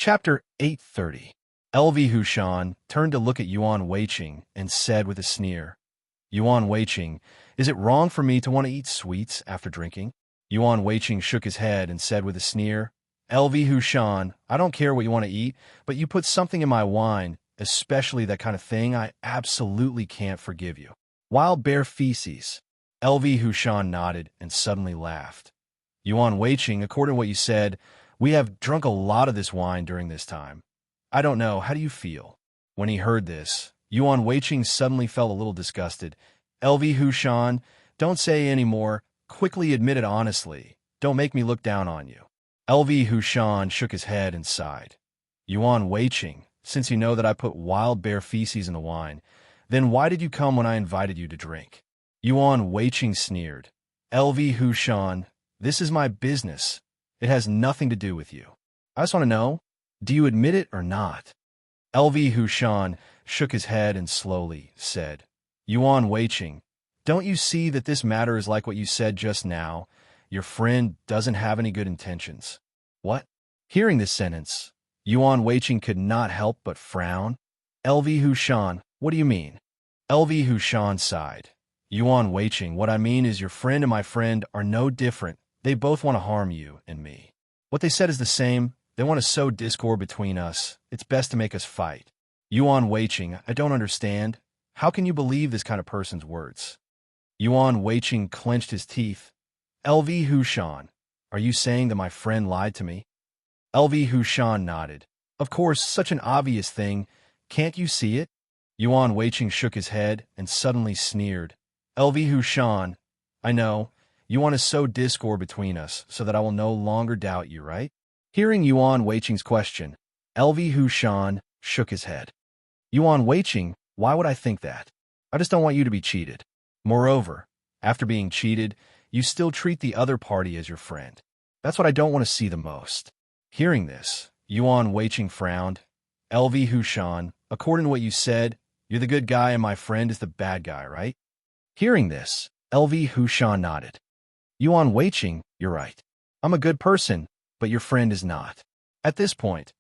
Chapter 830. LV Hushan turned to look at Yuan Weiqing and said with a sneer, Yuan Weiqing, is it wrong for me to want to eat sweets after drinking? Yuan Weiqing shook his head and said with a sneer, LV Hushan, I don't care what you want to eat, but you put something in my wine, especially that kind of thing, I absolutely can't forgive you. Wild bear feces. LV Hushan nodded and suddenly laughed. Yuan Weiqing, according to what you said, we have drunk a lot of this wine during this time. I don't know, how do you feel? When he heard this, Yuan Weiqing suddenly felt a little disgusted. LV Hushan, don't say any more, quickly admit it honestly. Don't make me look down on you. LV Hushan shook his head and sighed. Yuan Weiqing, since you know that I put wild bear feces in the wine, then why did you come when I invited you to drink? Yuan Weiqing sneered. LV Hushan, this is my business. It has nothing to do with you. I just want to know, do you admit it or not? LV Hushan shook his head and slowly said, Yuan Weiqing, don't you see that this matter is like what you said just now? Your friend doesn't have any good intentions. What? Hearing this sentence, Yuan Weiqing could not help but frown. LV Hushan, what do you mean? LV Hushan sighed. Yuan Weiqing, what I mean is your friend and my friend are no different. They both want to harm you and me. What they said is the same. They want to sow discord between us. It's best to make us fight. Yuan Weiqing, I don't understand. How can you believe this kind of person's words? Yuan Weiqing clenched his teeth. LV Hushan, are you saying that my friend lied to me? LV Hushan nodded. Of course, such an obvious thing. Can't you see it? Yuan Weiqing shook his head and suddenly sneered. LV Hushan, I know. You want to sow discord between us so that I will no longer doubt you, right? Hearing Yuan Weiqing's question, LV Hushan shook his head. Yuan Weiqing, why would I think that? I just don't want you to be cheated. Moreover, after being cheated, you still treat the other party as your friend. That's what I don't want to see the most. Hearing this, Yuan Weiqing frowned. LV Hushan, according to what you said, you're the good guy and my friend is the bad guy, right? Hearing this, LV Hushan nodded. Yuan Weiqing, you're right. I'm a good person, but your friend is not. At this point,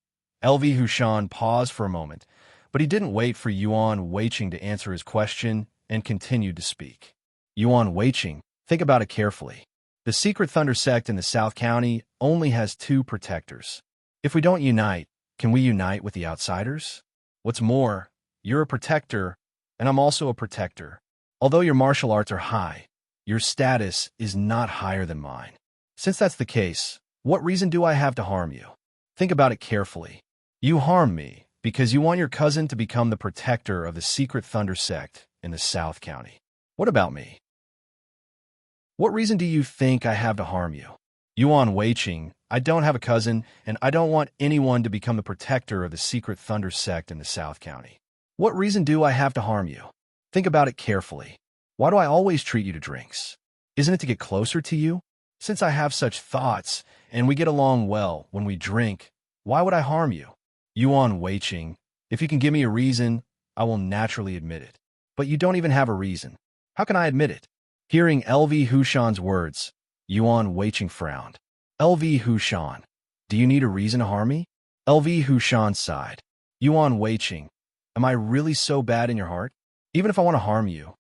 LV Hushan paused for a moment, but he didn't wait for Yuan Weiqing to answer his question and continued to speak. Yuan Weiqing, think about it carefully. The Secret Thunder sect in the South County only has 2 protectors. If we don't unite, can we unite with the outsiders? What's more, you're a protector, and I'm also a protector. Although your martial arts are high, your status is not higher than mine. Since that's the case, what reason do I have to harm you? Think about it carefully. You harm me because you want your cousin to become the protector of the Secret Thunder sect in the South County. What about me? What reason do you think I have to harm you? Yuan Weiqing, I don't have a cousin, and I don't want anyone to become the protector of the Secret Thunder sect in the South County. What reason do I have to harm you? Think about it carefully. Why do I always treat you to drinks? Isn't it to get closer to you? Since I have such thoughts, and we get along well when we drink, why would I harm you? Yuan Weiqing, if you can give me a reason, I will naturally admit it. But you don't even have a reason. How can I admit it? Hearing LV Hushan's words, Yuan Weiqing frowned. LV Hushan, do you need a reason to harm me? LV Hushan sighed. Yuan Weiqing, am I really so bad in your heart? Even if I want to harm you,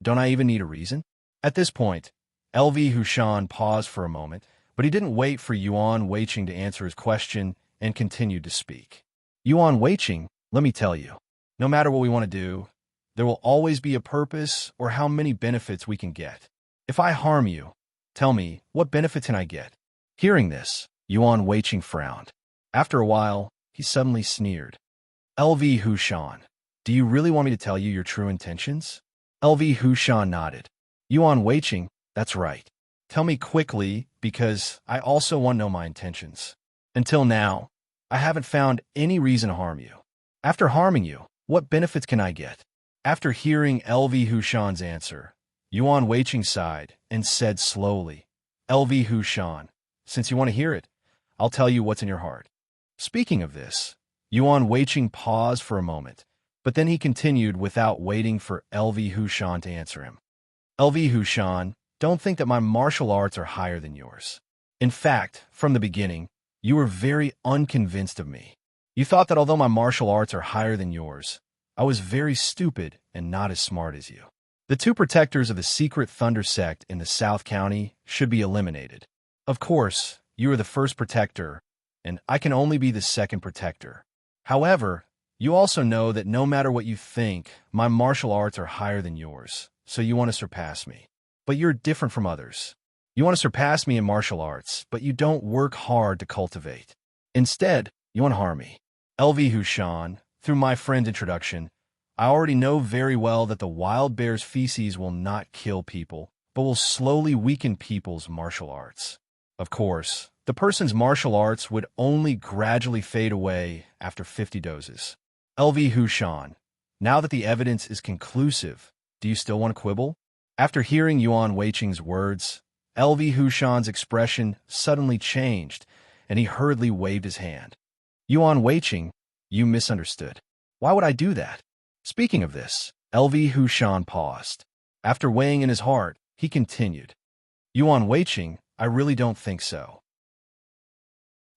don't I even need a reason? At this point, LV Hushan paused for a moment, but he didn't wait for Yuan Weiqing to answer his question and continued to speak. Yuan Weiqing, let me tell you, no matter what we want to do, there will always be a purpose or how many benefits we can get. If I harm you, tell me, what benefit can I get? Hearing this, Yuan Weiqing frowned. After a while, he suddenly sneered. LV Hushan, do you really want me to tell you your true intentions? LV Hushan nodded. Yuan Weiqing, that's right. Tell me quickly, because I also want to know my intentions. Until now, I haven't found any reason to harm you. After harming you, what benefits can I get? After hearing LV Hushan's answer, Yuan Weiqing sighed and said slowly, LV Hushan, since you want to hear it, I'll tell you what's in your heart. Speaking of this, Yuan Weiqing paused for a moment, but then he continued without waiting for LV Hushan to answer him. LV Hushan, don't think that my martial arts are higher than yours. In fact, from the beginning, you were very unconvinced of me. You thought that although my martial arts are higher than yours, I was very stupid and not as smart as you. The two protectors of the secret thunder sect in the South County should be eliminated. Of course, you are the first protector, and I can only be the second protector. However, you also know that no matter what you think, my martial arts are higher than yours, so you want to surpass me. But you're different from others. You want to surpass me in martial arts, but you don't work hard to cultivate. Instead, you want to harm me. LV Hushan, through my friend's introduction, I already know very well that the wild bear's feces will not kill people, but will slowly weaken people's martial arts. Of course, the person's martial arts would only gradually fade away after 50 doses. LV Hushan, now that the evidence is conclusive, do you still want to quibble? After hearing Yuan Weiqing's words, LV Hushan's expression suddenly changed, and he hurriedly waved his hand. Yuan Weiqing, you misunderstood. Why would I do that? Speaking of this, LV Hushan paused. After weighing in his heart, he continued. Yuan Weiqing, I really don't think so.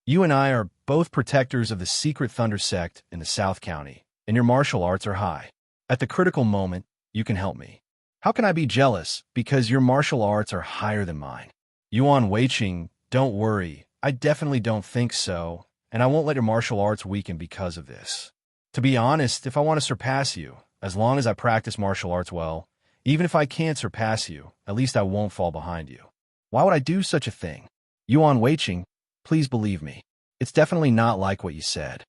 You and I are both protectors of the secret thunder sect in the South County, and your martial arts are high. At the critical moment, you can help me. How can I be jealous because your martial arts are higher than mine? Yuan Weiqing, don't worry, I definitely don't think so, and I won't let your martial arts weaken because of this. To be honest, if I want to surpass you, as long as I practice martial arts well, even if I can't surpass you, at least I won't fall behind you. Why would I do such a thing? Yuan Weiqing, please believe me. It's definitely not like what you said.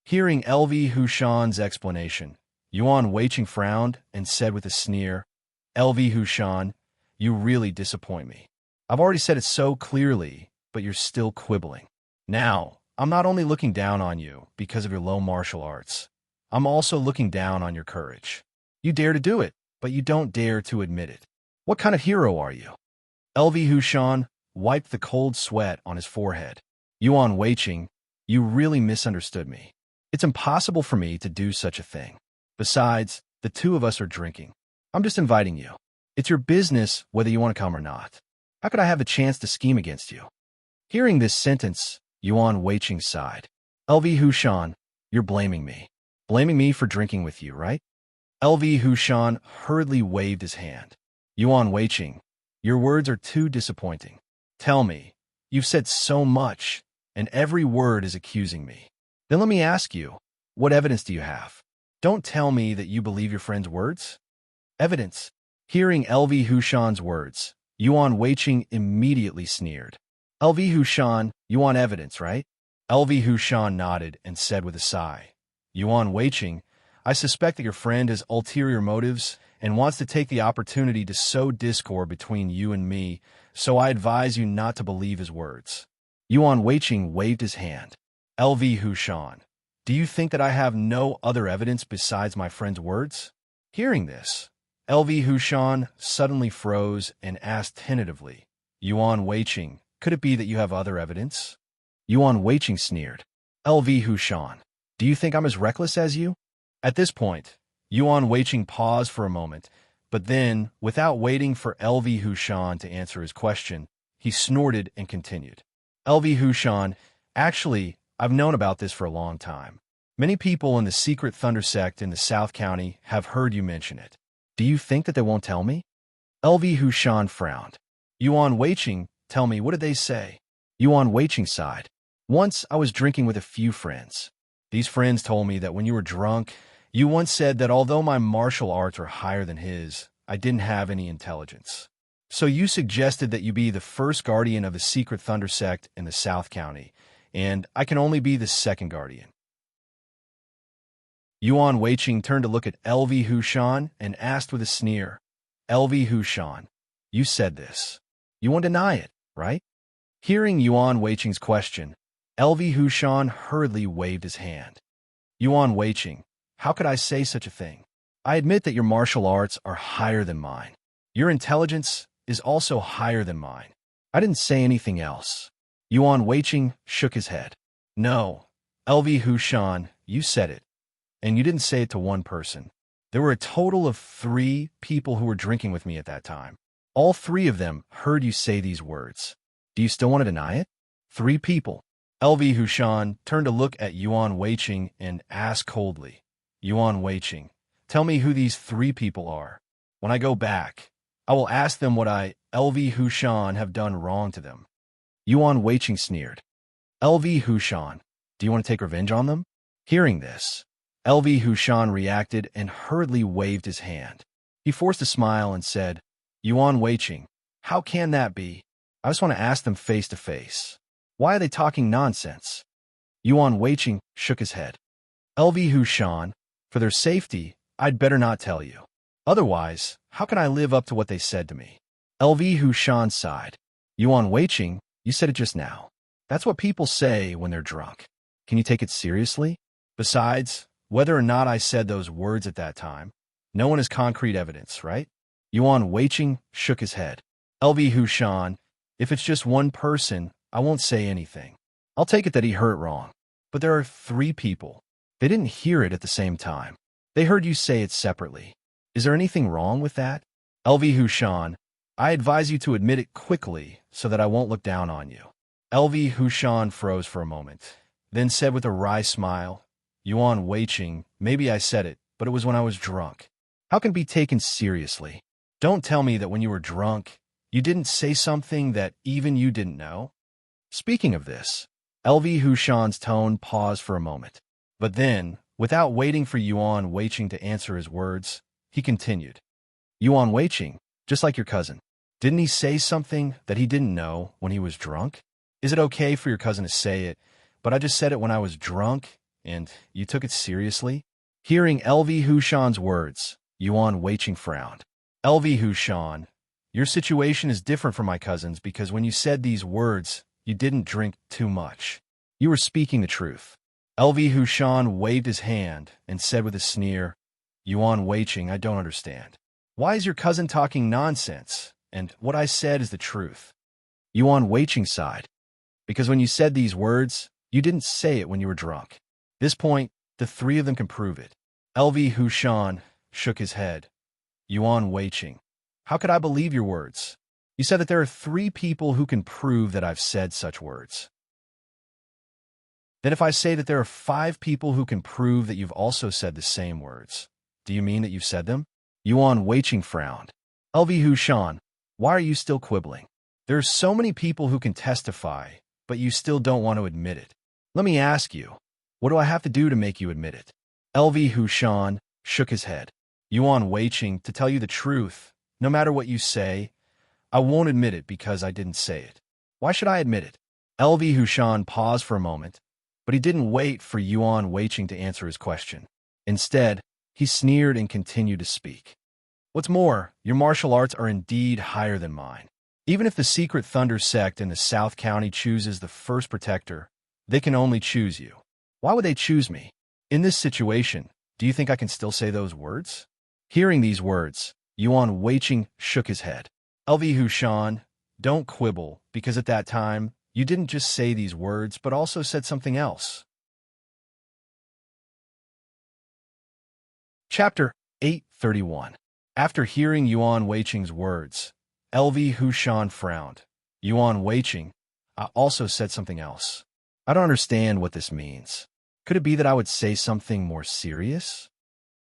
Hearing LV Hushan's explanation, Yuan Weiqing frowned and said with a sneer, LV Hushan, you really disappoint me. I've already said it so clearly, but you're still quibbling. Now, I'm not only looking down on you because of your low martial arts. I'm also looking down on your courage. You dare to do it, but you don't dare to admit it. What kind of hero are you? LV Hushan wiped the cold sweat on his forehead. Yuan Weiqing, you really misunderstood me. It's impossible for me to do such a thing. Besides, the two of us are drinking. I'm just inviting you. It's your business whether you want to come or not. How could I have a chance to scheme against you? Hearing this sentence, Yuan Weiqing sighed. LV Hushan, you're blaming me. Blaming me for drinking with you, right? LV Hushan hurriedly waved his hand. Yuan Weiqing, your words are too disappointing. Tell me, you've said so much, and every word is accusing me. Then let me ask you, what evidence do you have? Don't tell me that you believe your friend's words. Evidence. Hearing LV Hushan's words, Yuan Weiqing immediately sneered. LV Hushan, you want evidence, right? LV Hushan nodded and said with a sigh. Yuan Weiqing, I suspect that your friend has ulterior motives and wants to take the opportunity to sow discord between you and me, so I advise you not to believe his words. Yuan Weiqing waved his hand. LV Hushan, do you think that I have no other evidence besides my friend's words? Hearing this, LV Hushan suddenly froze and asked tentatively, Yuan Weiqing, could it be that you have other evidence? Yuan Weiqing sneered. LV Hushan, do you think I'm as reckless as you? At this point, Yuan Weiqing paused for a moment, but then, without waiting for LV Hushan to answer his question, he snorted and continued. LV Hushan, actually, I've known about this for a long time. Many people in the secret thunder sect in the South County have heard you mention it. Do you think that they won't tell me? LV Hushan frowned. Yuan Weiqing, tell me, what did they say? Yuan Weiqing sighed. Once I was drinking with a few friends. These friends told me that when you were drunk, you once said that although my martial arts are higher than his, I didn't have any intelligence. So you suggested that you be the first guardian of the secret thunder sect in the South County, and I can only be the second guardian. Yuan Weiqing turned to look at LV Hushan and asked with a sneer, LV Hushan, you said this. You won't deny it, right? Hearing Yuan Weiqing's question, LV Hushan hurriedly waved his hand. Yuan Weiqing, how could I say such a thing? I admit that your martial arts are higher than mine. Your intelligence is also higher than mine. I didn't say anything else. Yuan Weiqing shook his head. No, LV Hushan, you said it. And you didn't say it to one person. There were a total of 3 people who were drinking with me at that time. All 3 of them heard you say these words. Do you still want to deny it? 3 people. LV Hushan turned to look at Yuan Weiqing and asked coldly, Yuan Weiqing, tell me who these three people are. When I go back, I will ask them what I, LV Hushan, have done wrong to them. Yuan Weiqing sneered. LV Hushan, do you want to take revenge on them? Hearing this, LV Hushan reacted and hurriedly waved his hand. He forced a smile and said, Yuan Weiqing, how can that be? I just want to ask them face to face. Why are they talking nonsense? Yuan Weiqing shook his head. LV Hushan, for their safety, I'd better not tell you. Otherwise, how can I live up to what they said to me? LV Hushan sighed. Yuan Weiqing, you said it just now. That's what people say when they're drunk. Can you take it seriously? Besides, whether or not I said those words at that time, no one has concrete evidence, right? Yuan Weiqing shook his head. LV Hushan, if it's just one person, I won't say anything. I'll take it that he heard it wrong. But there are three people. They didn't hear it at the same time. They heard you say it separately. Is there anything wrong with that? LV Hushan, I advise you to admit it quickly so that I won't look down on you. LV Hushan froze for a moment, then said with a wry smile, Yuan Weiqing, maybe I said it, but it was when I was drunk. How can it be taken seriously? Don't tell me that when you were drunk, you didn't say something that even you didn't know. Speaking of this, LV Hushan's tone paused for a moment. But then, without waiting for Yuan Weiqing to answer his words, he continued. Yuan Weiqing, just like your cousin, didn't he say something that he didn't know when he was drunk? Is it okay for your cousin to say it, but I just said it when I was drunk, and you took it seriously? Hearing LV Hushan's words, Yuan Weiqing frowned. LV Hushan, your situation is different from my cousin's because when you said these words, you didn't drink too much. You were speaking the truth. LV Hushan waved his hand and said with a sneer, Yuan Weiqing, I don't understand. Why is your cousin talking nonsense, and what I said is the truth? Yuan Weiqing sighed. Because when you said these words, you didn't say it when you were drunk. This point, the three of them can prove it. LV Hushan shook his head. Yuan Weiqing, how could I believe your words? You said that there are three people who can prove that I've said such words. Then if I say that there are 5 people who can prove that you've also said the same words, do you mean that you've said them? Yuan Weiqing frowned. LV Hushan, why are you still quibbling? There are so many people who can testify, but you still don't want to admit it. Let me ask you, what do I have to do to make you admit it? LV Hushan shook his head. Yuan Weiqing, to tell you the truth, no matter what you say, I won't admit it because I didn't say it. Why should I admit it? LV Hushan paused for a moment, but he didn't wait for Yuan Weiqing to answer his question. Instead, he sneered and continued to speak. What's more, your martial arts are indeed higher than mine. Even if the secret Thunder sect in the South County chooses the first protector, they can only choose you. Why would they choose me? In this situation, do you think I can still say those words? Hearing these words, Yuan Weiqing shook his head. LV Hushan, don't quibble, because at that time, you didn't just say these words, but also said something else. Chapter 831. After hearing Yuan Weiqing's words, LV Hushan frowned. Yuan Weiqing, I also said something else. I don't understand what this means. Could it be that I would say something more serious?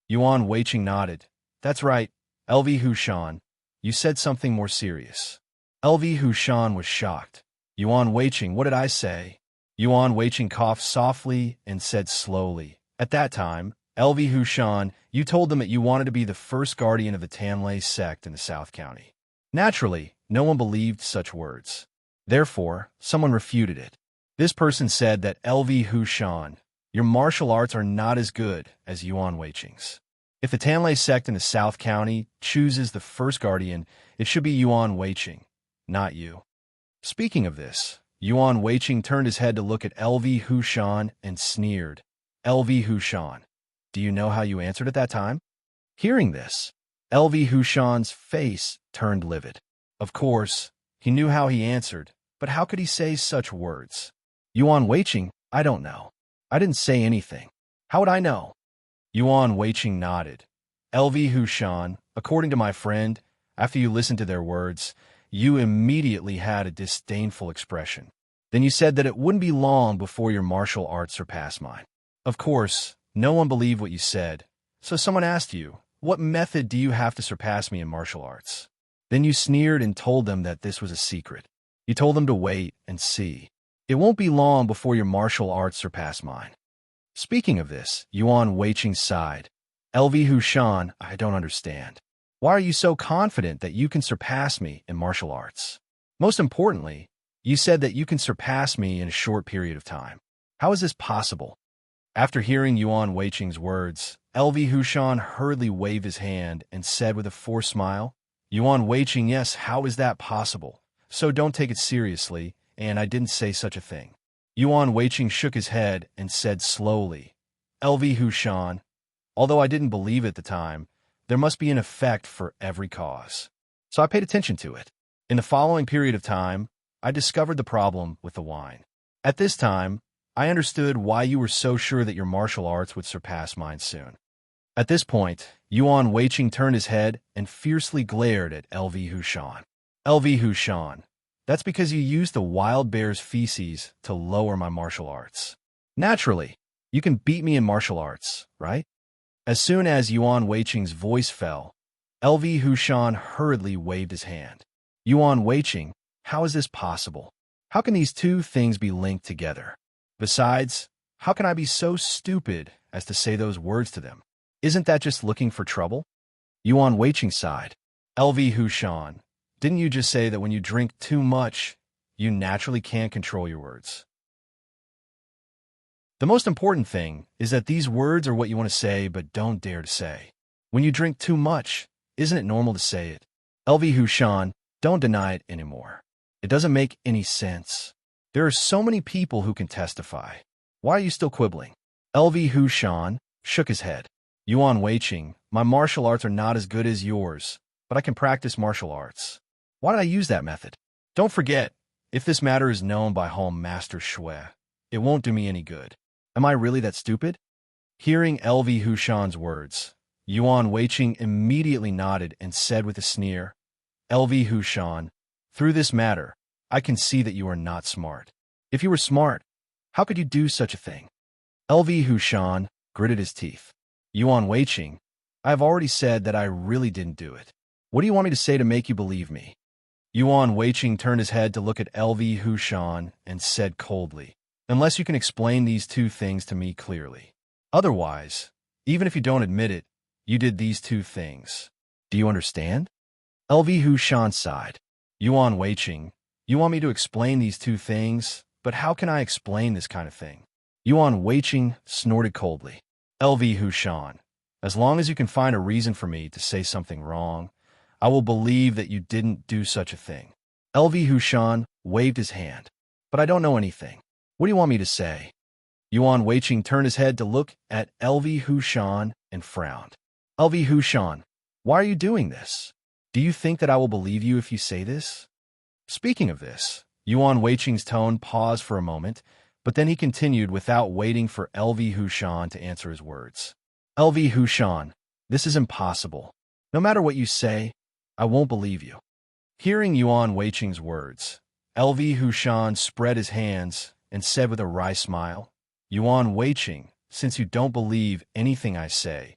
Yuan Weiqing nodded. That's right, LV Hushan. You said something more serious. LV Hushan was shocked. Yuan Weiqing, what did I say? Yuan Weiqing coughed softly and said slowly. At that time, LV Hushan, you told them that you wanted to be the first guardian of the Tanlei sect in the South County. Naturally, no one believed such words. Therefore, someone refuted it. This person said that LV Hushan, your martial arts are not as good as Yuan Weiqing's. If the Tanlei sect in the South County chooses the first guardian, it should be Yuan Weiqing, not you. Speaking of this, Yuan Weiqing turned his head to look at LV Hushan and sneered. LV Hushan, do you know how you answered at that time? Hearing this, LV Hushan's face turned livid. Of course, he knew how he answered, but how could he say such words? Yuan Weiqing, I don't know. I didn't say anything. How would I know? Yuan Weiqing nodded. LV Hushan, according to my friend, after you listened to their words, you immediately had a disdainful expression. Then you said that it wouldn't be long before your martial arts surpassed mine. Of course, no one believed what you said, so someone asked you, what method do you have to surpass me in martial arts? Then you sneered and told them that this was a secret. You told them to wait and see. It won't be long before your martial arts surpass mine. Speaking of this, Yuan Weiqing sighed. LV Hushan, I don't understand. Why are you so confident that you can surpass me in martial arts? Most importantly, you said that you can surpass me in a short period of time. How is this possible? After hearing Yuan Weiqing's words, LV Hushan hurriedly waved his hand and said with a forced smile, Yuan Weiqing, yes, how is that possible? So don't take it seriously, and I didn't say such a thing. Yuan Weiqing shook his head and said slowly, LV Hushan, although I didn't believe at the time, there must be an effect for every cause. So I paid attention to it. In the following period of time, I discovered the problem with the wine. At this time, I understood why you were so sure that your martial arts would surpass mine soon. At this point, Yuan Weiqing turned his head and fiercely glared at LV Hushan. LV Hushan, that's because you used the wild bear's feces to lower my martial arts. Naturally, you can beat me in martial arts, right? As soon as Yuan Weiqing's voice fell, LV Hushan hurriedly waved his hand. Yuan Weiqing, how is this possible? How can these two things be linked together? Besides, how can I be so stupid as to say those words to them? Isn't that just looking for trouble? Yuan Weiqing sighed. LV Hushan, didn't you just say that when you drink too much, you naturally can't control your words? The most important thing is that these words are what you want to say but don't dare to say. When you drink too much, isn't it normal to say it? LV Hushan, don't deny it anymore. It doesn't make any sense. There are so many people who can testify. Why are you still quibbling? LV Hushan shook his head. Yuan Weiqing, my martial arts are not as good as yours, but I can practice martial arts. Why did I use that method? Don't forget, if this matter is known by Home Master Shui, it won't do me any good. Am I really that stupid? Hearing LV Hushan's words, Yuan Weiqing immediately nodded and said with a sneer, LV Hushan, through this matter, I can see that you are not smart. If you were smart, how could you do such a thing? LV Hushan gritted his teeth. Yuan Weiqing, I have already said that I really didn't do it. What do you want me to say to make you believe me? Yuan Weiqing turned his head to look at LV Hushan and said coldly, unless you can explain these two things to me clearly. Otherwise, even if you don't admit it, you did these two things. Do you understand? LV Hushan sighed. Yuan Weiqing, you want me to explain these two things, but how can I explain this kind of thing? Yuan Weiqing snorted coldly. LV Hushan, as long as you can find a reason for me to say something wrong, I will believe that you didn't do such a thing. LV Hushan waved his hand. But I don't know anything. What do you want me to say? Yuan Weiqing turned his head to look at LV Hushan and frowned. LV Hushan, why are you doing this? Do you think that I will believe you if you say this? Speaking of this, Yuan Weiqing's tone paused for a moment, but then he continued without waiting for LV Hushan to answer his words. LV Hushan, this is impossible. No matter what you say, I won't believe you. Hearing Yuan Weiqing's words, LV Hushan spread his hands and said with a wry smile, Yuan Weiqing, since you don't believe anything I say,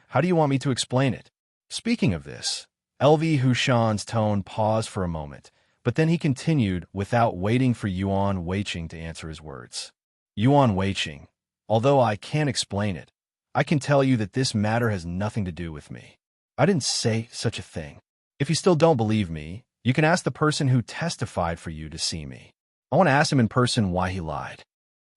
how do you want me to explain it? Speaking of this, LV Hushan's tone paused for a moment, but then he continued without waiting for Yuan Weiqing to answer his words. Yuan Weiqing, although I can't explain it, I can tell you that this matter has nothing to do with me. I didn't say such a thing. If you still don't believe me, you can ask the person who testified for you to see me. I want to ask him in person why he lied.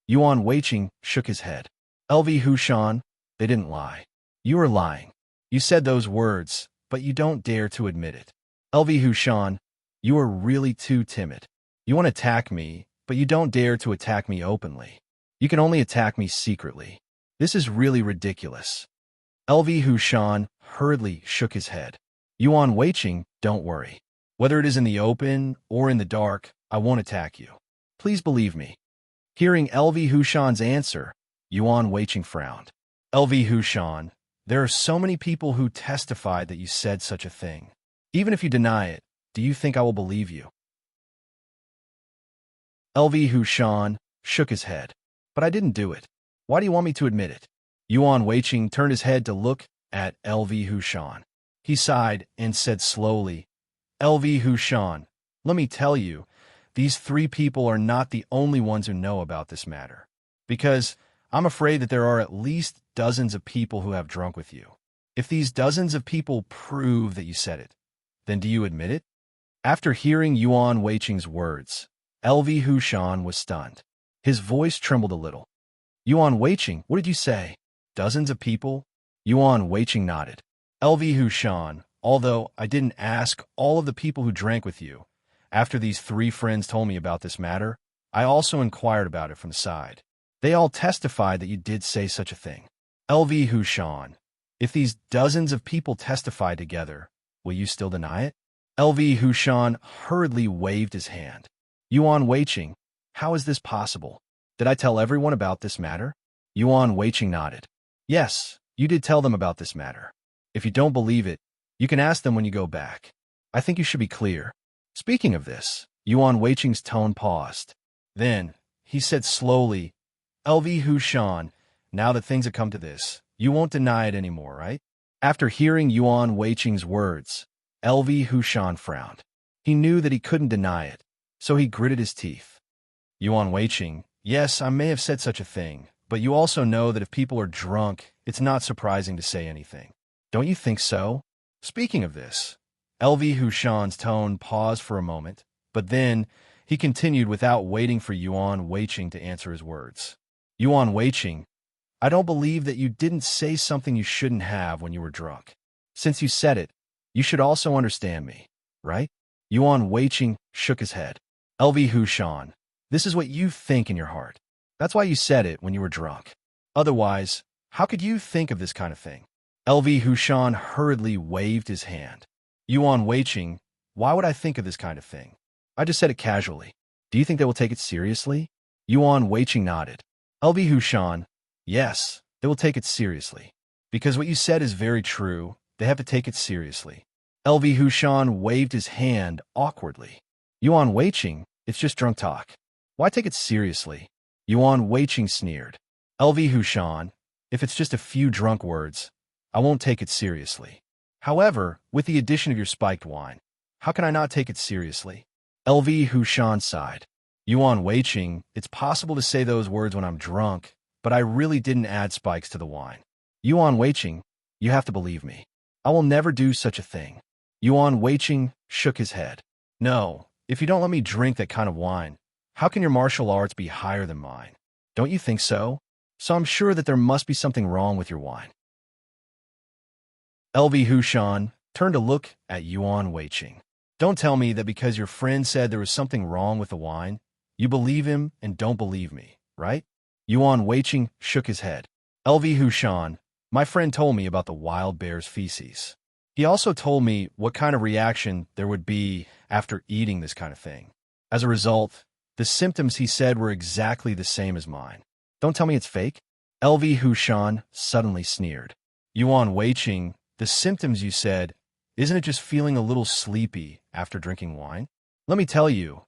Yuan Weiqing shook his head. LV Hushan, they didn't lie. You are lying. You said those words, but you don't dare to admit it. LV Hushan, you are really too timid. You want to attack me, but you don't dare to attack me openly. You can only attack me secretly. This is really ridiculous. LV Hushan hurriedly shook his head. Yuan Weiqing, don't worry. Whether it is in the open or in the dark, I won't attack you. Please believe me. Hearing LV Hushan's answer, Yuan Weiqing frowned. LV Hushan, there are so many people who testified that you said such a thing. Even if you deny it, do you think I will believe you? LV Hushan shook his head. But I didn't do it. Why do you want me to admit it? Yuan Weiqing turned his head to look at LV Hushan. He sighed and said slowly, LV Hushan, let me tell you, these three people are not the only ones who know about this matter. Because I'm afraid that there are at least dozens of people who have drunk with you. If these dozens of people prove that you said it, then do you admit it? After hearing Yuan Weiqing's words, LV Hushan was stunned. His voice trembled a little. Yuan Weiqing, what did you say? Dozens of people? Yuan Weiqing nodded. LV Hushan, although I didn't ask all of the people who drank with you, after these three friends told me about this matter, I also inquired about it from the side. They all testified that you did say such a thing. LV Hushan, if these dozens of people testify together, will you still deny it? LV Hushan hurriedly waved his hand. Yuan Weiqing, how is this possible? Did I tell everyone about this matter? Yuan Weiqing nodded. Yes, you did tell them about this matter. If you don't believe it, you can ask them when you go back. I think you should be clear. Speaking of this, Yuan Weiqing's tone paused. Then, he said slowly, LV Hushan, now that things have come to this, you won't deny it anymore, right? After hearing Yuan Weiqing's words, LV Hushan frowned. He knew that he couldn't deny it, so he gritted his teeth. Yuan Weiqing, yes, I may have said such a thing, but you also know that if people are drunk, it's not surprising to say anything. Don't you think so? Speaking of this, LV Hushan's tone paused for a moment, but then he continued without waiting for Yuan Weiqing to answer his words. Yuan Weiqing, I don't believe that you didn't say something you shouldn't have when you were drunk. Since you said it, you should also understand me, right? Yuan Weiqing shook his head. LV Hushan, this is what you think in your heart. That's why you said it when you were drunk. Otherwise, how could you think of this kind of thing? LV Hushan hurriedly waved his hand. Yuan Weiqing, why would I think of this kind of thing? I just said it casually. Do you think they will take it seriously? Yuan Weiqing nodded. LV Hushan, yes, they will take it seriously. Because what you said is very true, they have to take it seriously. LV Hushan waved his hand awkwardly. Yuan Weiqing, it's just drunk talk. Why take it seriously? Yuan Weiqing sneered. LV Hushan, if it's just a few drunk words, I won't take it seriously. However, with the addition of your spiked wine, how can I not take it seriously? LV Hushan sighed. Yuan Weiqing, it's possible to say those words when I'm drunk, but I really didn't add spikes to the wine. Yuan Weiqing, you have to believe me. I will never do such a thing. Yuan Weiqing shook his head. No, if you don't let me drink that kind of wine, how can your martial arts be higher than mine? Don't you think so? So I'm sure that there must be something wrong with your wine. LV Hushan turned to look at Yuan Weiqing. Don't tell me that because your friend said there was something wrong with the wine, you believe him and don't believe me, right? Yuan Weiqing shook his head. LV Hushan, my friend told me about the wild bear's feces. He also told me what kind of reaction there would be after eating this kind of thing. As a result, the symptoms he said were exactly the same as mine. Don't tell me it's fake. LV Hushan suddenly sneered. Yuan Weiqing, the symptoms you said, isn't it just feeling a little sleepy after drinking wine? Let me tell you,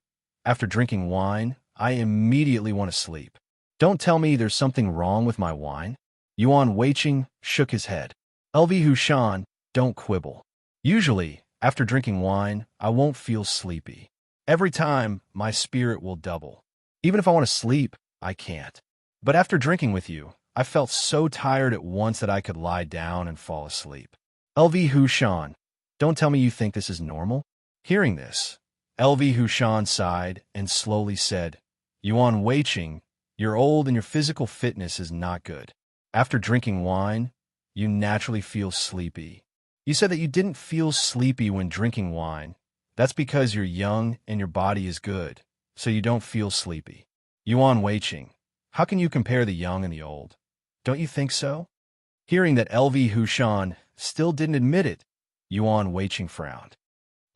after drinking wine, I immediately want to sleep. Don't tell me there's something wrong with my wine. Yuan Weiqing shook his head. LV Hushan, don't quibble. Usually, after drinking wine, I won't feel sleepy. Every time, my spirit will double. Even if I want to sleep, I can't. But after drinking with you, I felt so tired at once that I could lie down and fall asleep. LV Hushan, don't tell me you think this is normal? Hearing this, LV Hushan sighed and slowly said, Yuan Weiqing, you're old and your physical fitness is not good. After drinking wine, you naturally feel sleepy. You said that you didn't feel sleepy when drinking wine. That's because you're young and your body is good, so you don't feel sleepy. Yuan Weiqing, how can you compare the young and the old? Don't you think so? Hearing that LV Hushan still didn't admit it, Yuan Weiqing frowned.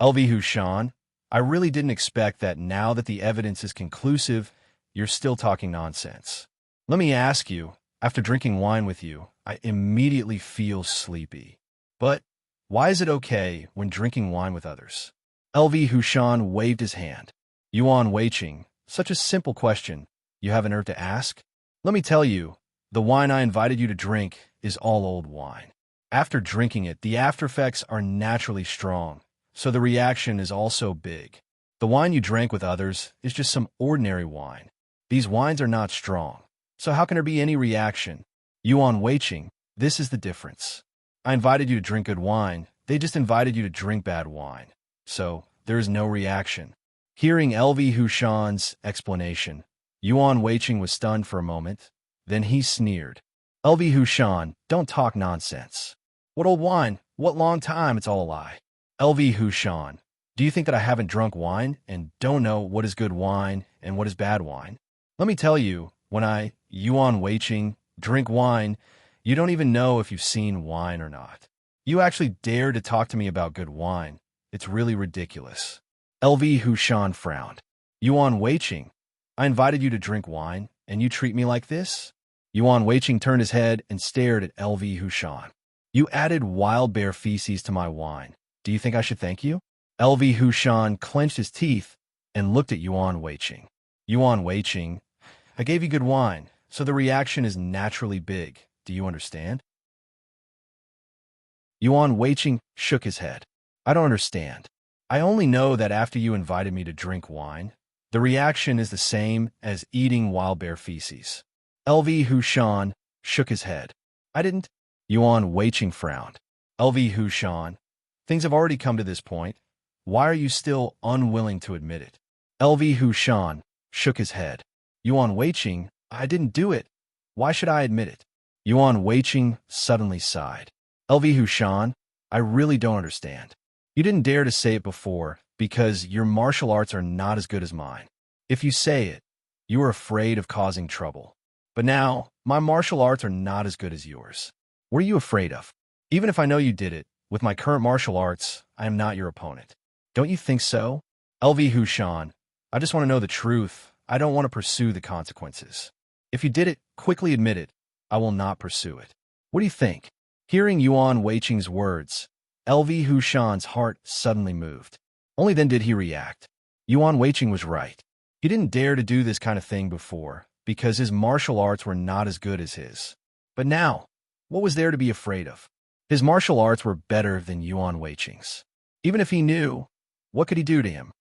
LV Hushan, I really didn't expect that now that the evidence is conclusive, you're still talking nonsense. Let me ask you, after drinking wine with you, I immediately feel sleepy. But why is it okay when drinking wine with others? LV Hushan waved his hand. Yuan Weiqing, Such a simple question. You have a nerve to ask? Let me tell you, the wine I invited you to drink is all old wine. After drinking it, the aftereffects are naturally strong, so the reaction is also big. The wine you drank with others is just some ordinary wine. These wines are not strong, so how can there be any reaction? Yuan Weiqing, this is the difference. I invited you to drink good wine, they just invited you to drink bad wine. So, there is no reaction. Hearing LV Hushan's explanation, Yuan Weiqing was stunned for a moment. Then he sneered. LV Hushan, don't talk nonsense. What old wine? What long time? It's all a lie. LV Hushan, do you think that I haven't drunk wine and don't know what is good wine and what is bad wine? Let me tell you, when I, Yuan Weiqing, drink wine, you don't even know if you've seen wine or not. You actually dare to talk to me about good wine. It's really ridiculous. LV Hushan frowned. Yuan Weiqing, I invited you to drink wine, and you treat me like this? Yuan Weiqing turned his head and stared at LV Hushan. You added wild bear feces to my wine. Do you think I should thank you? LV Hushan clenched his teeth and looked at Yuan Weiqing. Yuan Weiqing, I gave you good wine, so the reaction is naturally big. Do you understand? Yuan Weiqing shook his head. I don't understand. I only know that after you invited me to drink wine, the reaction is the same as eating wild bear feces. LV Hushan shook his head. I didn't. Yuan Weiqing frowned. LV Hushan, things have already come to this point. Why are you still unwilling to admit it? LV Hushan shook his head. Yuan Weiqing, I didn't do it. Why should I admit it? Yuan Weiqing suddenly sighed. LV Hushan, I really don't understand. You didn't dare to say it before because your martial arts are not as good as mine. If you say it, you were afraid of causing trouble. But now, my martial arts are not as good as yours. What are you afraid of? Even if I know you did it, with my current martial arts, I am not your opponent. Don't you think so? LV Hushan, I just want to know the truth. I don't want to pursue the consequences. If you did it, quickly admit it. I will not pursue it. What do you think? Hearing Yuan Weiqing's words, LV Hushan's heart suddenly moved. Only then did he react. Yuan Weiqing was right. He didn't dare to do this kind of thing before because his martial arts were not as good as his. But now, what was there to be afraid of? His martial arts were better than Yuan Weiqing's. Even if he knew, what could he do to him?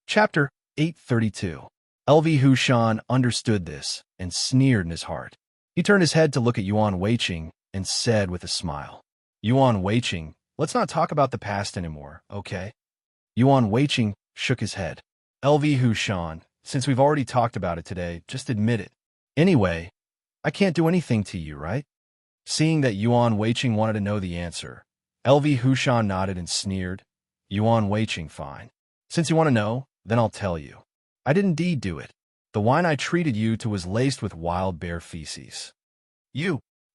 Chapter 832. LV Hushan understood this and sneered in his heart. He turned his head to look at Yuan Weiqing and said with a smile, Yuan Weiqing, let's not talk about the past anymore, okay? Yuan Weiqing shook his head. LV Hushan, since we've already talked about it today, just admit it. Anyway, I can't do anything to you, right? Seeing that Yuan Weiqing wanted to know the answer, LV Hushan nodded and sneered. Yuan Weiqing, fine. Since you want to know, then I'll tell you. I did indeed do it. The wine I treated you to was laced with wild bear feces.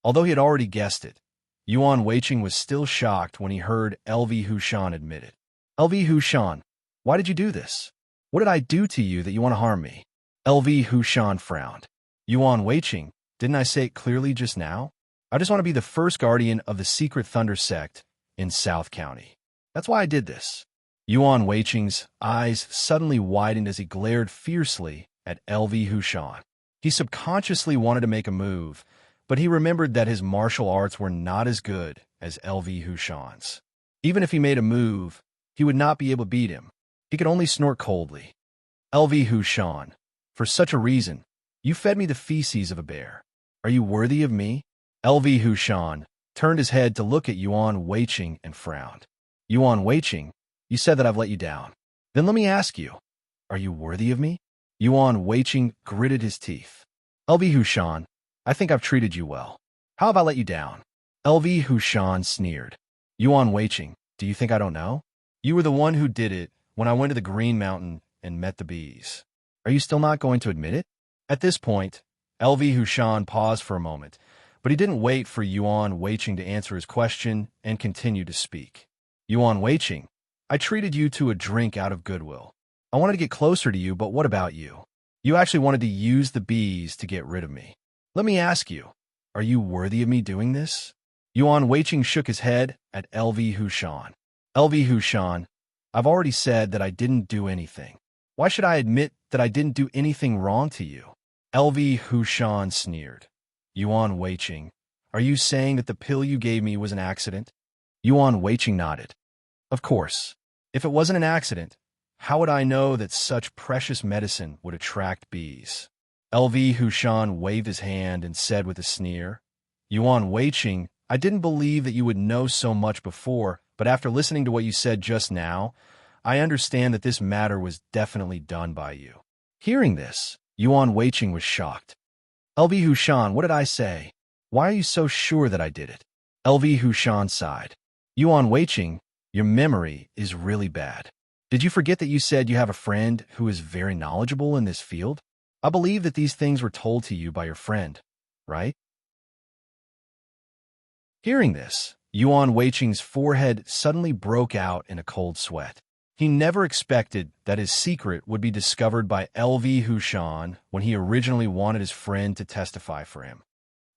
Although he had already guessed it, Yuan Weiqing was still shocked when he heard LV Hushan admit it. LV Hushan, why did you do this? What did I do to you that you want to harm me? LV Hushan frowned. Yuan Weiqing, didn't I say it clearly just now? I just want to be the first guardian of the secret thunder sect in South County. That's why I did this. Yuan Weiqing's eyes suddenly widened as he glared fiercely at LV Hushan. He subconsciously wanted to make a move, but he remembered that his martial arts were not as good as LV Hushan's. Even if he made a move, he would not be able to beat him. He could only snort coldly. LV Hushan, for such a reason, you fed me the feces of a bear. Are you worthy of me? LV Hushan turned his head to look at Yuan Weiqing and frowned. Yuan Weiqing, you said that I've let you down. Then let me ask you, are you worthy of me? Yuan Weiqing gritted his teeth. LV Hushan, I think I've treated you well. How have I let you down? LV Hushan sneered. Yuan Weiqing, do you think I don't know? You were the one who did it when I went to the Green Mountain and met the bees. Are you still not going to admit it? At this point, LV Hushan paused for a moment, but he didn't wait for Yuan Weiqing to answer his question and continued to speak. Yuan Weiqing, I treated you to a drink out of goodwill. I wanted to get closer to you, but what about you? You actually wanted to use the bees to get rid of me. Let me ask you, are you worthy of me doing this? Yuan Weiqing shook his head at LV Hushan. LV Hushan, I've already said that I didn't do anything. Why should I admit that I didn't do anything wrong to you? LV Hushan sneered. Yuan Weiqing, are you saying that the pill you gave me was an accident? Yuan Weiqing nodded. Of course. If it wasn't an accident, how would I know that such precious medicine would attract bees? LV Hushan waved his hand and said with a sneer, Yuan Weiqing, I didn't believe that you would know so much before, but after listening to what you said just now, I understand that this matter was definitely done by you. Hearing this, Yuan Weiqing was shocked. LV Hushan, what did I say? Why are you so sure that I did it? LV Hushan sighed. Yuan Weiqing, your memory is really bad. Did you forget that you said you have a friend who is very knowledgeable in this field? I believe that these things were told to you by your friend, right? Hearing this, Yuan Weiqing's forehead suddenly broke out in a cold sweat. He never expected that his secret would be discovered by LV Hushan when he originally wanted his friend to testify for him.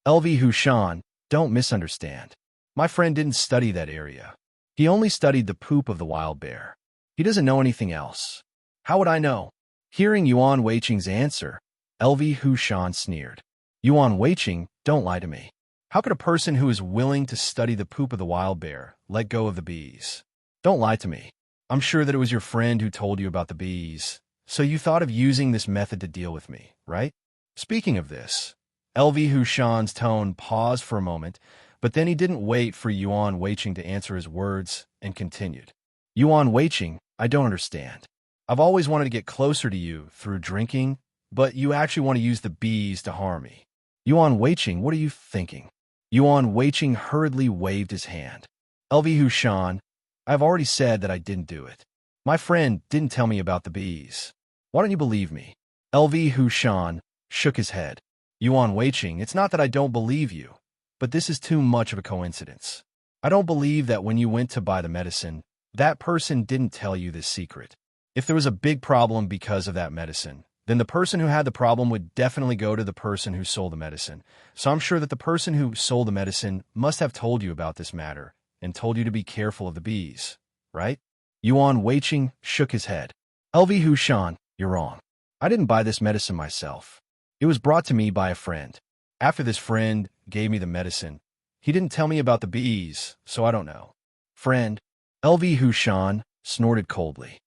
LV Hushan, don't misunderstand. My friend didn't study that area. He only studied the poop of the wild bear. He doesn't know anything else. How would I know? Hearing Yuan Weiqing's answer, LV Hushan sneered. Yuan Weiqing, don't lie to me. How could a person who is willing to study the poop of the wild bear let go of the bees? Don't lie to me. I'm sure that it was your friend who told you about the bees, so you thought of using this method to deal with me, right? Speaking of this, LV Hushan's tone paused for a moment, but then he didn't wait for Yuan Weiqing to answer his words and continued. Yuan Weiqing, I don't understand. I've always wanted to get closer to you through drinking, but you actually want to use the bees to harm me. Yuan Weiqing, what are you thinking? Yuan Weiqing hurriedly waved his hand. LV Hushan, I've already said that I didn't do it. My friend didn't tell me about the bees. Why don't you believe me? LV Hushan shook his head. Yuan Weiqing, it's not that I don't believe you, but this is too much of a coincidence. I don't believe that when you went to buy the medicine, that person didn't tell you this secret. If there was a big problem because of that medicine, then the person who had the problem would definitely go to the person who sold the medicine. So I'm sure that the person who sold the medicine must have told you about this matter and told you to be careful of the bees, right? Yuan Weiqing shook his head. LV Hushan, you're wrong. I didn't buy this medicine myself. It was brought to me by a friend. After this friend gave me the medicine, he didn't tell me about the bees, so I don't know. Friend, LV Hushan snorted coldly.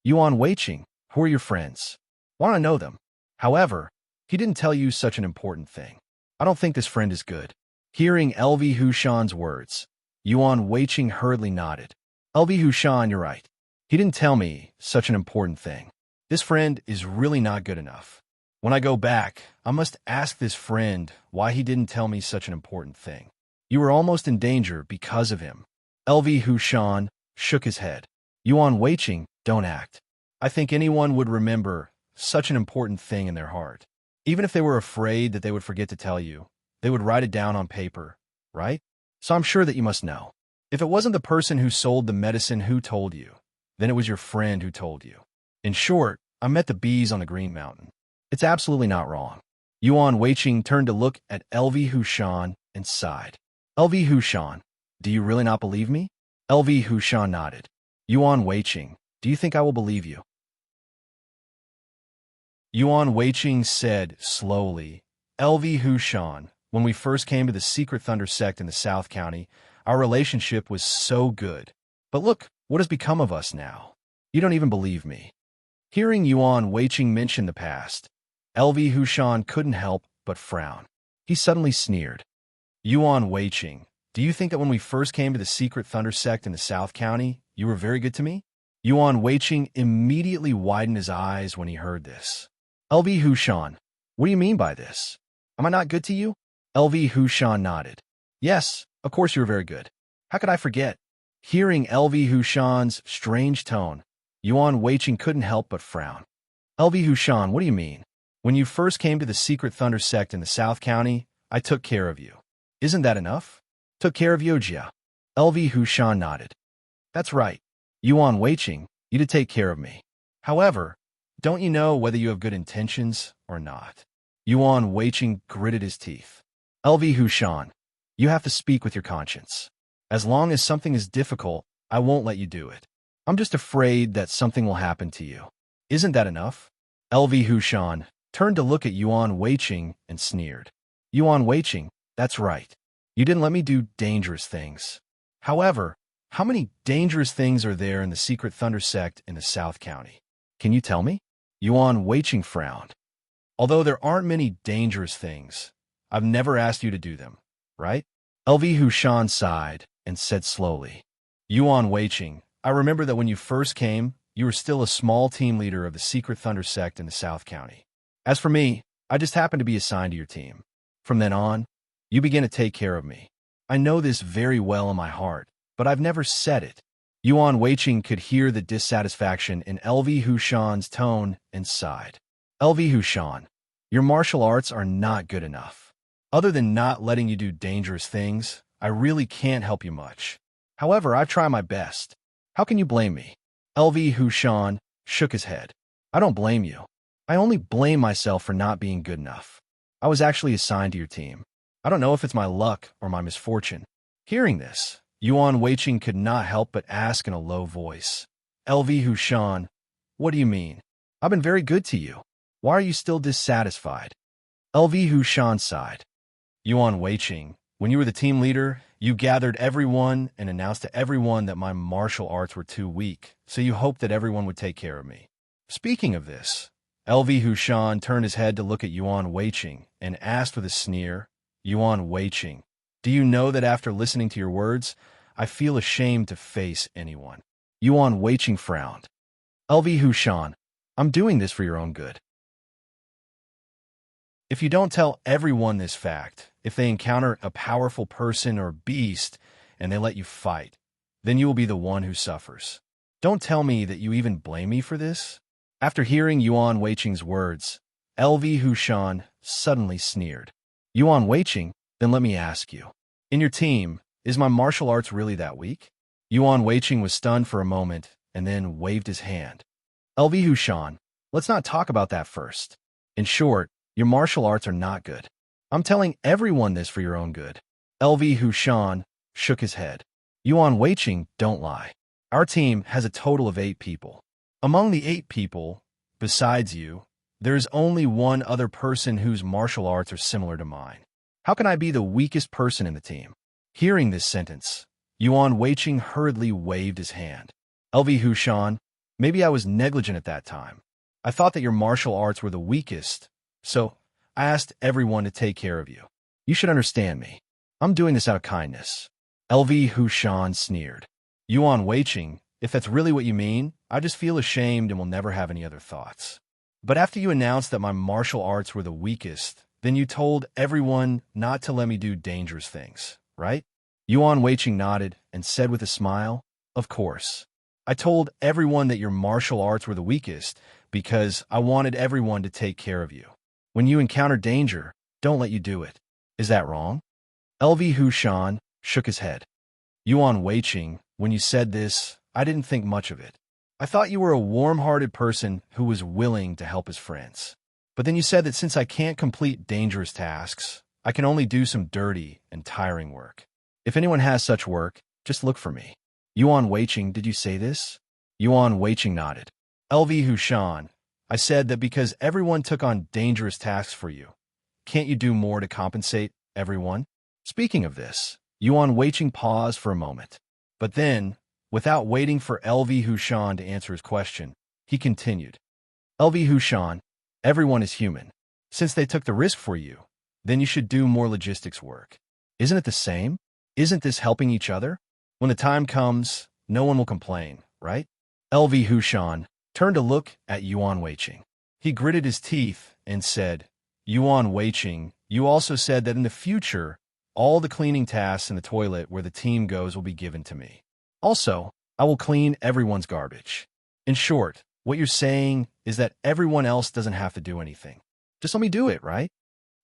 Yuan Weiqing, who are your friends? Why don't I know them? However, he didn't tell you such an important thing. I don't think this friend is good. Hearing LV Hushan's words, Yuan Weiqing hurriedly nodded. LV Hushan, you're right. He didn't tell me such an important thing. This friend is really not good enough. When I go back, I must ask this friend why he didn't tell me such an important thing. You were almost in danger because of him. LV Hushan shook his head. Yuan Weiqing, don't act. I think anyone would remember such an important thing in their heart. Even if they were afraid that they would forget to tell you, they would write it down on paper, right? So I'm sure that you must know. If it wasn't the person who sold the medicine who told you, then it was your friend who told you. In short, I met the bees on the Green Mountain. It's absolutely not wrong. Yuan Weiqing turned to look at LV Hushan and sighed. LV Hushan, do you really not believe me? LV Hushan nodded. Yuan Weiqing, do you think I will believe you? Yuan Weiqing said slowly, LV Hushan, when we first came to the Secret Thunder sect in the South County, our relationship was so good. But look, what has become of us now? You don't even believe me. Hearing Yuan Weiqing mention the past, LV Hushan couldn't help but frown. He suddenly sneered. Yuan Weiqing, do you think that when we first came to the Secret Thunder sect in the South County, you were very good to me? Yuan Weiqing immediately widened his eyes when he heard this. LV Hushan, what do you mean by this? Am I not good to you? LV Hushan nodded. Yes, of course you were very good. How could I forget? Hearing LV Hushan's strange tone, Yuan Weiqing couldn't help but frown. LV Hushan, what do you mean? When you first came to the Secret Thunder sect in the South County, I took care of you. Isn't that enough? Took care of Yojia. LV Hushan nodded. That's right. Yuan Weiqing, you did take care of me. However, don't you know whether you have good intentions or not? Yuan Weiqing gritted his teeth. LV Hushan, you have to speak with your conscience. As long as something is difficult, I won't let you do it. I'm just afraid that something will happen to you. Isn't that enough? LV Hushan turned to look at Yuan Weiqing and sneered. Yuan Weiqing, that's right. You didn't let me do dangerous things. However, how many dangerous things are there in the secret Thunder sect in the South County? Can you tell me? Yuan Weiqing frowned. Although there aren't many dangerous things, I've never asked you to do them, right? LV Hushan sighed and said slowly. Yuan Weiqing, I remember that when you first came, you were still a small team leader of the secret Thunder sect in the South County. As for me, I just happened to be assigned to your team. From then on, you began to take care of me. I know this very well in my heart, but I've never said it. Yuan Weiqing could hear the dissatisfaction in LV Hushan's tone and sighed. LV Hushan, your martial arts are not good enough. Other than not letting you do dangerous things, I really can't help you much. However, I try my best. How can you blame me? LV Hushan shook his head. I don't blame you. I only blame myself for not being good enough. I was actually assigned to your team. I don't know if it's my luck or my misfortune. Hearing this, Yuan Weiqing could not help but ask in a low voice. LV Hushan, what do you mean? I've been very good to you. Why are you still dissatisfied? LV Hushan sighed. Yuan Weiqing, when you were the team leader, you gathered everyone and announced to everyone that my martial arts were too weak, so you hoped that everyone would take care of me. Speaking of this, LV Hushan turned his head to look at Yuan Weiqing and asked with a sneer, Yuan Weiqing, do you know that after listening to your words, I feel ashamed to face anyone? Yuan Weiqing frowned. LV Hushan, I'm doing this for your own good. If you don't tell everyone this fact, if they encounter a powerful person or beast and they let you fight, then you will be the one who suffers. Don't tell me that you even blame me for this. After hearing Yuan Weiqing's words, LV Hushan suddenly sneered. Yuan Weiqing, then let me ask you. In your team, is my martial arts really that weak? Yuan Weiqing was stunned for a moment and then waved his hand. LV Hushan, let's not talk about that first. In short, your martial arts are not good. I'm telling everyone this for your own good. LV Hushan shook his head. Yuan Weiqing, don't lie. Our team has a total of 8 people. Among the 8 people, besides you, there is only one other person whose martial arts are similar to mine. How can I be the weakest person in the team? Hearing this sentence, Yuan Weiqing hurriedly waved his hand. LV Hushan, maybe I was negligent at that time. I thought that your martial arts were the weakest, so I asked everyone to take care of you. You should understand me. I'm doing this out of kindness. LV Hushan sneered. Yuan Weiqing, if that's really what you mean, I just feel ashamed and will never have any other thoughts. But after you announced that my martial arts were the weakest, then you told everyone not to let me do dangerous things, right? Yuan Weiqing nodded and said with a smile, of course. I told everyone that your martial arts were the weakest because I wanted everyone to take care of you. When you encounter danger, don't let you do it. Is that wrong? LV Hushan shook his head. Yuan Weiqing, when you said this, I didn't think much of it. I thought you were a warm-hearted person who was willing to help his friends. But then you said that since I can't complete dangerous tasks, I can only do some dirty and tiring work. If anyone has such work, just look for me. Yuan Weiqing, did you say this? Yuan Weiqing nodded. LV Hushan, I said that because everyone took on dangerous tasks for you, can't you do more to compensate everyone? Speaking of this, Yuan Weiqing paused for a moment. But then, without waiting for LV Hushan to answer his question, he continued. LV Hushan, everyone is human. Since they took the risk for you, then you should do more logistics work. Isn't it the same? Isn't this helping each other? When the time comes, no one will complain, right? LV Hushan turned to look at Yuan Weiqing. He gritted his teeth and said, Yuan Weiqing, you also said that in the future, all the cleaning tasks in the toilet where the team goes will be given to me. Also, I will clean everyone's garbage. In short, what you're saying is that everyone else doesn't have to do anything. Just let me do it, right?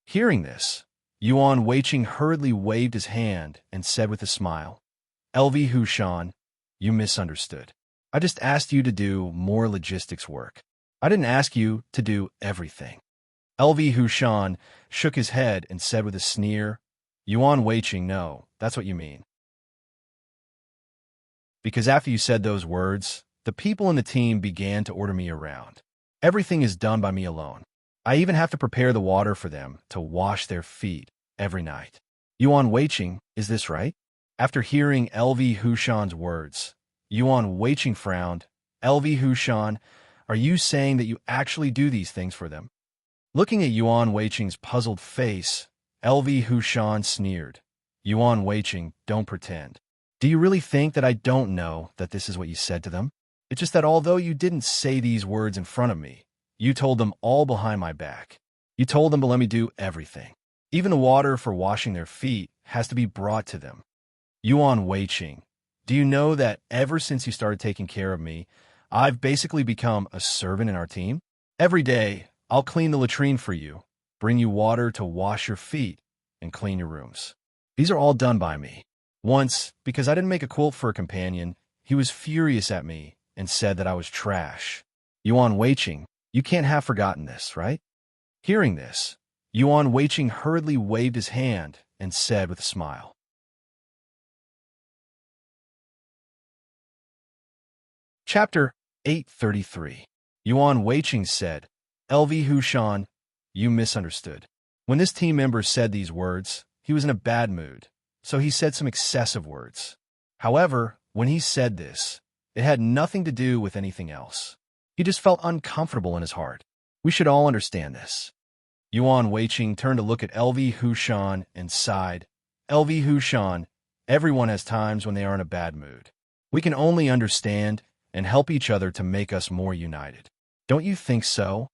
Hearing this, Yuan Weiqing hurriedly waved his hand and said with a smile, LV Hushan, you misunderstood. I just asked you to do more logistics work. I didn't ask you to do everything. LV Hushan shook his head and said with a sneer, Yuan Weiqing, no, that's what you mean. Because after you said those words, The people in the team began to order me around. Everything is done by me alone. I even have to prepare the water for them to wash their feet every night. Yuan Weiqing, is this right? After hearing LV Hushan's words, Yuan Weiqing frowned. LV Hushan, are you saying that you actually do these things for them? Looking at Yuan Weiqing's puzzled face, LV Hushan sneered. Yuan Weiqing, don't pretend. Do you really think that I don't know that this is what you said to them? It's just that although you didn't say these words in front of me, you told them all behind my back. You told them to let me do everything. Even the water for washing their feet has to be brought to them. Yuan Weiqing, do you know that ever since you started taking care of me, I've basically become a servant in our team? Every day, I'll clean the latrine for you, bring you water to wash your feet, and clean your rooms. These are all done by me. Once, because I didn't make a quilt for a companion, he was furious at me and said that I was trash. Yuan Weiqing, you can't have forgotten this, right? Hearing this, Yuan Weiqing hurriedly waved his hand and said with a smile. Chapter 833. Yuan Weiqing said, LV Hushan, you misunderstood. When this team member said these words, he was in a bad mood, so he said some excessive words. However, when he said this, it had nothing to do with anything else. He just felt uncomfortable in his heart. We should all understand this. Yuan Weiqing turned to look at LV Hushan and sighed. LV Hushan, everyone has times when they are in a bad mood. We can only understand and help each other to make us more united. Don't you think so?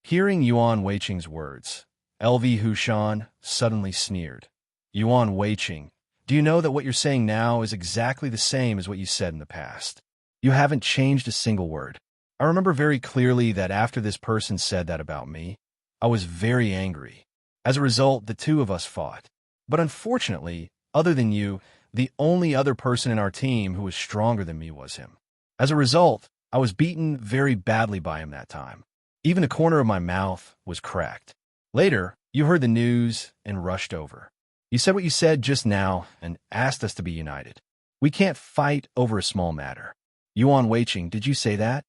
Hearing Yuan Weiqing's words, LV Hushan suddenly sneered. Yuan Weiqing, do you know that what you're saying now is exactly the same as what you said in the past? You haven't changed a single word. I remember very clearly that after this person said that about me, I was very angry. As a result, the two of us fought. But unfortunately, other than you, the only other person in our team who was stronger than me was him. As a result, I was beaten very badly by him that time. Even the corner of my mouth was cracked. Later, you heard the news and rushed over. You said what you said just now and asked us to be united. We can't fight over a small matter. Yuan Weiqing, did you say that?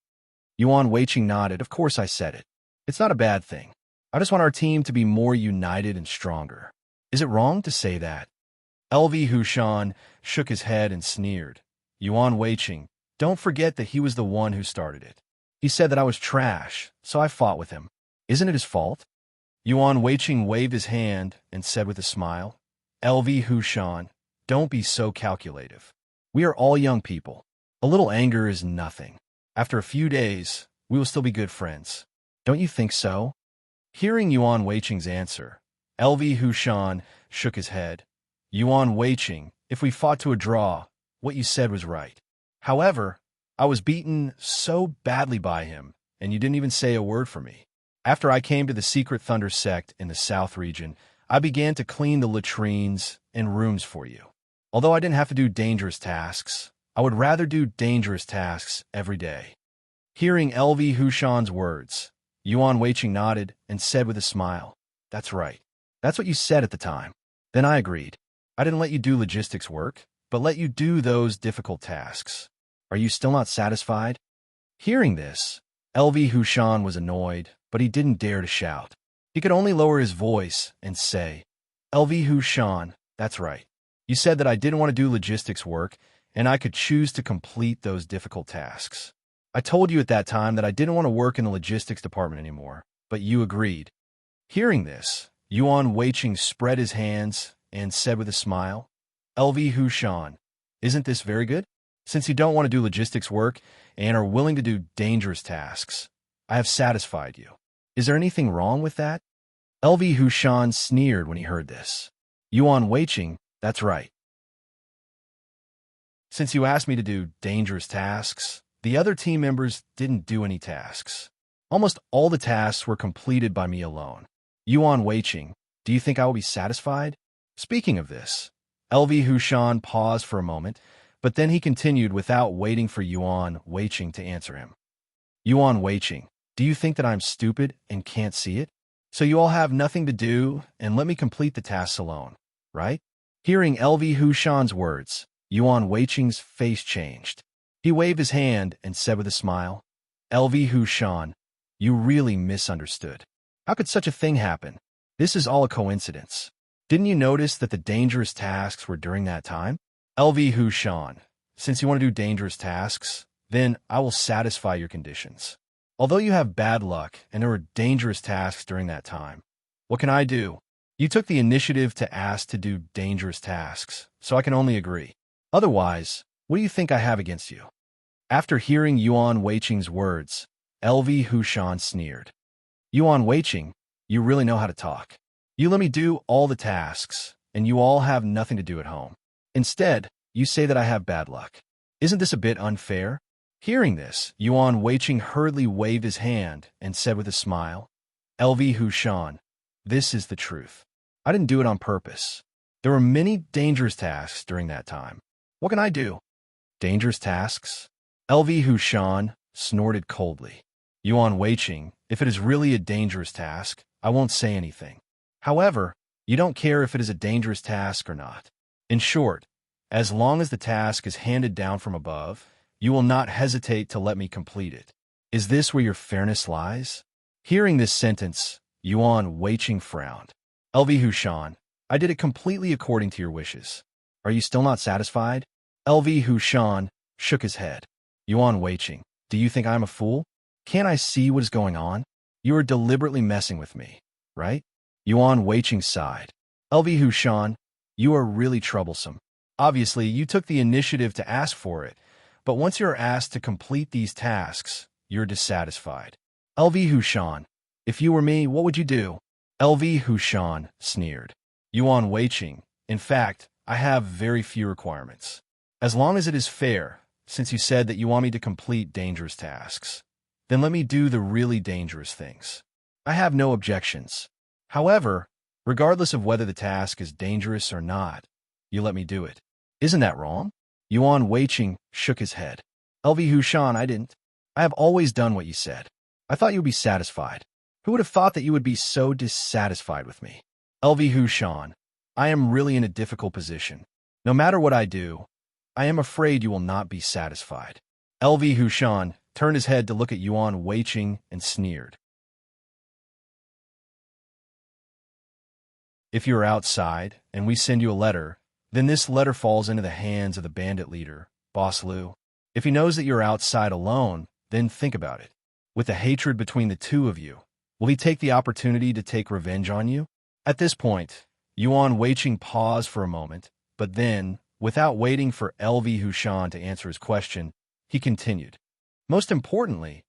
Yuan Weiqing nodded. Of course I said it. It's not a bad thing. I just want our team to be more united and stronger. Is it wrong to say that? LV Hushan shook his head and sneered. Yuan Weiqing, don't forget that he was the one who started it. He said that I was trash, so I fought with him. Isn't it his fault? Yuan Weiqing waved his hand and said with a smile, LV Hushan, don't be so calculative. We are all young people. A little anger is nothing. After a few days, we will still be good friends. Don't you think so? Hearing Yuan Weiqing's answer, LV Hushan shook his head. Yuan Weiqing, if we fought to a draw, what you said was right. However, I was beaten so badly by him, and you didn't even say a word for me. After I came to the Secret Thunder sect in the South region, I began to clean the latrines and rooms for you. Although I didn't have to do dangerous tasks, I would rather do dangerous tasks every day. Hearing LV Hushan's words, Yuan Weiqing nodded and said with a smile, that's right. That's what you said at the time. Then I agreed. I didn't let you do logistics work, but let you do those difficult tasks. Are you still not satisfied? Hearing this, LV Hushan was annoyed, but he didn't dare to shout. He could only lower his voice and say, LV Hushan, that's right. You said that I didn't want to do logistics work, and I could choose to complete those difficult tasks. I told you at that time that I didn't want to work in the logistics department anymore, but you agreed. Hearing this, Yuan Weiqing spread his hands and said with a smile, LV Hushan, isn't this very good? Since you don't want to do logistics work and are willing to do dangerous tasks, I have satisfied you. Is there anything wrong with that? LV Hushan sneered when he heard this. Yuan Weiqing, that's right. Since you asked me to do dangerous tasks, the other team members didn't do any tasks. Almost all the tasks were completed by me alone. Yuan Weiqing, do you think I will be satisfied? Speaking of this, LV Hushan paused for a moment, but then he continued without waiting for Yuan Weiqing to answer him. Yuan Weiqing, do you think that I'm stupid and can't see it? So you all have nothing to do and let me complete the tasks alone, right? Hearing LV Hushan's words, Yuan Weiqing's face changed. He waved his hand and said with a smile, "LV Hushan, you really misunderstood. How could such a thing happen? This is all a coincidence. Didn't you notice that the dangerous tasks were during that time? LV Hushan, since you want to do dangerous tasks, then I will satisfy your conditions. Although you have bad luck and there were dangerous tasks during that time, what can I do? You took the initiative to ask to do dangerous tasks, so I can only agree. Otherwise, what do you think I have against you?" After hearing Yuan Weiqing's words, LV Hushan sneered. "Yuan Weiqing, you really know how to talk. You let me do all the tasks, and you all have nothing to do at home. Instead, you say that I have bad luck. Isn't this a bit unfair?" Hearing this, Yuan Weiqing hurriedly waved his hand and said with a smile, "LV Hushan, this is the truth. I didn't do it on purpose. There were many dangerous tasks during that time. What can I do?" "Dangerous tasks?" LV Hushan snorted coldly. "Yuan Weiqing, if it is really a dangerous task, I won't say anything. However, you don't care if it is a dangerous task or not. In short, as long as the task is handed down from above, you will not hesitate to let me complete it. Is this where your fairness lies?" Hearing this sentence, Yuan Weiqing frowned. "LV Hushan, I did it completely according to your wishes. Are you still not satisfied?" LV Hushan shook his head. "Yuan Weiqing, do you think I am a fool? Can't I see what is going on? You are deliberately messing with me, right?" Yuan Weiqing sighed. "LV Hushan, you are really troublesome. Obviously, you took the initiative to ask for it, but once you are asked to complete these tasks, you're dissatisfied. LV Hushan, if you were me, what would you do?" LV Hushan sneered. "Yuan Weiqing, in fact, I have very few requirements. As long as it is fair, since you said that you want me to complete dangerous tasks, then let me do the really dangerous things. I have no objections. However, regardless of whether the task is dangerous or not, you let me do it. Isn't that wrong?" Yuan Weiqing shook his head. "LV Hushan, I didn't. I have always done what you said. I thought you would be satisfied. Who would have thought that you would be so dissatisfied with me? LV Hushan, I am really in a difficult position. No matter what I do, I am afraid you will not be satisfied." LV Hushan turned his head to look at Yuan Weiqing and sneered. "If you are outside and we send you a letter, then this letter falls into the hands of the bandit leader, Boss Liu. If he knows that you're outside alone, then think about it. With the hatred between the two of you, will he take the opportunity to take revenge on you?" At this point, Yuan Weiqing paused for a moment, but then, without waiting for LV Hushan to answer his question, he continued. "Most importantly,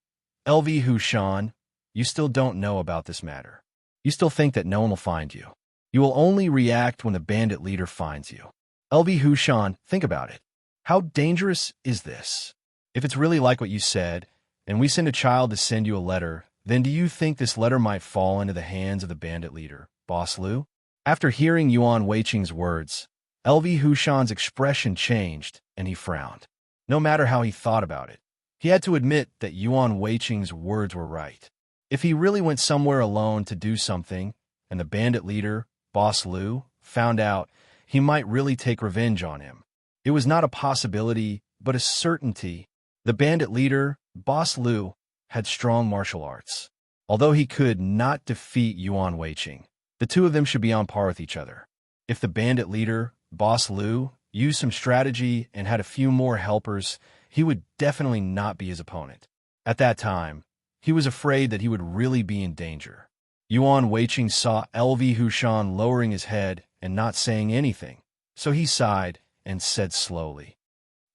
LV Hushan, you still don't know about this matter. You still think that no one will find you. You will only react when the bandit leader finds you. LV Hushan, think about it. How dangerous is this? If it's really like what you said, and we send a child to send you a letter, then do you think this letter might fall into the hands of the bandit leader, Boss Liu?" After hearing Yuan Weiqing's words, LV Hushan's expression changed, and he frowned. No matter how he thought about it, he had to admit that Yuan Weiqing's words were right. If he really went somewhere alone to do something, and the bandit leader, Boss Liu, found out, he might really take revenge on him. It was not a possibility, but a certainty. The bandit leader, Boss Liu, had strong martial arts. Although he could not defeat Yuan Weiqing, the two of them should be on par with each other. If the bandit leader, Boss Liu, used some strategy and had a few more helpers, he would definitely not be his opponent. At that time, he was afraid that he would really be in danger. Yuan Weiqing saw LV Hushan lowering his head and not saying anything, so he sighed and said slowly,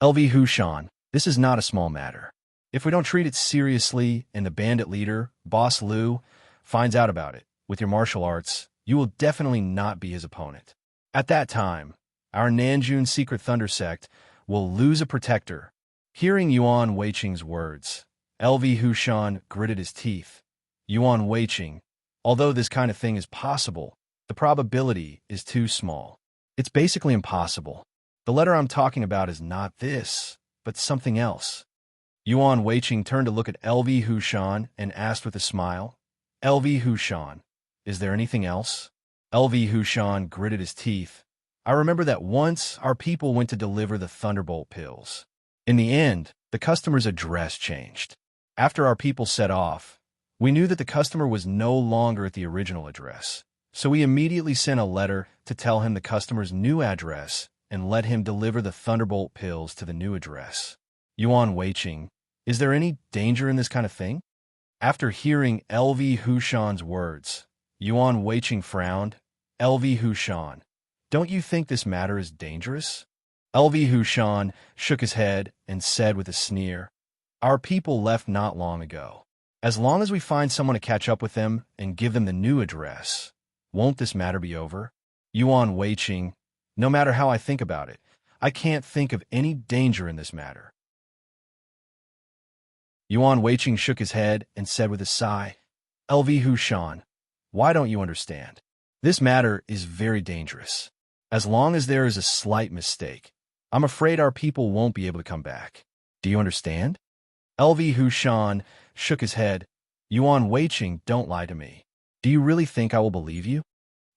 "LV Hushan, this is not a small matter. If we don't treat it seriously and the bandit leader, Boss Liu, finds out about it, with your martial arts, you will definitely not be his opponent. At that time, our Nanjun Secret Thunder Sect will lose a protector." Hearing Yuan Weiqing's words, LV Hushan gritted his teeth. "Yuan Weiqing, although this kind of thing is possible, the probability is too small. It's basically impossible. The letter I'm talking about is not this, but something else." Yuan Weiqing turned to look at LV Hushan and asked with a smile, "LV Hushan, is there anything else?" LV Hushan gritted his teeth. "I remember that once our people went to deliver the Thunderbolt pills. In the end, the customer's address changed. After our people set off, we knew that the customer was no longer at the original address, so we immediately sent a letter to tell him the customer's new address and let him deliver the Thunderbolt pills to the new address. Yuan Weiqing, is there any danger in this kind of thing? After hearing LV Hushan's words, Yuan Weiqing frowned. LV Hushan, don't you think this matter is dangerous? LV Hushan shook his head and said with a sneer, our people left not long ago. As long as we find someone to catch up with them and give them the new address, won't this matter be over? Yuan Weiqing, no matter how I think about it, I can't think of any danger in this matter. Yuan Weiqing shook his head and said with a sigh, LV Hushan, why don't you understand? This matter is very dangerous. As long as there is a slight mistake, I'm afraid our people won't be able to come back. Do you understand? LV Hushan shook his head. Yuan Weiqing, don't lie to me. Do you really think I will believe you?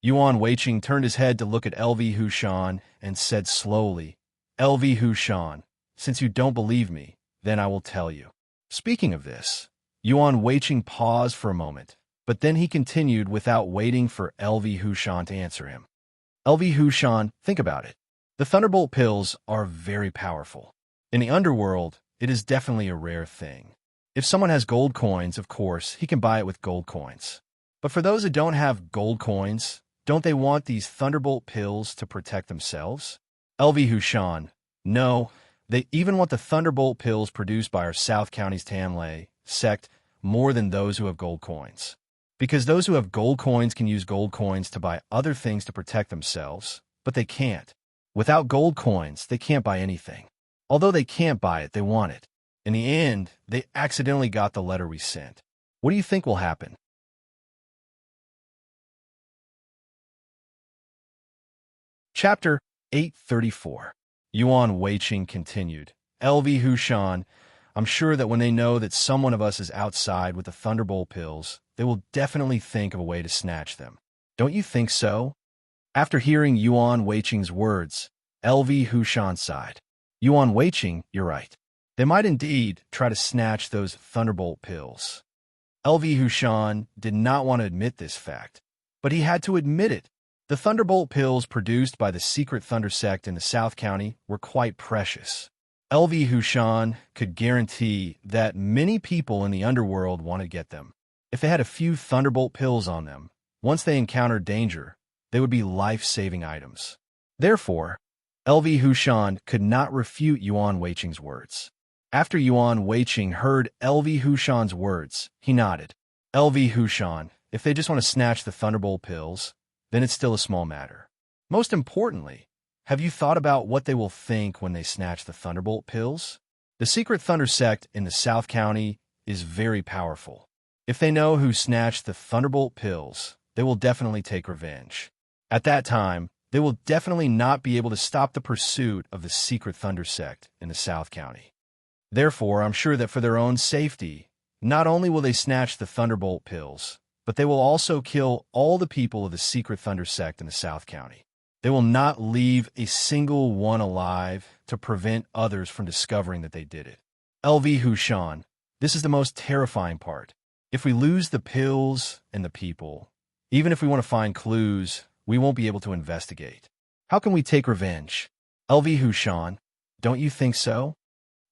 Yuan Weiqing turned his head to look at LV Hushan and said slowly, LV Hushan, since you don't believe me, then I will tell you. Speaking of this, Yuan Weiqing paused for a moment, but then he continued without waiting for LV Hushan to answer him. LV Hushan, think about it. The Thunderbolt pills are very powerful. In the underworld, it is definitely a rare thing. If someone has gold coins, of course, he can buy it with gold coins. But for those who don't have gold coins, don't they want these Thunderbolt pills to protect themselves? LV Hushan, no, they even want the Thunderbolt pills produced by our South County's Tamlay sect more than those who have gold coins. Because those who have gold coins can use gold coins to buy other things to protect themselves, but they can't. Without gold coins, they can't buy anything. Although they can't buy it, they want it. In the end, they accidentally got the letter we sent. What do you think will happen? Chapter 834. Yuan Weiqing continued. LV Hushan, I'm sure that when they know that someone of us is outside with the Thunderbolt pills, they will definitely think of a way to snatch them. Don't you think so? After hearing Yuan Weiqing's words, LV Hushan sighed. Yuan Weiqing, you're right. They might indeed try to snatch those Thunderbolt pills. LV Hushan did not want to admit this fact, but he had to admit it. The Thunderbolt pills produced by the secret Thunder sect in the South County were quite precious. LV Hushan could guarantee that many people in the underworld wanted to get them. If they had a few Thunderbolt pills on them, once they encountered danger, they would be life-saving items. Therefore, LV Hushan could not refute Yuan Weiqing's words. After Yuan Weiqing heard LV Hushan's words, he nodded. LV Hushan, if they just want to snatch the Thunderbolt pills, then it's still a small matter. Most importantly, have you thought about what they will think when they snatch the Thunderbolt pills? The secret Thunder sect in the South County is very powerful. If they know who snatched the Thunderbolt pills, they will definitely take revenge. At that time, they will definitely not be able to stop the pursuit of the secret Thunder sect in the South County. Therefore, I'm sure that for their own safety, not only will they snatch the Thunderbolt pills, but they will also kill all the people of the secret Thunder sect in the South County. They will not leave a single one alive to prevent others from discovering that they did it. LV Hushan, this is the most terrifying part. If we lose the pills and the people, even if we want to find clues, we won't be able to investigate. How can we take revenge? LV Hushan, don't you think so?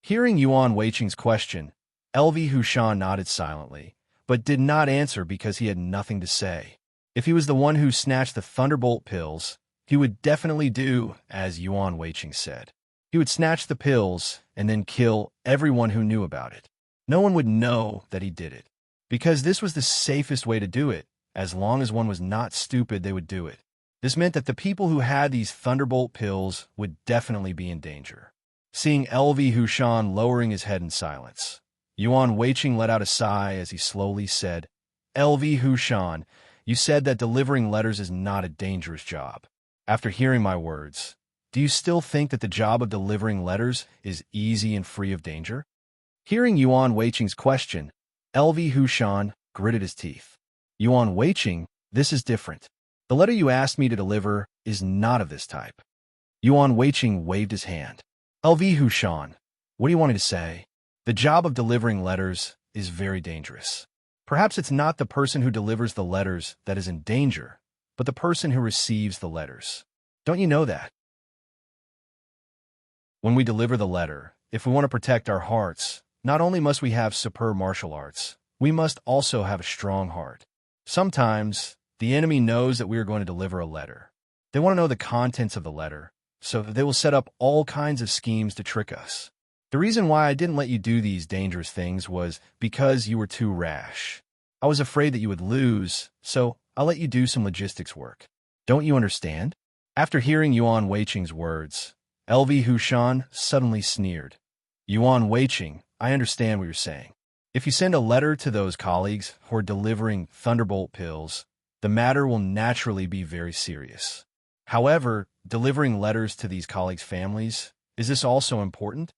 Hearing Yuan Weiqing's question, LV Hushan nodded silently, but did not answer because he had nothing to say. If he was the one who snatched the Thunderbolt pills, he would definitely do as Yuan Weiqing said. He would snatch the pills and then kill everyone who knew about it. No one would know that he did it, because this was the safest way to do it. As long as one was not stupid, they would do it. This meant that the people who had these Thunderbolt pills would definitely be in danger. Seeing LV Hushan lowering his head in silence, Yuan Weiqing let out a sigh as he slowly said, LV Hushan, you said that delivering letters is not a dangerous job. After hearing my words, do you still think that the job of delivering letters is easy and free of danger? Hearing Yuan Weiqing's question, LV Hushan gritted his teeth. Yuan Weiqing, this is different. The letter you asked me to deliver is not of this type. Yuan Weiqing waved his hand. LV Hushan, what do you want me to say? The job of delivering letters is very dangerous. Perhaps it's not the person who delivers the letters that is in danger, but the person who receives the letters. Don't you know that? When we deliver the letter, if we want to protect our hearts, not only must we have superb martial arts, we must also have a strong heart. Sometimes, the enemy knows that we are going to deliver a letter. They want to know the contents of the letter, so they will set up all kinds of schemes to trick us. The reason why I didn't let you do these dangerous things was because you were too rash. I was afraid that you would lose, so I'll let you do some logistics work. Don't you understand? After hearing Yuan Weiqing's words, LV Hushan suddenly sneered. Yuan Weiqing, I understand what you're saying. If you send a letter to those colleagues who are delivering Thunderbolt pills, the matter will naturally be very serious. However, delivering letters to these colleagues' families, is this also important?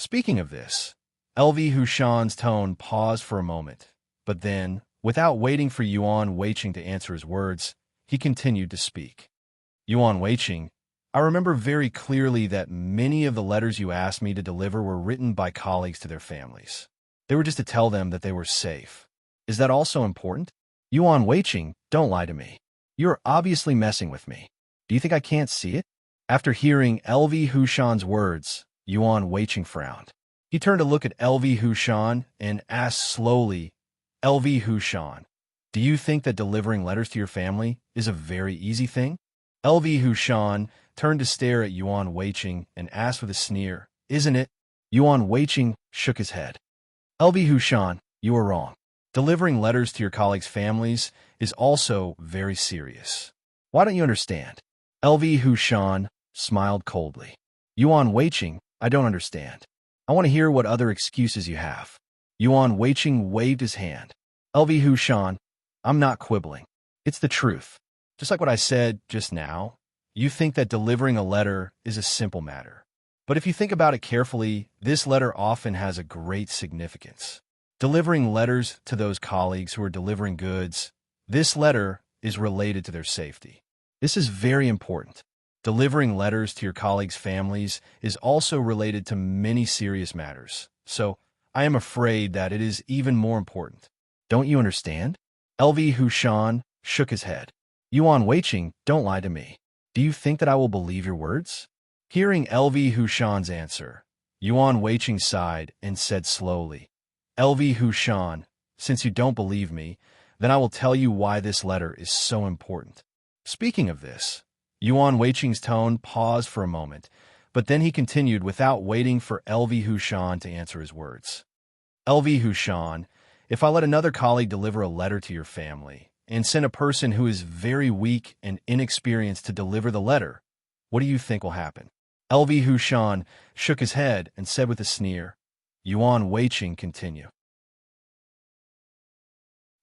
Speaking of this, LV Hushan's tone paused for a moment, but then, without waiting for Yuan Weiqing to answer his words, he continued to speak. Yuan Weiqing, I remember very clearly that many of the letters you asked me to deliver were written by colleagues to their families. They were just to tell them that they were safe. Is that also important? Yuan Weiqing, don't lie to me. You're obviously messing with me. Do you think I can't see it? After hearing LV Hushan's words, Yuan Weiqing frowned. He turned to look at LV Hushan and asked slowly, LV Hushan, do you think that delivering letters to your family is a very easy thing? LV Hushan turned to stare at Yuan Weiqing and asked with a sneer, isn't it? Yuan Weiqing shook his head. LV Hushan, you are wrong. Delivering letters to your colleagues' families is also very serious. Why don't you understand? LV Hushan smiled coldly. Yuan Weiqing, I don't understand. I want to hear what other excuses you have. Yuan Weiqing waved his hand. LV Hushan, I'm not quibbling. It's the truth. Just like what I said just now, you think that delivering a letter is a simple matter. But if you think about it carefully, this letter often has a great significance. Delivering letters to those colleagues who are delivering goods, this letter is related to their safety. This is very important. Delivering letters to your colleagues' families is also related to many serious matters, so I am afraid that it is even more important. Don't you understand? LV Hushan shook his head. Yuan Weiqing, don't lie to me. Do you think that I will believe your words? Hearing LV Hushan's answer, Yuan Weiqing sighed and said slowly, LV Hushan, since you don't believe me, then I will tell you why this letter is so important. Speaking of this, Yuan Weiqing's tone paused for a moment, but then he continued without waiting for LV Hushan to answer his words. LV Hushan, if I let another colleague deliver a letter to your family and send a person who is very weak and inexperienced to deliver the letter, what do you think will happen? LV Hushan shook his head and said with a sneer. Yuan Weiqing continued.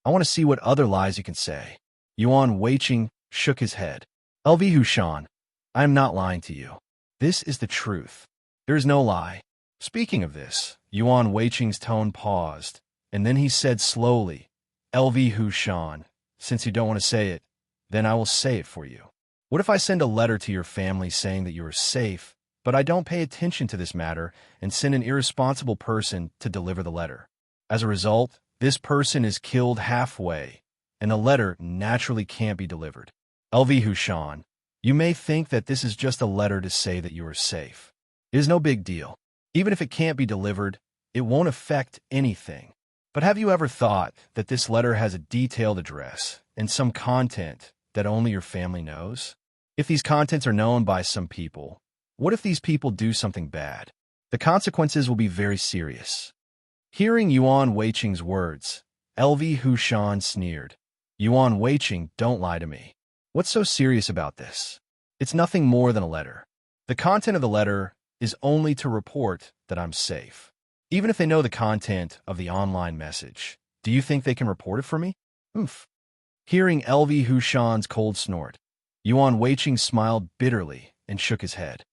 I want to see what other lies you can say. Yuan Weiqing shook his head. LV Hushan, I am not lying to you. This is the truth. There is no lie. Speaking of this, Yuan Weiqing's tone paused, and then he said slowly, LV Hushan, since you don't want to say it, then I will say it for you. What if I send a letter to your family saying that you are safe, but I don't pay attention to this matter and send an irresponsible person to deliver the letter? As a result, this person is killed halfway, and the letter naturally can't be delivered. LV Hushan, you may think that this is just a letter to say that you are safe. It is no big deal. Even if it can't be delivered, it won't affect anything. But have you ever thought that this letter has a detailed address and some content that only your family knows? If these contents are known by some people, what if these people do something bad? The consequences will be very serious. Hearing Yuan Weiqing's words, LV Hushan sneered. Yuan Weiqing, don't lie to me. What's so serious about this? It's nothing more than a letter. The content of the letter is only to report that I'm safe. Even if they know the content of the online message, do you think they can report it for me? Oof. Hearing LV Hushan's cold snort, Yuan Weiqing smiled bitterly and shook his head.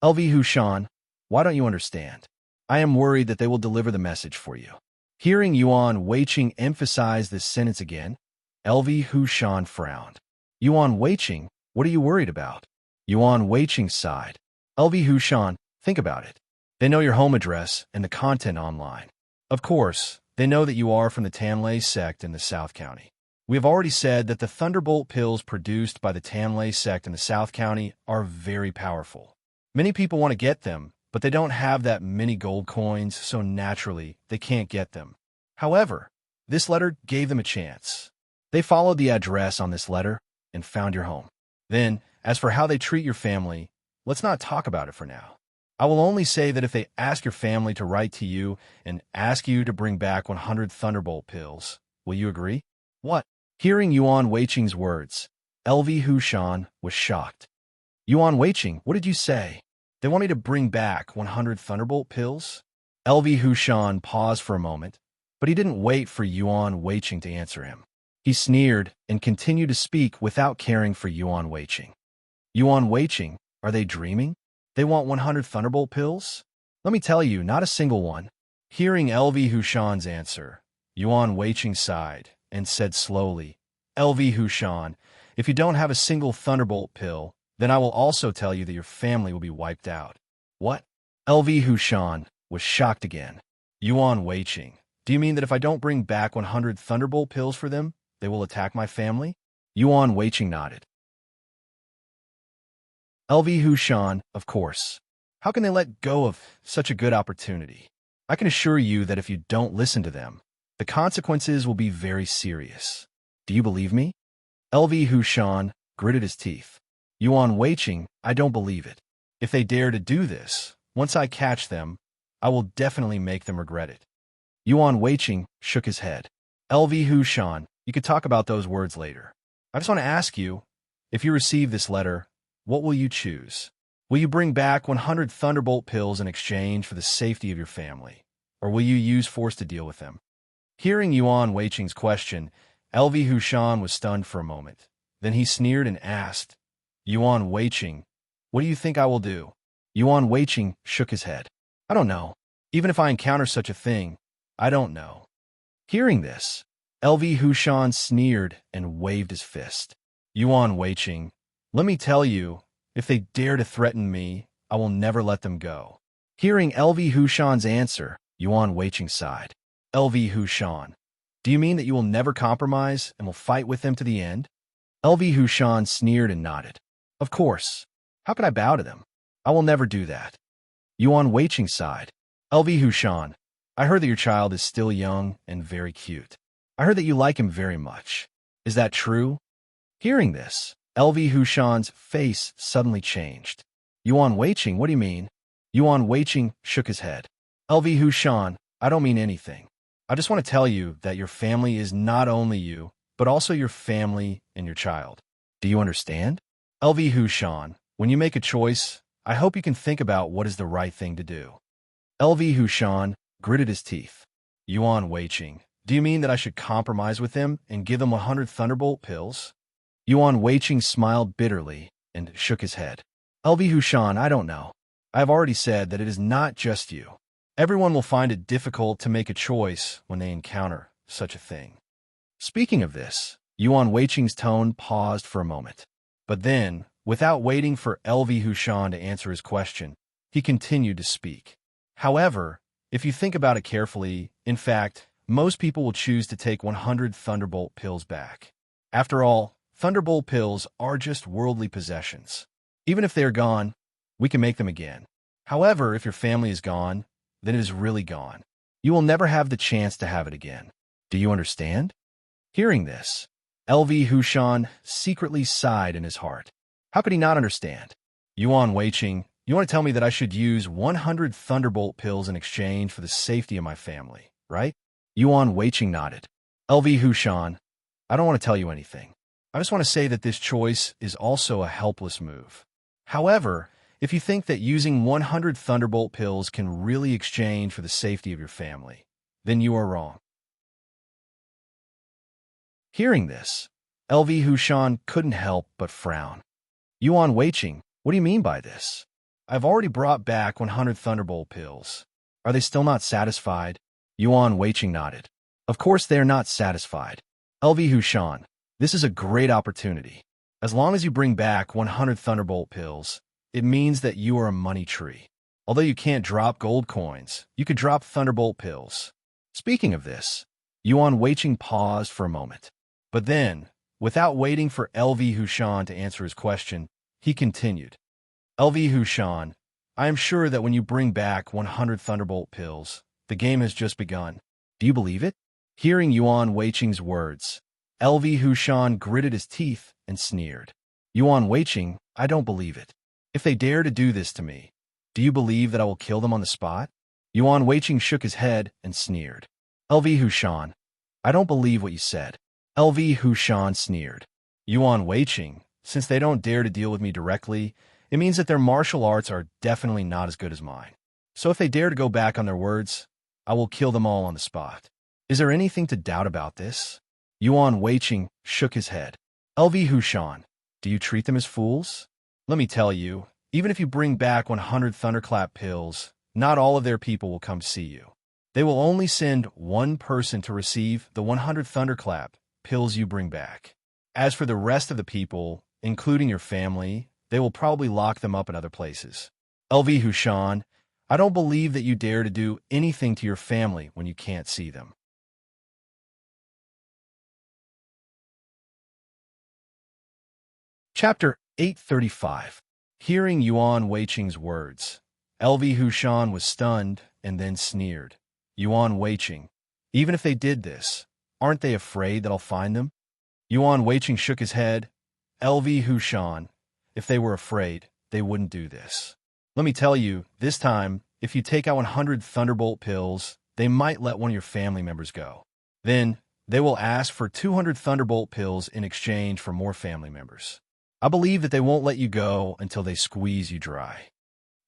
LV Hushan, why don't you understand? I am worried that they will deliver the message for you. Hearing Yuan Weiqing emphasize this sentence again, LV Hushan frowned. Yuan Weiqing, what are you worried about? Yuan Weiqing sighed. LV Hushan, think about it. They know your home address and the content online. Of course, they know that you are from the Tanlay sect in the South County. We have already said that the Thunderbolt pills produced by the Tanlay sect in the South County are very powerful. Many people want to get them, but they don't have that many gold coins, so naturally, they can't get them. However, this letter gave them a chance. They followed the address on this letter and found your home. Then, as for how they treat your family, let's not talk about it for now. I will only say that if they ask your family to write to you and ask you to bring back 100 Thunderbolt pills, will you agree? What? Hearing Yuan Weiqing's words, LV Hushan was shocked. Yuan Weiqing, what did you say? They want me to bring back 100 Thunderbolt pills? LV Hushan paused for a moment, but he didn't wait for Yuan Weiqing to answer him. He sneered and continued to speak without caring for Yuan Weiqing. Yuan Weiqing, are they dreaming? They want 100 Thunderbolt pills? Let me tell you, not a single one. Hearing LV Hushan's answer, Yuan Weiqing sighed and said slowly, LV Hushan, if you don't have a single Thunderbolt pill, then I will also tell you that your family will be wiped out. What? LV Hushan was shocked again. Yuan Weiqing, do you mean that if I don't bring back 100 Thunderbolt pills for them, they will attack my family? Yuan Weiqing nodded. LV Hushan, of course. How can they let go of such a good opportunity? I can assure you that if you don't listen to them, the consequences will be very serious. Do you believe me? LV Hushan gritted his teeth. Yuan Weiqing, I don't believe it. If they dare to do this, once I catch them, I will definitely make them regret it. Yuan Weiqing shook his head. LV Hushan, you could talk about those words later. I just want to ask you, if you receive this letter, what will you choose? Will you bring back 100 Thunderbolt pills in exchange for the safety of your family? Or will you use force to deal with them? Hearing Yuan Weiqing's question, LV Hushan was stunned for a moment. Then he sneered and asked, Yuan Weiqing, what do you think I will do? Yuan Weiqing shook his head. I don't know. Even if I encounter such a thing, I don't know. Hearing this, LV Hushan sneered and waved his fist. Yuan Weiqing, let me tell you, if they dare to threaten me, I will never let them go. Hearing LV Hushan's answer, Yuan Weiqing sighed. LV Hushan, do you mean that you will never compromise and will fight with them to the end? LV Hushan sneered and nodded. Of course. How could I bow to them? I will never do that. Yuan Weiqing sighed. LV Hushan, I heard that your child is still young and very cute. I heard that you like him very much. Is that true? Hearing this, LV Hushan's face suddenly changed. Yuan Weiqing, what do you mean? Yuan Weiqing shook his head. LV Hushan, I don't mean anything. I just want to tell you that your family is not only you, but also your family and your child. Do you understand? LV Hushan, when you make a choice, I hope you can think about what is the right thing to do. LV Hushan gritted his teeth. Yuan Weiqing, do you mean that I should compromise with them and give them 100 Thunderbolt pills? Yuan Weiqing smiled bitterly and shook his head. LV Hushan, I don't know. I have already said that it is not just you. Everyone will find it difficult to make a choice when they encounter such a thing. Speaking of this, Yuan Weiqing's tone paused for a moment. But then, without waiting for LV Hushan to answer his question, he continued to speak. However, if you think about it carefully, in fact, most people will choose to take 100 Thunderbolt pills back. After all, Thunderbolt pills are just worldly possessions. Even if they are gone, we can make them again. However, if your family is gone, then it is really gone. You will never have the chance to have it again. Do you understand? Hearing this, LV Hushan secretly sighed in his heart. How could he not understand? Yuan Weiqing, you want to tell me that I should use 100 Thunderbolt pills in exchange for the safety of my family, right? Yuan Weiqing nodded. LV Hushan, I don't want to tell you anything. I just want to say that this choice is also a helpless move. However, if you think that using 100 Thunderbolt pills can really exchange for the safety of your family, then you are wrong. Hearing this, LV Hushan couldn't help but frown. Yuan Weiqing, what do you mean by this? I've already brought back 100 Thunderbolt pills. Are they still not satisfied? Yuan Weiqing nodded. Of course they are not satisfied. LV Hushan, this is a great opportunity. As long as you bring back 100 Thunderbolt pills, it means that you are a money tree. Although you can't drop gold coins, you could drop thunderbolt pills. Speaking of this, Yuan Weiqing paused for a moment. But then, without waiting for LV Hushan to answer his question, he continued. LV Hushan, I am sure that when you bring back 100 thunderbolt pills, the game has just begun. Do you believe it? Hearing Yuan Weiqing's words, LV Hushan gritted his teeth and sneered. Yuan Weiqing, I don't believe it. If they dare to do this to me, do you believe that I will kill them on the spot? Yuan Weiqing shook his head and sneered. LV Hushan, I don't believe what you said. LV Hushan sneered. Yuan Weiqing, since they don't dare to deal with me directly, it means that their martial arts are definitely not as good as mine. So if they dare to go back on their words, I will kill them all on the spot. Is there anything to doubt about this? Yuan Weiqing shook his head. LV Hushan, do you treat them as fools? Let me tell you, even if you bring back 100 thunderclap pills, not all of their people will come see you. They will only send one person to receive the 100 thunderclap pills you bring back. As for the rest of the people, including your family, they will probably lock them up in other places. LV Hushan, I don't believe that you dare to do anything to your family when you can't see them. Chapter 835. Hearing Yuan Weiqing's words, LV Hushan was stunned and then sneered. Yuan Weiqing, even if they did this, aren't they afraid that I'll find them? Yuan Weiqing shook his head. LV Hushan, if they were afraid, they wouldn't do this. Let me tell you, this time, if you take out 100 thunderbolt pills, they might let one of your family members go. Then, they will ask for 200 thunderbolt pills in exchange for more family members. I believe that they won't let you go until they squeeze you dry.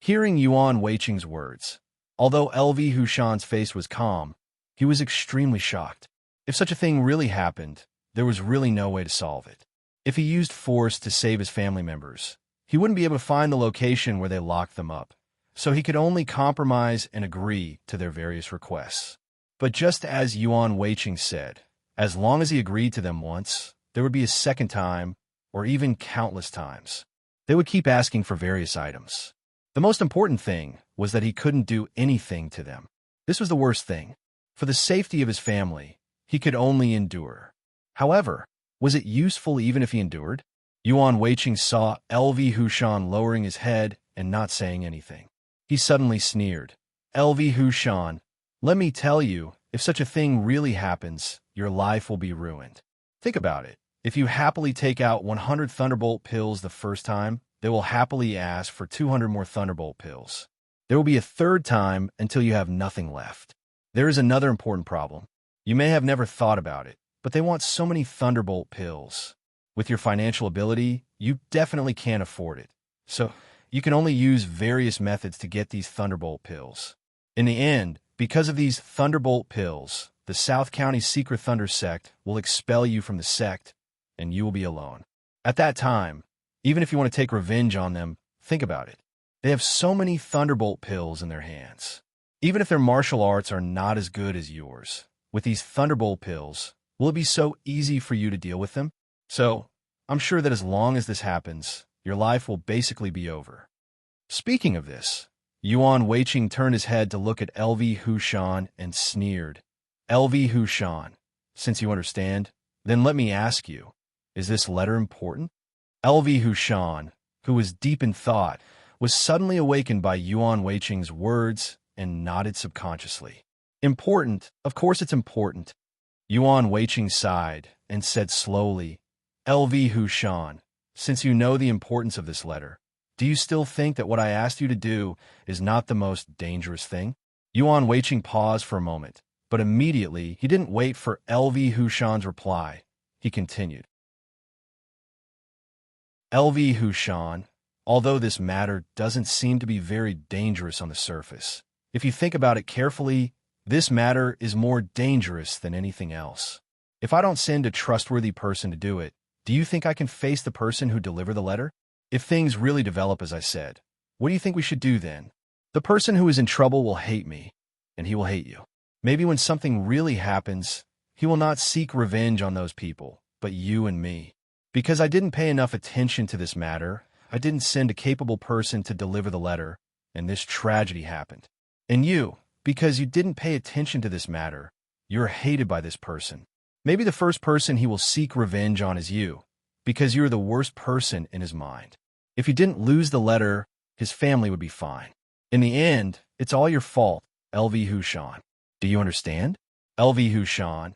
Hearing Yuan Weiqing's words, although LV Hushan's face was calm, he was extremely shocked. If such a thing really happened, there was really no way to solve it. If he used force to save his family members, he wouldn't be able to find the location where they locked them up, so he could only compromise and agree to their various requests. But just as Yuan Weiqing said, as long as he agreed to them once, there would be a second time, or even countless times. They would keep asking for various items. The most important thing was that he couldn't do anything to them. This was the worst thing. For the safety of his family, he could only endure. However, was it useful even if he endured? Yuan Weiqing saw LV Hushan lowering his head and not saying anything. He suddenly sneered. LV Hushan, let me tell you, if such a thing really happens, your life will be ruined. Think about it. If you happily take out 100 thunderbolt pills the first time, they will happily ask for 200 more thunderbolt pills. There will be a third time until you have nothing left. There is another important problem. You may have never thought about it, but they want so many thunderbolt pills. With your financial ability, you definitely can't afford it. So, you can only use various methods to get these thunderbolt pills. In the end, because of these thunderbolt pills, the South County Secret Thunder sect will expel you from the sect, and you will be alone. At that time, even if you want to take revenge on them, think about it. They have so many thunderbolt pills in their hands. Even if their martial arts are not as good as yours, with these thunderbolt pills, will it be so easy for you to deal with them? So, I'm sure that as long as this happens, your life will basically be over. Speaking of this, Yuan Weiqing turned his head to look at LV Hushan and sneered. LV Hushan, since you understand, then let me ask you, is this letter important? LV Hushan, who was deep in thought, was suddenly awakened by Yuan Weiqing's words and nodded subconsciously. Important, of course it's important. Yuan Weiqing sighed and said slowly, LV Hushan, since you know the importance of this letter, do you still think that what I asked you to do is not the most dangerous thing? Yuan Weiqing paused for a moment, but immediately he didn't wait for LV Hushan's reply. He continued. LV Hushan, although this matter doesn't seem to be very dangerous on the surface, if you think about it carefully, this matter is more dangerous than anything else. If I don't send a trustworthy person to do it, do you think I can face the person who delivered the letter? If things really develop as I said, what do you think we should do then? The person who is in trouble will hate me, and he will hate you. Maybe when something really happens, he will not seek revenge on those people, but you and me. Because I didn't pay enough attention to this matter, I didn't send a capable person to deliver the letter, and this tragedy happened. And you, because you didn't pay attention to this matter, you're hated by this person. Maybe the first person he will seek revenge on is you, because you're the worst person in his mind. If you didn't lose the letter, his family would be fine. In the end, it's all your fault, LV Hushan. Do you understand? LV Hushan,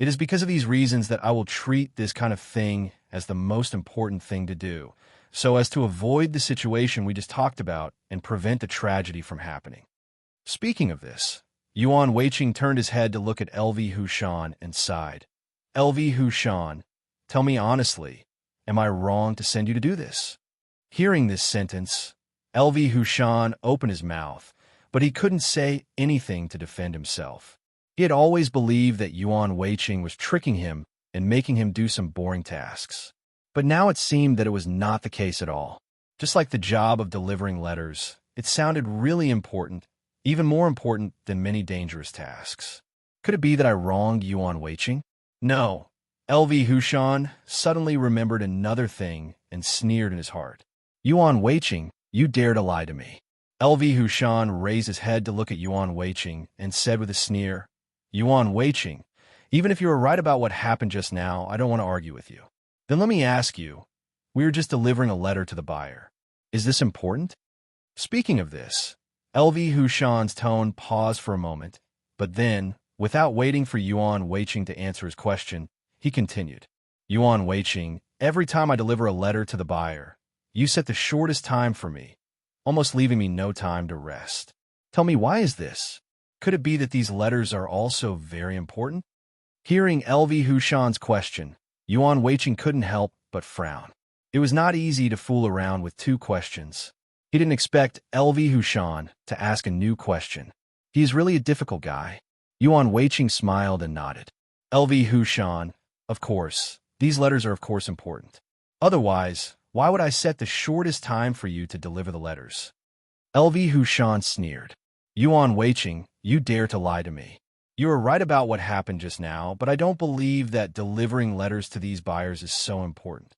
it is because of these reasons that I will treat this kind of thing as the most important thing to do, so as to avoid the situation we just talked about and prevent the tragedy from happening. Speaking of this, Yuan Weiqing turned his head to look at LV Hushan and sighed. LV Hushan, tell me honestly, am I wrong to send you to do this? Hearing this sentence, LV Hushan opened his mouth, but he couldn't say anything to defend himself. He had always believed that Yuan Weiqing was tricking him and making him do some boring tasks. But now it seemed that it was not the case at all. Just like the job of delivering letters, it sounded really important, even more important than many dangerous tasks. Could it be that I wronged Yuan Weiqing? No. LV Hushan suddenly remembered another thing and sneered in his heart. Yuan Weiqing, you dare to lie to me. LV Hushan raised his head to look at Yuan Weiqing and said with a sneer, Yuan Weiqing, even if you were right about what happened just now, I don't want to argue with you. Then let me ask you, we are just delivering a letter to the buyer. Is this important? Speaking of this, LV Hushan's tone paused for a moment, but then, without waiting for Yuan Weiqing to answer his question, he continued. Yuan Weiqing, every time I deliver a letter to the buyer, you set the shortest time for me, almost leaving me no time to rest. Tell me, why is this? Could it be that these letters are also very important? Hearing LV Hushan's question, Yuan Weiqing couldn't help but frown. It was not easy to fool around with two questions. He didn't expect LV Hushan to ask a new question. He is really a difficult guy. Yuan Weiqing smiled and nodded. LV Hushan, of course, these letters are of course important. Otherwise, why would I set the shortest time for you to deliver the letters? LV Hushan sneered. Yuan Weiqing, you dare to lie to me. You are right about what happened just now, but I don't believe that delivering letters to these buyers is so important.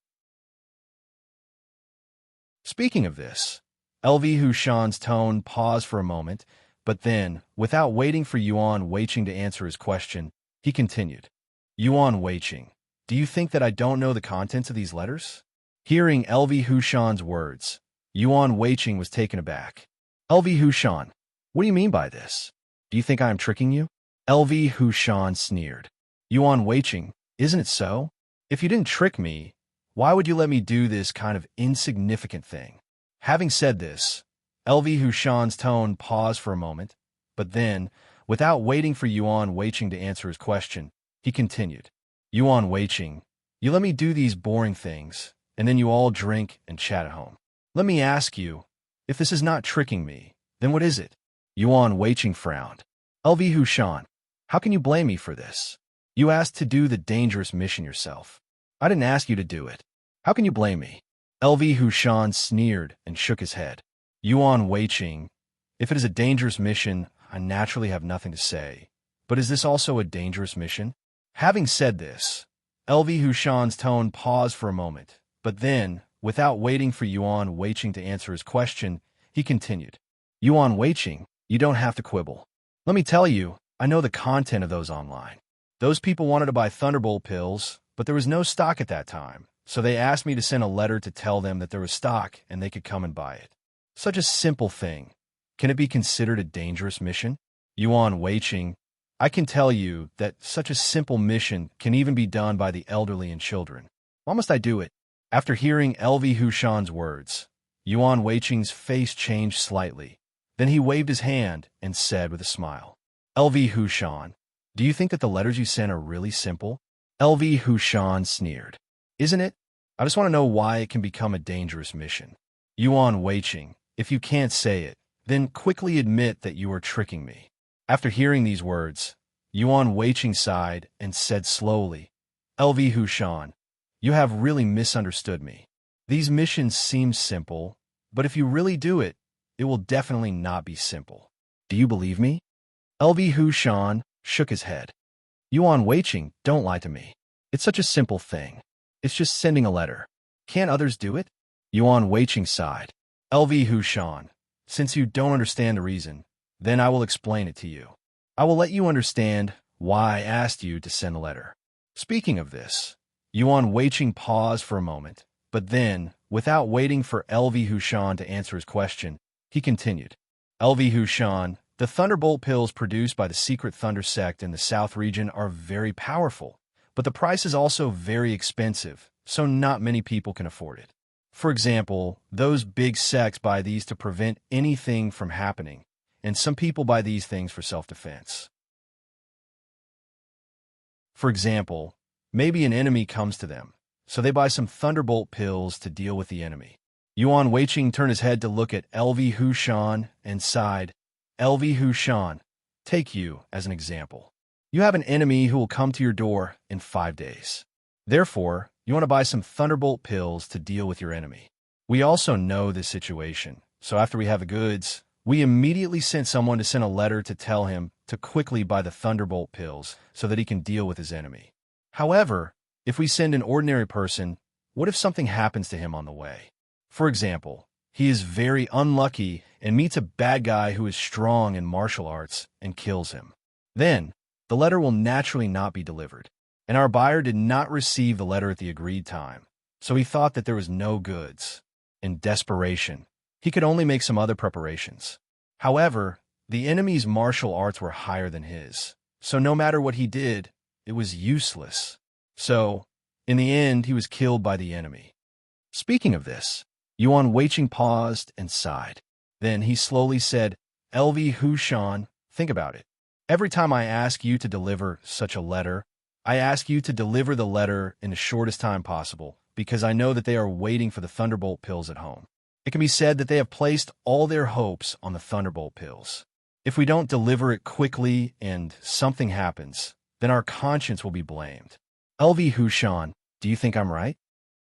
Speaking of this, LV Hushan's tone paused for a moment, but then, without waiting for Yuan Weiqing to answer his question, he continued. Yuan Weiqing, do you think that I don't know the contents of these letters? Hearing LV Hushan's words, Yuan Weiqing was taken aback. LV Hushan, what do you mean by this? Do you think I am tricking you? LV Hushan sneered. Yuan Weiqing, isn't it so? If you didn't trick me, why would you let me do this kind of insignificant thing? Having said this, LV Hushan's tone paused for a moment, but then, without waiting for Yuan Weiqing to answer his question, he continued. Yuan Weiqing, you let me do these boring things, and then you all drink and chat at home. Let me ask you, if this is not tricking me, then what is it? Yuan Weiqing frowned. LV Hushan, how can you blame me for this? You asked to do the dangerous mission yourself. I didn't ask you to do it. How can you blame me? LV Hushan sneered and shook his head. Yuan Weiqing, if it is a dangerous mission, I naturally have nothing to say. But is this also a dangerous mission? Having said this, LV Hushan's tone paused for a moment, but then, without waiting for Yuan Weiqing to answer his question, he continued. Yuan Weiqing, you don't have to quibble. Let me tell you, I know the content of those online. Those people wanted to buy Thunderbolt pills, but there was no stock at that time, so they asked me to send a letter to tell them that there was stock and they could come and buy it. Such a simple thing. Can it be considered a dangerous mission? Yuan Weiqing, I can tell you that such a simple mission can even be done by the elderly and children. Why must I do it? After hearing LV Hushan's words, Yuan Weiqing's face changed slightly. Then he waved his hand and said with a smile, LV Hushan, do you think that the letters you sent are really simple? LV Hushan sneered. Isn't it? I just want to know why it can become a dangerous mission. Yuan Weiqing, if you can't say it, then quickly admit that you are tricking me. After hearing these words, Yuan Weiqing sighed and said slowly, LV Hushan, you have really misunderstood me. These missions seem simple, but if you really do it, it will definitely not be simple. Do you believe me? LV Hushan shook his head. Yuan Weiqing, don't lie to me. It's such a simple thing. It's just sending a letter. Can't others do it? Yuan Weiqing sighed. LV Hushan, Since you don't understand the reason, then I will explain it to you. I will let you understand why I asked you to send a letter. Speaking of this, Yuan Weiqing paused for a moment, but then, without waiting for LV Hushan to answer his question, he continued. LV Hushan, the thunderbolt pills produced by the secret thunder sect in the south region are very powerful, but the price is also very expensive, so not many people can afford it. For example, those big sects buy these to prevent anything from happening, and some people buy these things for self-defense. For example, maybe an enemy comes to them, so they buy some thunderbolt pills to deal with the enemy. Yuan Weiqing turned his head to look at LV Hushan and sighed. LV Hushan, take you as an example. You have an enemy who will come to your door in 5 days. Therefore, you want to buy some thunderbolt pills to deal with your enemy. We also know this situation, so after we have the goods, we immediately sent someone to send a letter to tell him to quickly buy the thunderbolt pills so that he can deal with his enemy. However, if we send an ordinary person, what if something happens to him on the way? For example, he is very unlucky and meets a bad guy who is strong in martial arts and kills him. Then, the letter will naturally not be delivered, and our buyer did not receive the letter at the agreed time, so he thought that there was no goods. In desperation, he could only make some other preparations. However, the enemy's martial arts were higher than his, so no matter what he did, it was useless. So, in the end, he was killed by the enemy. Speaking of this, Yuan Weiqing paused and sighed. Then he slowly said, LV Hushan, think about it. Every time I ask you to deliver such a letter, I ask you to deliver the letter in the shortest time possible, because I know that they are waiting for the thunderbolt pills at home. It can be said that they have placed all their hopes on the thunderbolt pills. If we don't deliver it quickly and something happens, then our conscience will be blamed. LV Hushan, do you think I'm right?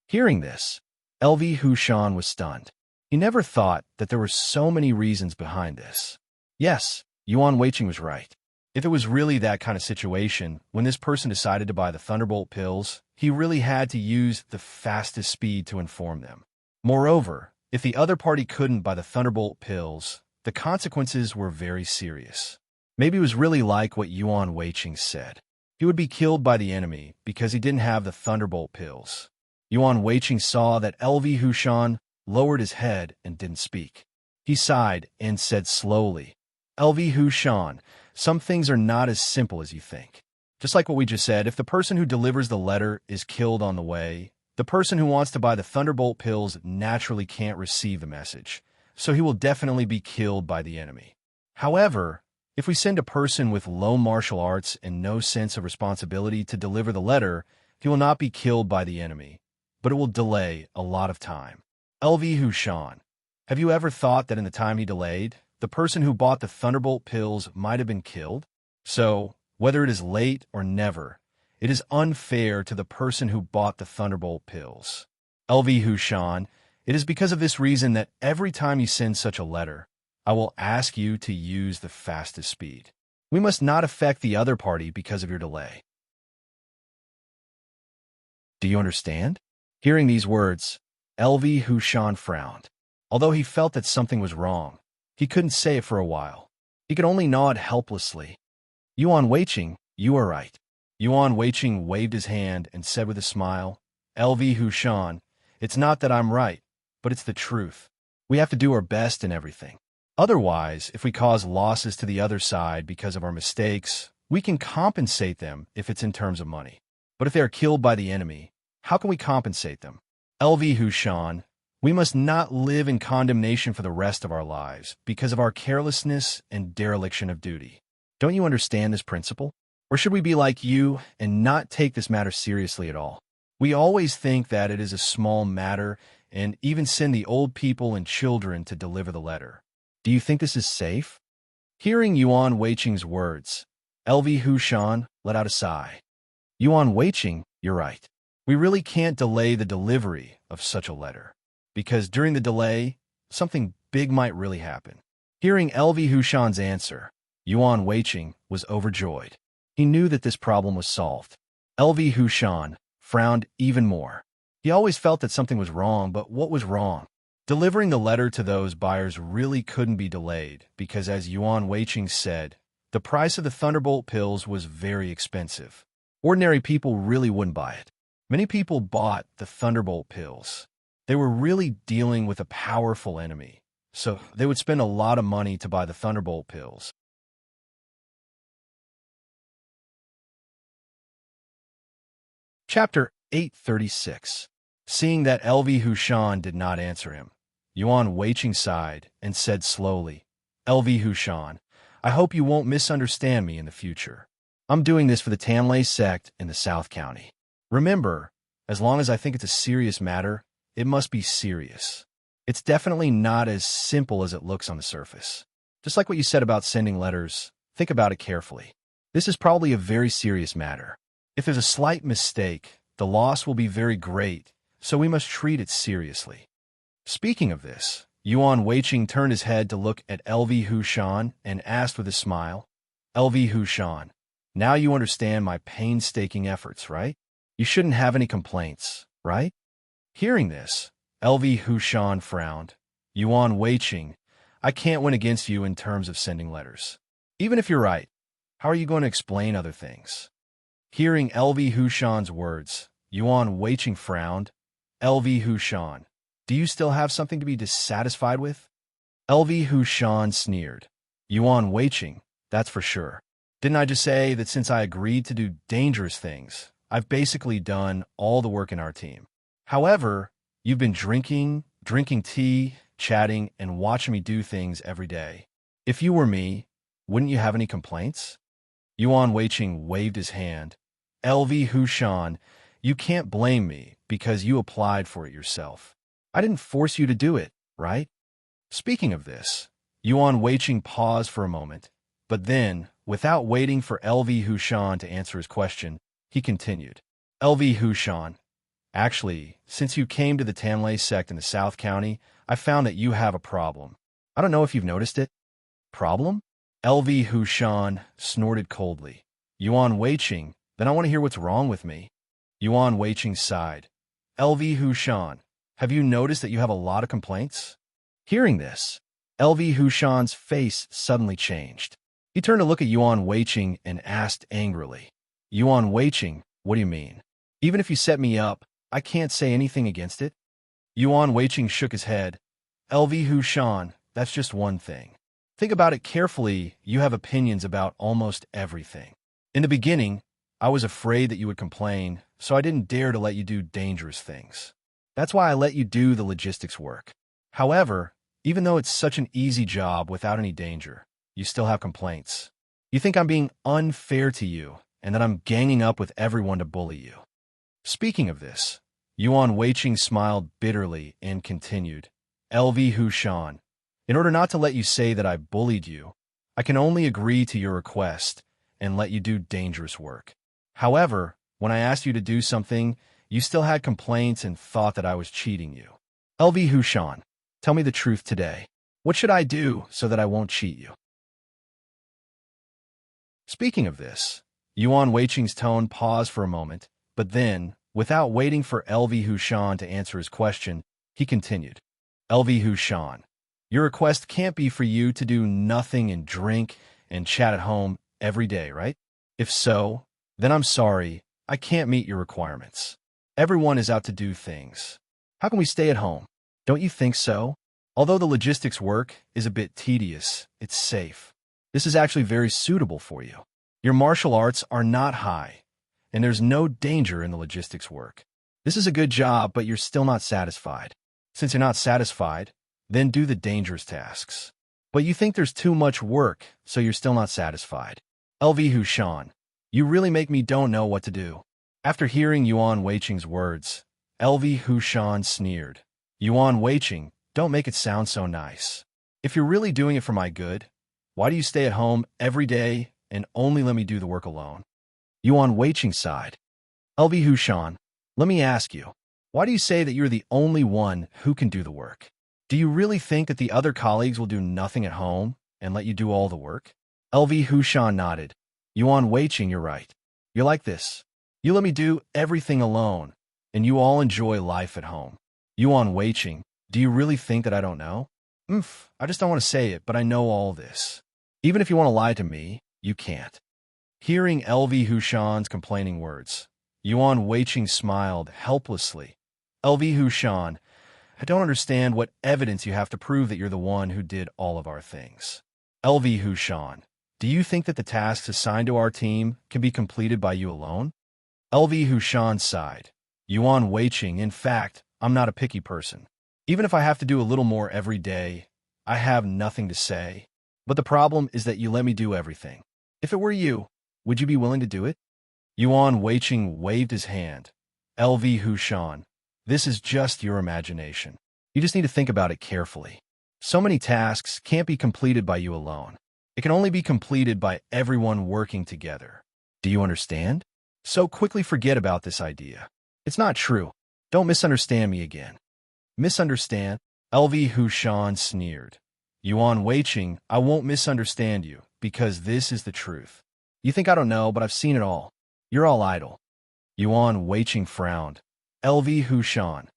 Hearing this, LV Hushan was stunned. He never thought that there were so many reasons behind this. Yes, Yuan Weiqing was right. If it was really that kind of situation, when this person decided to buy the thunderbolt pills, he really had to use the fastest speed to inform them. Moreover, if the other party couldn't buy the thunderbolt pills, the consequences were very serious. Maybe it was really like what Yuan Weiqing said. He would be killed by the enemy because he didn't have the thunderbolt pills. Yuan Weiqing saw that LV Hushan lowered his head and didn't speak. He sighed and said slowly, LV Hushan, some things are not as simple as you think. Just like what we just said, if the person who delivers the letter is killed on the way, the person who wants to buy the thunderbolt pills naturally can't receive the message, so he will definitely be killed by the enemy. However, if we send a person with low martial arts and no sense of responsibility to deliver the letter, he will not be killed by the enemy, but it will delay a lot of time. LV Hushan, have you ever thought that in the time he delayed, the person who bought the thunderbolt pills might have been killed? So, whether it is late or never, it is unfair to the person who bought the thunderbolt pills. LV Hushan, it is because of this reason that every time you send such a letter, I will ask you to use the fastest speed. We must not affect the other party because of your delay. Do you understand? Hearing these words, LV Hushan frowned. Although he felt that something was wrong, he couldn't say it for a while. He could only nod helplessly. Yuan Weiqing, you are right. Yuan Weiqing waved his hand and said with a smile, LV Hushan, it's not that I'm right, but it's the truth. We have to do our best in everything. Otherwise, if we cause losses to the other side because of our mistakes, we can compensate them if it's in terms of money. But if they are killed by the enemy, how can we compensate them? LV Hushan, we must not live in condemnation for the rest of our lives because of our carelessness and dereliction of duty. Don't you understand this principle? Or should we be like you and not take this matter seriously at all? We always think that it is a small matter and even send the old people and children to deliver the letter. Do you think this is safe? Hearing Yuan Weiqing's words, LV Hushan let out a sigh. Yuan Weiqing, you're right. We really can't delay the delivery of such a letter, because during the delay, something big might really happen. Hearing LV Hushan's answer, Yuan Weiqing was overjoyed. He knew that this problem was solved. LV Hushan frowned even more. He always felt that something was wrong, but what was wrong? Delivering the letter to those buyers really couldn't be delayed because, as Yuan Weiqing said, the price of the Thunderbolt pills was very expensive. Ordinary people really wouldn't buy it. Many people bought the Thunderbolt pills. They were really dealing with a powerful enemy, so they would spend a lot of money to buy the Thunderbolt pills. Chapter 836. Seeing that LV Hushan did not answer him, Yuan Weiqing sighed and said slowly, LV Hushan, I hope you won't misunderstand me in the future. I'm doing this for the Tanlei sect in the South County. Remember, as long as I think it's a serious matter, it must be serious. It's definitely not as simple as it looks on the surface. Just like what you said about sending letters, think about it carefully. This is probably a very serious matter. If there's a slight mistake, the loss will be very great, so we must treat it seriously. Speaking of this, Yuan Weiqing turned his head to look at LV Hushan and asked with a smile, LV Hushan, now you understand my painstaking efforts, right? You shouldn't have any complaints, right? Hearing this, LV Hushan frowned. Yuan Weiqing, I can't win against you in terms of sending letters. Even if you're right, how are you going to explain other things? Hearing LV Hushan's words, Yuan Weiqing frowned. LV Hushan, do you still have something to be dissatisfied with? LV Hushan sneered. Yuan Weiqing, that's for sure. Didn't I just say that since I agreed to do dangerous things, I've basically done all the work in our team? However, you've been drinking tea, chatting, and watching me do things every day. If you were me, wouldn't you have any complaints? Yuan Weiqing waved his hand. LV Hushan, you can't blame me because you applied for it yourself. I didn't force you to do it, right? Speaking of this, Yuan Weiqing paused for a moment, but then, without waiting for LV Hushan to answer his question, he continued. LV Hushan, actually, since you came to the Tanlei sect in the South County, I found that you have a problem. I don't know if you've noticed it. Problem? LV Hushan snorted coldly. Yuan Weiqing, then I want to hear what's wrong with me. Yuan Weiqing sighed. LV Hushan, have you noticed that you have a lot of complaints? Hearing this, LV Hushan's face suddenly changed. He turned to look at Yuan Weiqing and asked angrily, Yuan Weiqing, what do you mean? Even if you set me up, I can't say anything against it? Yuan Weiqing shook his head. LV Hushan, that's just one thing. Think about it carefully, you have opinions about almost everything. In the beginning, I was afraid that you would complain, so I didn't dare to let you do dangerous things. That's why I let you do the logistics work. However, even though it's such an easy job without any danger, you still have complaints. You think I'm being unfair to you, and that I'm ganging up with everyone to bully you. Speaking of this, Yuan Weiqing smiled bitterly and continued, LV Hushan, in order not to let you say that I bullied you, I can only agree to your request and let you do dangerous work. However, when I asked you to do something, you still had complaints and thought that I was cheating you. LV Hushan, tell me the truth today. What should I do so that I won't cheat you? Speaking of this, Yuan Weiqing's tone paused for a moment, but then, without waiting for LV Hushan to answer his question, he continued. LV Hushan, your request can't be for you to do nothing and drink and chat at home every day, right? If so, then I'm sorry, I can't meet your requirements. Everyone is out to do things. How can we stay at home? Don't you think so? Although the logistics work is a bit tedious, it's safe. This is actually very suitable for you. Your martial arts are not high, and there's no danger in the logistics work. This is a good job, but you're still not satisfied. Since you're not satisfied, then do the dangerous tasks. But you think there's too much work, so you're still not satisfied. LV Hushan, you really make me don't know what to do. After hearing Yuan Weiqing's words, LV Hushan sneered. Yuan Weiqing, don't make it sound so nice. If you're really doing it for my good, why do you stay at home every day and only let me do the work alone? Yuan Weiqing sighed. LV Hushan, let me ask you, why do you say that you're the only one who can do the work? Do you really think that the other colleagues will do nothing at home and let you do all the work? LV Hushan nodded. Yuan Weiqing, you're right. You're like this. You let me do everything alone, and you all enjoy life at home. Yuan Weiqing, Do you really think that I don't know? I just don't want to say it, but I know all this. Even if you want to lie to me, you can't. Hearing LV Hushan's complaining words, Yuan Weiqing smiled helplessly. LV Hushan, I don't understand what evidence you have to prove that you're the one who did all of our things. LV Hushan, do you think that the tasks assigned to our team can be completed by you alone? LV Hushan sighed. Yuan Weiqing, in fact, I'm not a picky person. Even if I have to do a little more every day, I have nothing to say. But the problem is that you let me do everything. If it were you, would you be willing to do it? Yuan Weiqing waved his hand. LV Hushan, this is just your imagination. You just need to think about it carefully. So many tasks can't be completed by you alone. It can only be completed by everyone working together. Do you understand? So quickly forget about this idea. It's not true. Don't misunderstand me again. Misunderstand? LV Hushan sneered. Yuan Weiqing, I won't misunderstand you, because this is the truth. You think I don't know, but I've seen it all. You're all idle. Yuan Weiqing frowned. LV Hushan,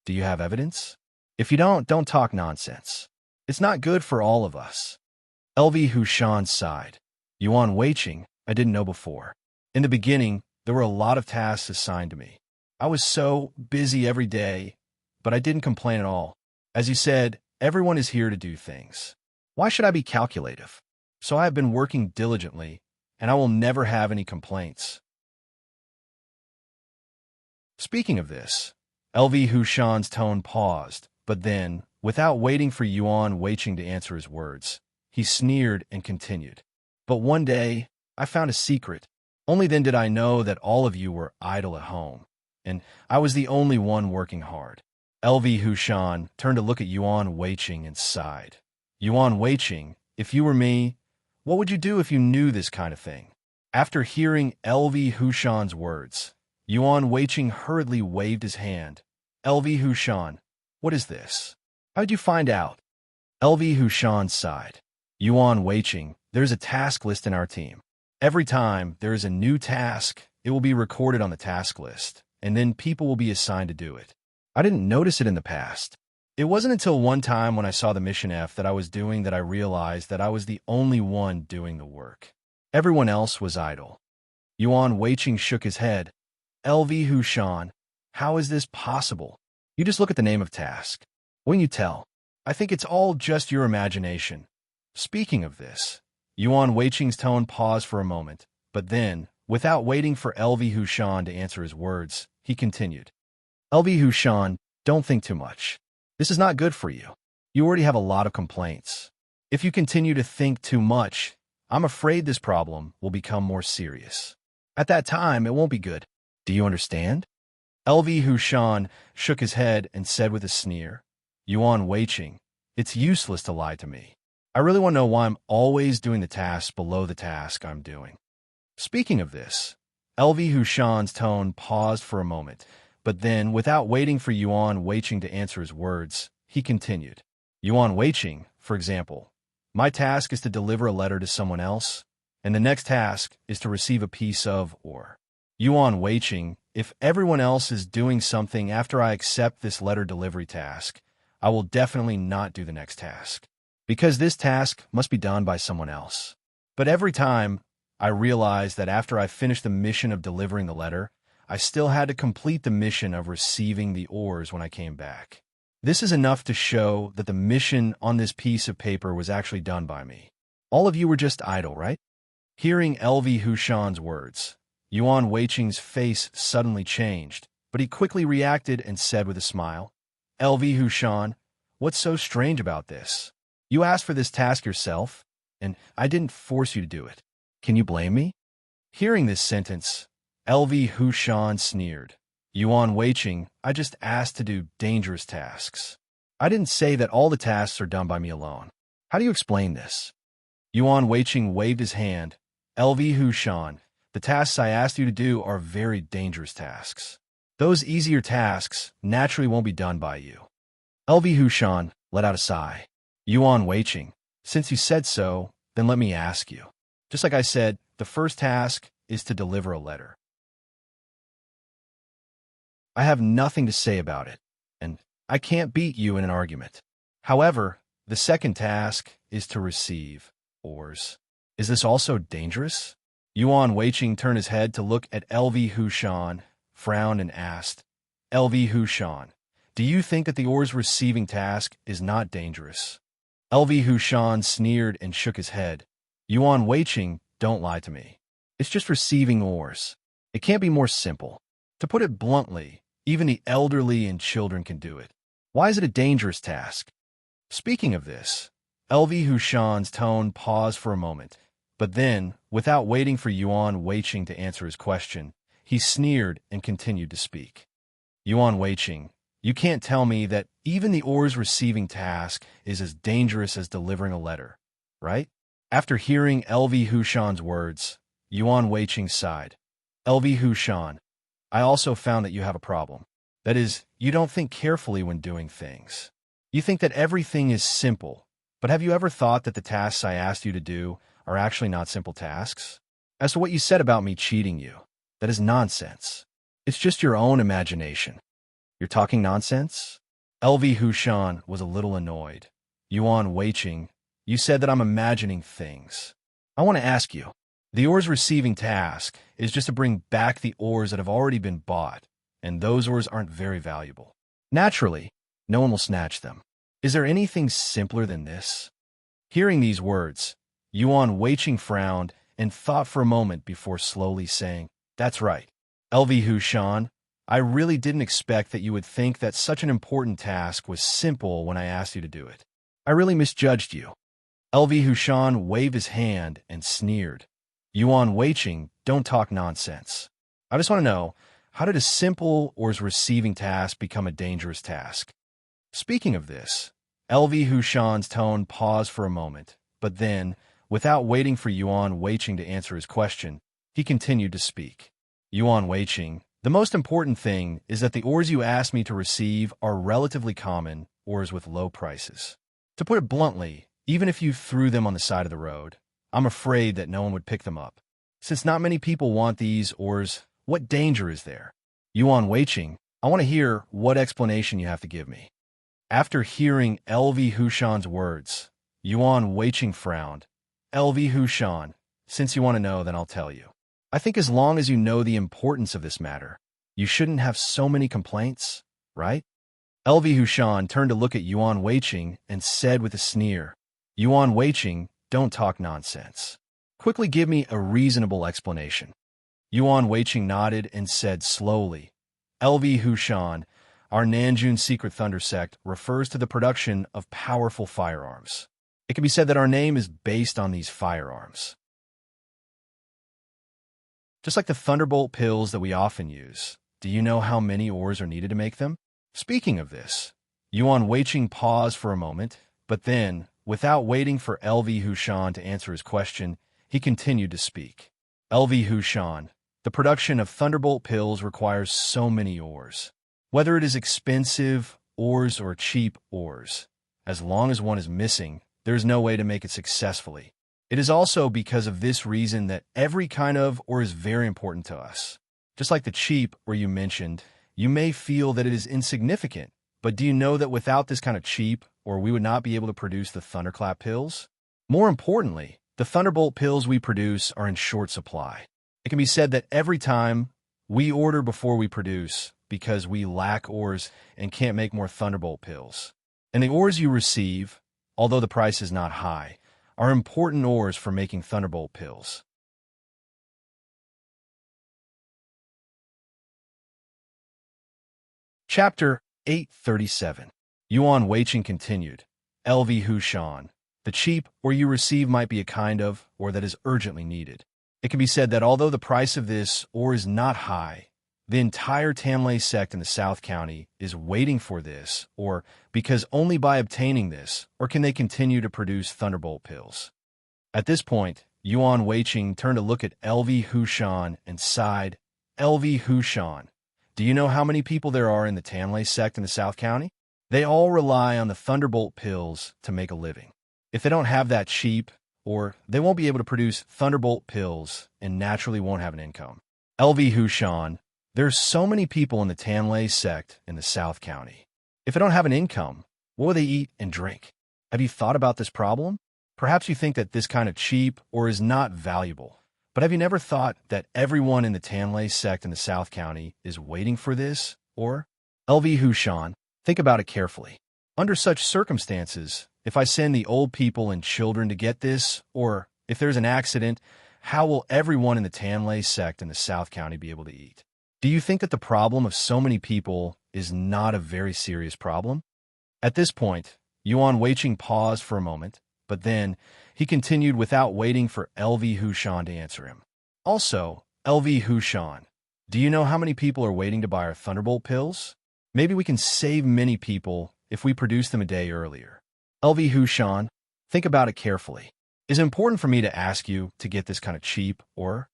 do you have evidence? If you don't talk nonsense. It's not good for all of us. LV Hushan sighed. Yuan Weiqing, I didn't know before. In the beginning, there were a lot of tasks assigned to me. I was so busy every day, but I didn't complain at all. As you said, everyone is here to do things. Why should I be calculative? So I have been working diligently, and I will never have any complaints. Speaking of this, LV Hushan's tone paused, but then, without waiting for Yuan Weiqing to answer his words, he sneered and continued. But one day, I found a secret. Only then did I know that all of you were idle at home, and I was the only one working hard. LV Hushan turned to look at Yuan Weiqing and sighed. Yuan Weiqing, if you were me, what would you do if you knew this kind of thing? After hearing LV Hushan's words, Yuan Weiqing hurriedly waved his hand. LV Hushan, what is this? How did you find out? LV Hushan sighed. Yuan Weiqing, there's a task list in our team. Every time there is a new task, it will be recorded on the task list, and then people will be assigned to do it. I didn't notice it in the past. It wasn't until one time when I saw the mission F that I was doing that I realized that I was the only one doing the work. Everyone else was idle. Yuan Weiqing shook his head. LV Hushan, how is this possible? You just look at the name of task. When you tell, I think it's all just your imagination. Speaking of this, Yuan Weiqing's tone paused for a moment, but then, without waiting for LV Hushan to answer his words, he continued. LV Hushan, don't think too much. This is not good for you. You already have a lot of complaints. If you continue to think too much, I'm afraid this problem will become more serious. At that time, it won't be good. Do you understand? LV Hushan shook his head and said with a sneer, Yuan Weiqing, it's useless to lie to me. I really want to know why I'm always doing the tasks below the task I'm doing. Speaking of this, LV Hushan's tone paused for a moment, but then, without waiting for Yuan Weiqing to answer his words, he continued. Yuan Weiqing, for example, my task is to deliver a letter to someone else, and the next task is to receive a piece of or. Yuan Weiqing, if everyone else is doing something after I accept this letter delivery task, I will definitely not do the next task, because this task must be done by someone else. But every time, I realized that after I finished the mission of delivering the letter, I still had to complete the mission of receiving the ores when I came back. This is enough to show that the mission on this piece of paper was actually done by me. All of you were just idle, right? Hearing LV Hushan's words, Yuan Weiqing's face suddenly changed, but he quickly reacted and said with a smile, LV Hushan, what's so strange about this? You asked for this task yourself, and I didn't force you to do it. Can you blame me? Hearing this sentence, LV Hushan sneered. Yuan Weiqing, I just asked to do dangerous tasks. I didn't say that all the tasks are done by me alone. How do you explain this? Yuan Weiqing waved his hand. LV Hushan, the tasks I asked you to do are very dangerous tasks. Those easier tasks naturally won't be done by you. LV Hushan let out a sigh. Yuan Weiqing, since you said so, then let me ask you. Just like I said, the first task is to deliver a letter. I have nothing to say about it, and I can't beat you in an argument. However, the second task is to receive ores. Is this also dangerous? Yuan Weiqing turned his head to look at LV Hushan, frowned and asked, LV Hushan, do you think that the ores receiving task is not dangerous? LV Hushan sneered and shook his head. Yuan Weiqing, don't lie to me. It's just receiving ores. It can't be more simple. To put it bluntly, even the elderly and children can do it. Why is it a dangerous task? Speaking of this, LV Hushan's tone paused for a moment, but then, without waiting for Yuan Weiqing to answer his question, he sneered and continued to speak. Yuan Weiqing, you can't tell me that even the ores receiving task is as dangerous as delivering a letter, right? After hearing LV Hushan's words, Yuan Weiqing sighed. LV Hushan, I also found that you have a problem. That is, you don't think carefully when doing things. You think that everything is simple, but have you ever thought that the tasks I asked you to do are actually not simple tasks? As to what you said about me cheating you, that is nonsense. It's just your own imagination. You're talking nonsense? LV Hushan was a little annoyed. Yuan Weiqing, you said that I'm imagining things. I want to ask you, the ores receiving task is just to bring back the ores that have already been bought, and those ores aren't very valuable. Naturally, no one will snatch them. Is there anything simpler than this? Hearing these words, Yuan Weiqing frowned and thought for a moment before slowly saying, That's right. LV Hushan, I really didn't expect that you would think that such an important task was simple when I asked you to do it. I really misjudged you. LV Hushan waved his hand and sneered. Yuan Weiqing, don't talk nonsense. I just want to know, how did a simple ores receiving task become a dangerous task? Speaking of this, LV Hushan's tone paused for a moment, but then, without waiting for Yuan Weiqing to answer his question, he continued to speak. Yuan Weiqing, the most important thing is that the ores you asked me to receive are relatively common ores with low prices. To put it bluntly, even if you threw them on the side of the road, I'm afraid that no one would pick them up. Since not many people want these ores, what danger is there? Yuan Weiqing, I want to hear what explanation you have to give me. After hearing LV Hushan's words, Yuan Weiqing frowned. LV Hushan, since you want to know, then I'll tell you. I think as long as you know the importance of this matter, you shouldn't have so many complaints, right? LV Hushan turned to look at Yuan Weiqing and said with a sneer, Yuan Weiqing, don't talk nonsense. Quickly give me a reasonable explanation. Yuan Weiqing nodded and said slowly, LV Hushan, our Nanjun secret thunder sect refers to the production of powerful firearms. It can be said that our name is based on these firearms. Just like the thunderbolt pills that we often use, do you know how many ores are needed to make them? Speaking of this, Yuan Weiqing paused for a moment, but then, without waiting for LV Hushan to answer his question, he continued to speak. LV Hushan, the production of thunderbolt pills requires so many ores. Whether it is expensive ores or cheap ores, as long as one is missing, there is no way to make it successfully. It is also because of this reason that every kind of ore is very important to us. Just like the cheap ore you mentioned, you may feel that it is insignificant, but do you know that without this kind of cheap ore, we would not be able to produce the thunderclap pills? More importantly, the thunderbolt pills we produce are in short supply. It can be said that every time we order before we produce because we lack ores and can't make more thunderbolt pills. And the ores you receive, although the price is not high, are important ores for making thunderbolt pills. Chapter 837. Yuan Weiqing continued. LV Hushan, the cheap ore you receive might be a kind of ore that is urgently needed. It can be said that although the price of this ore is not high, the entire Tanlei sect in the South County is waiting for this, or because only by obtaining this, or can they continue to produce thunderbolt pills. At this point, Yuan Weiqing turned to look at LV Hushan and sighed. LV Hushan, do you know how many people there are in the Tanlei sect in the South County? They all rely on the thunderbolt pills to make a living. If they don't have that cheap, or they won't be able to produce thunderbolt pills and naturally won't have an income. LV Hushan, there's so many people in the Tanlei sect in the South County. If I don't have an income, what will they eat and drink? Have you thought about this problem? Perhaps you think that this kind of cheap or is not valuable. But have you never thought that everyone in the Tanlay sect in the South County is waiting for this? Or, LV Hushan, think about it carefully. Under such circumstances, if I send the old people and children to get this, or if there's an accident, how will everyone in the Tanlay sect in the South County be able to eat? Do you think that the problem of so many people is not a very serious problem? At this point, Yuan Weiqing paused for a moment, but then he continued without waiting for LV Hushan to answer him. Also, LV Hushan, do you know how many people are waiting to buy our Thunderbolt pills? Maybe we can save many people if we produce them a day earlier. LV Hushan, think about it carefully. Is it important for me to ask you to get this kind of cheap, or?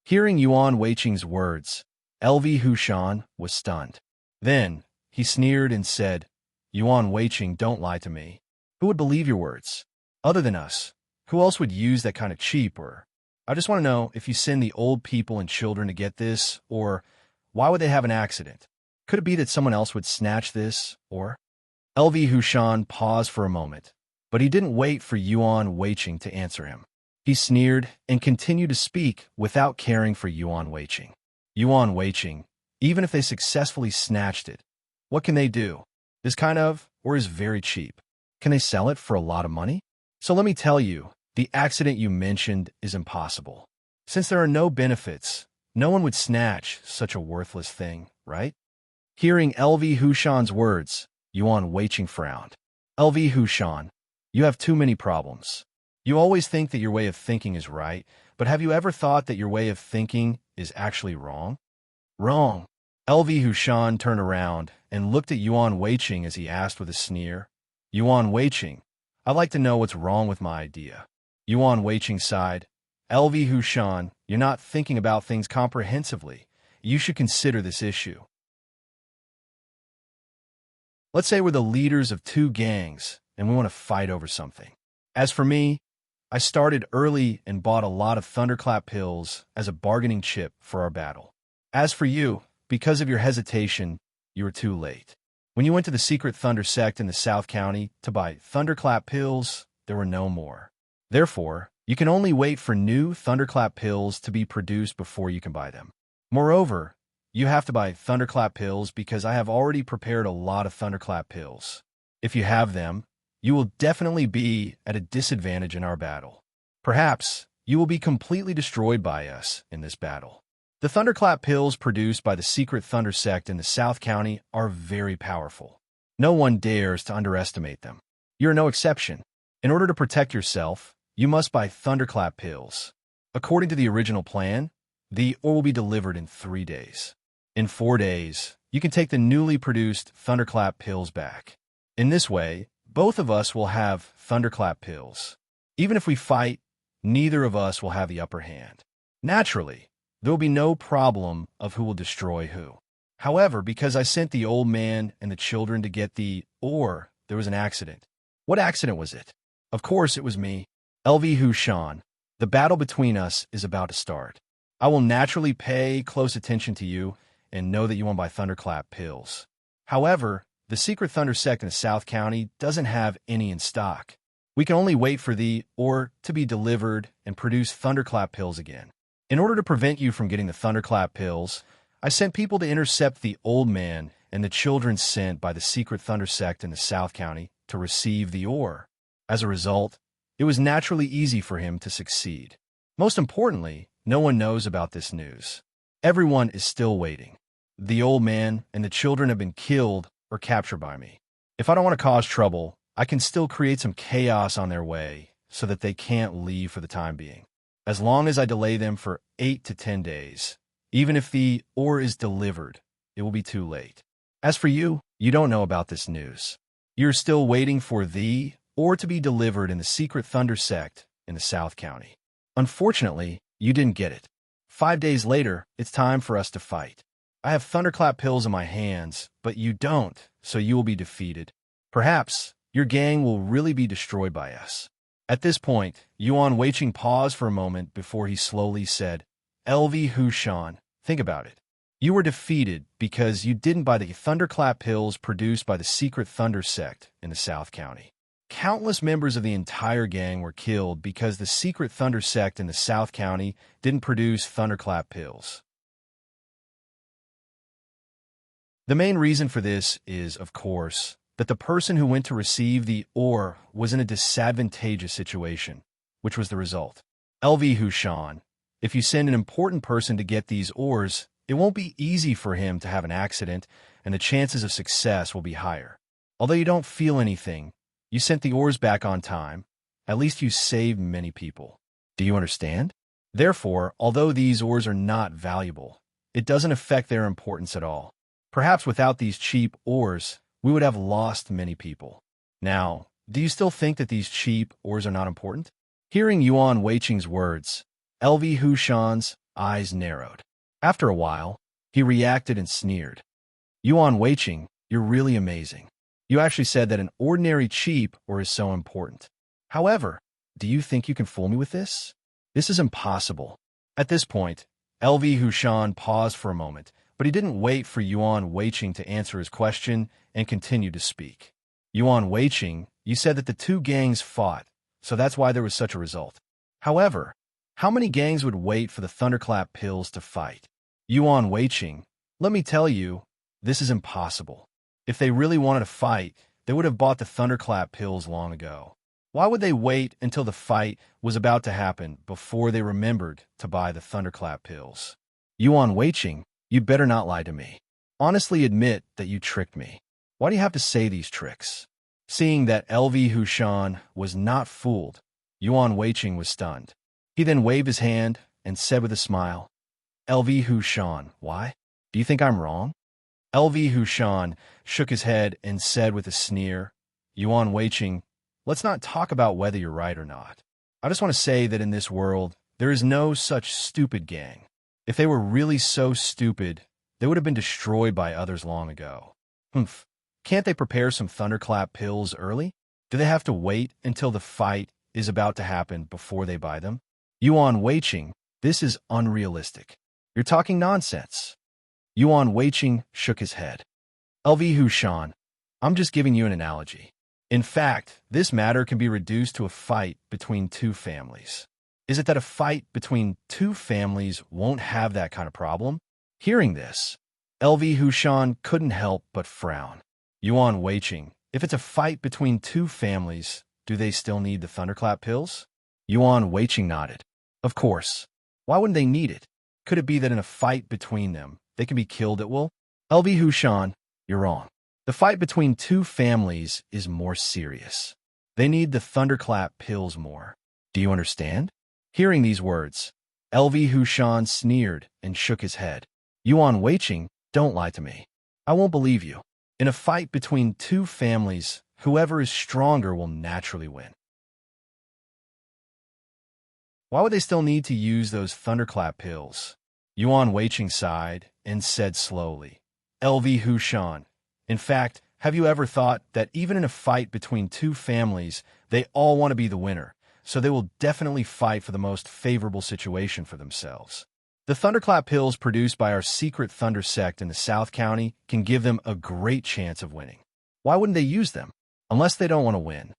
Hearing Yuan Weiqing's words, LV Hushan was stunned. Then, he sneered and said, Yuan Weiqing, don't lie to me. Who would believe your words? Other than us, who else would use that kind of cheap, or? I just want to know if you send the old people and children to get this, or why would they have an accident? Could it be that someone else would snatch this, or? LV Hushan paused for a moment, but he didn't wait for Yuan Weiqing to answer him. He sneered and continued to speak without caring for Yuan Weiqing. Yuan Weiqing, even if they successfully snatched it, what can they do? This kind of, or is very cheap. Can they sell it for a lot of money? So let me tell you, the accident you mentioned is impossible. Since there are no benefits, no one would snatch such a worthless thing, right? Hearing LV Hushan's words, Yuan Weiqing frowned. LV Hushan, you have too many problems. You always think that your way of thinking is right, but have you ever thought that your way of thinking is actually wrong? Wrong. LV Hushan turned around and looked at Yuan Weiqing as he asked with a sneer, Yuan Weiqing, I'd like to know what's wrong with my idea. Yuan Weiqing sighed. LV Hushan, you're not thinking about things comprehensively. You should consider this issue. Let's say we're the leaders of two gangs and we want to fight over something. As for me, I started early and bought a lot of Thunderclap pills as a bargaining chip for our battle. As for you, because of your hesitation, you were too late. When you went to the secret Thunder sect in the South County to buy Thunderclap pills, there were no more. Therefore, you can only wait for new Thunderclap pills to be produced before you can buy them. Moreover, you have to buy Thunderclap pills because I have already prepared a lot of Thunderclap pills. If you have them, you will definitely be at a disadvantage in our battle. Perhaps you will be completely destroyed by us in this battle. The Thunderclap pills produced by the secret Thunder sect in the South County are very powerful. No one dares to underestimate them. You're no exception. In order to protect yourself, you must buy Thunderclap pills. According to the original plan, the ore will be delivered in 3 days. In 4 days, you can take the newly produced Thunderclap pills back. In this way, both of us will have Thunderclap pills. Even if we fight, neither of us will have the upper hand. Naturally, there will be no problem of who will destroy who. However, because I sent the old man and the children to get the ore, there was an accident. What accident was it? Of course, it was me. LV Hushan, the battle between us is about to start. I will naturally pay close attention to you and know that you want to buy Thunderclap pills. However, the secret Thunder sect in the South County doesn't have any in stock. We can only wait for the ore to be delivered and produce Thunderclap pills again. In order to prevent you from getting the Thunderclap pills, I sent people to intercept the old man and the children sent by the secret Thunder sect in the South County to receive the ore. As a result, it was naturally easy for him to succeed. Most importantly, no one knows about this news. Everyone is still waiting. The old man and the children have been killed or captured by me. If I don't want to cause trouble, I can still create some chaos on their way so that they can't leave for the time being. As long as I delay them for 8 to 10 days, even if the ore is delivered, it will be too late. As for you, you don't know about this news. You're still waiting for the ore to be delivered in the secret Thunder sect in the South County. Unfortunately, you didn't get it. 5 days later, it's time for us to fight. I have Thunderclap pills in my hands, but you don't, so you will be defeated. Perhaps your gang will really be destroyed by us. At this point, Yuan Weiqing paused for a moment before he slowly said, LV Hushan, think about it. You were defeated because you didn't buy the thunderclap pills produced by the secret Thunder sect in the South County. Countless members of the entire gang were killed because the secret Thunder sect in the South County didn't produce thunderclap pills. The main reason for this is, of course, that the person who went to receive the ore was in a disadvantageous situation, which was the result. LV Hushan, if you send an important person to get these ores, it won't be easy for him to have an accident, and the chances of success will be higher. Although you don't feel anything, you sent the ores back on time. At least you saved many people. Do you understand? Therefore, although these ores are not valuable, it doesn't affect their importance at all. Perhaps without these cheap ores, we would have lost many people. Now, do you still think that these cheap ores are not important? Hearing Yuan Weiqing's words, LV Hushan's eyes narrowed. After a while, he reacted and sneered. Yuan Weiqing, you're really amazing. You actually said that an ordinary cheap ore is so important. However, do you think you can fool me with this? This is impossible. At this point, LV Hushan paused for a moment, but he didn't wait for Yuan Weiqing to answer his question and continued to speak. Yuan Weiqing, you said that the two gangs fought, so that's why there was such a result. However, how many gangs would wait for the thunderclap pills to fight? Yuan Weiqing, let me tell you, this is impossible. If they really wanted to fight, they would have bought the thunderclap pills long ago. Why would they wait until the fight was about to happen before they remembered to buy the thunderclap pills? Yuan Weiqing, you'd better not lie to me. Honestly admit that you tricked me. Why do you have to say these tricks? Seeing that LV Hushan was not fooled, Yuan Weiqing was stunned. He then waved his hand and said with a smile, LV Hushan, why? Do you think I'm wrong? LV Hushan shook his head and said with a sneer, Yuan Weiqing, let's not talk about whether you're right or not. I just want to say that in this world, there is no such stupid gang. If they were really so stupid, they would have been destroyed by others long ago. Humph. Can't they prepare some thunderclap pills early? Do they have to wait until the fight is about to happen before they buy them? Yuan Weiqing, this is unrealistic. You're talking nonsense. Yuan Weiqing shook his head. LV Hushan, I'm just giving you an analogy. In fact, this matter can be reduced to a fight between two families. Is it that a fight between two families won't have that kind of problem? Hearing this, LV Hushan couldn't help but frown. Yuan Weiqing, if it's a fight between two families, do they still need the thunderclap pills? Yuan Weiqing nodded. Of course. Why wouldn't they need it? Could it be that in a fight between them, they can be killed at will? LV Hushan, you're wrong. The fight between two families is more serious. They need the thunderclap pills more. Do you understand? Hearing these words, LV Hushan sneered and shook his head. Yuan Weiqing, don't lie to me. I won't believe you. In a fight between two families, whoever is stronger will naturally win. Why would they still need to use those thunderclap pills? Yuan Weiqing sighed and said slowly, LV Hushan, in fact, have you ever thought that even in a fight between two families, they all want to be the winner, so they will definitely fight for the most favorable situation for themselves? The thunderclap pills produced by our secret Thunder sect in the South County can give them a great chance of winning. Why wouldn't they use them? Unless they don't want to win.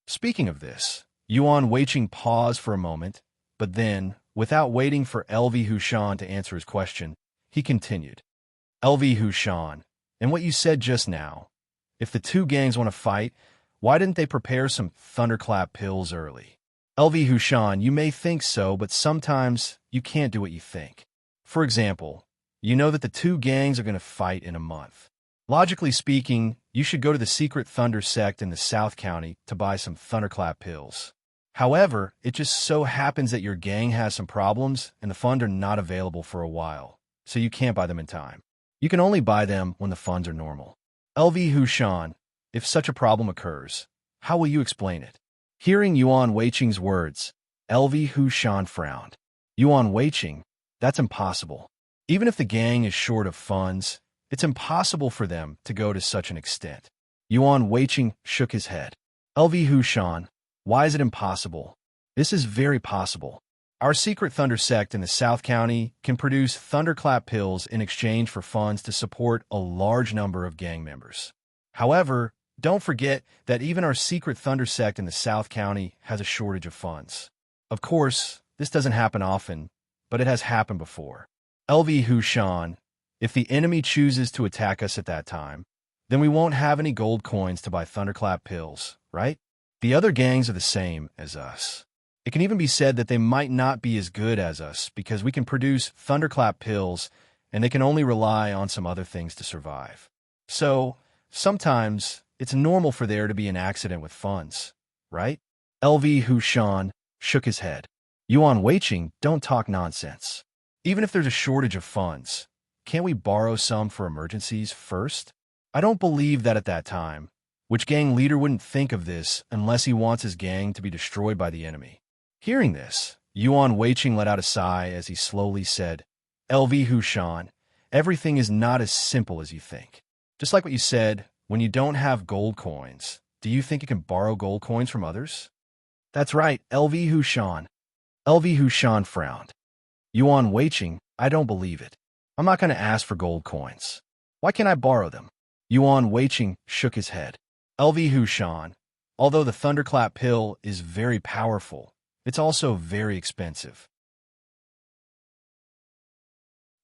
Speaking of this, Yuan Weiqing paused for a moment, but then, without waiting for LV Hushan to answer his question, he continued. LV Hushan, and what you said just now, if the two gangs want to fight, why didn't they prepare some thunderclap pills early? LV Hushan, you may think so, but sometimes you can't do what you think. For example, you know that the two gangs are going to fight in a month. Logically speaking, you should go to the secret Thunder sect in the South County to buy some thunderclap pills. However, it just so happens that your gang has some problems and the funds are not available for a while, so you can't buy them in time. You can only buy them when the funds are normal. LV Hushan, if such a problem occurs, how will you explain it? Hearing Yuan Weiqing's words, LV Hushan frowned. Yuan Weiqing, that's impossible. Even if the gang is short of funds, it's impossible for them to go to such an extent. Yuan Weiqing shook his head. LV Hushan, why is it impossible? This is very possible. Our secret Thunder sect in the South County can produce thunderclap pills in exchange for funds to support a large number of gang members. However, don't forget that even our secret Thunder sect in the South County has a shortage of funds. Of course, this doesn't happen often, but it has happened before. LV Hushan, if the enemy chooses to attack us at that time, then we won't have any gold coins to buy thunderclap pills, right? The other gangs are the same as us. It can even be said that they might not be as good as us because we can produce thunderclap pills and they can only rely on some other things to survive. So, sometimes it's normal for there to be an accident with funds, right? LV Hushan shook his head. Yuan Weiqing, don't talk nonsense. Even if there's a shortage of funds, can't we borrow some for emergencies first? I don't believe that at that time. Which gang leader wouldn't think of this unless he wants his gang to be destroyed by the enemy? Hearing this, Yuan Weiqing let out a sigh as he slowly said, LV Hushan, everything is not as simple as you think. Just like what you said, when you don't have gold coins, do you think you can borrow gold coins from others? That's right, LV Hushan. LV Hushan frowned. Yuan Weiqing, I don't believe it. I'm not going to ask for gold coins. Why can't I borrow them? Yuan Weiqing shook his head. LV Hushan, although the thunderclap pill is very powerful, it's also very expensive.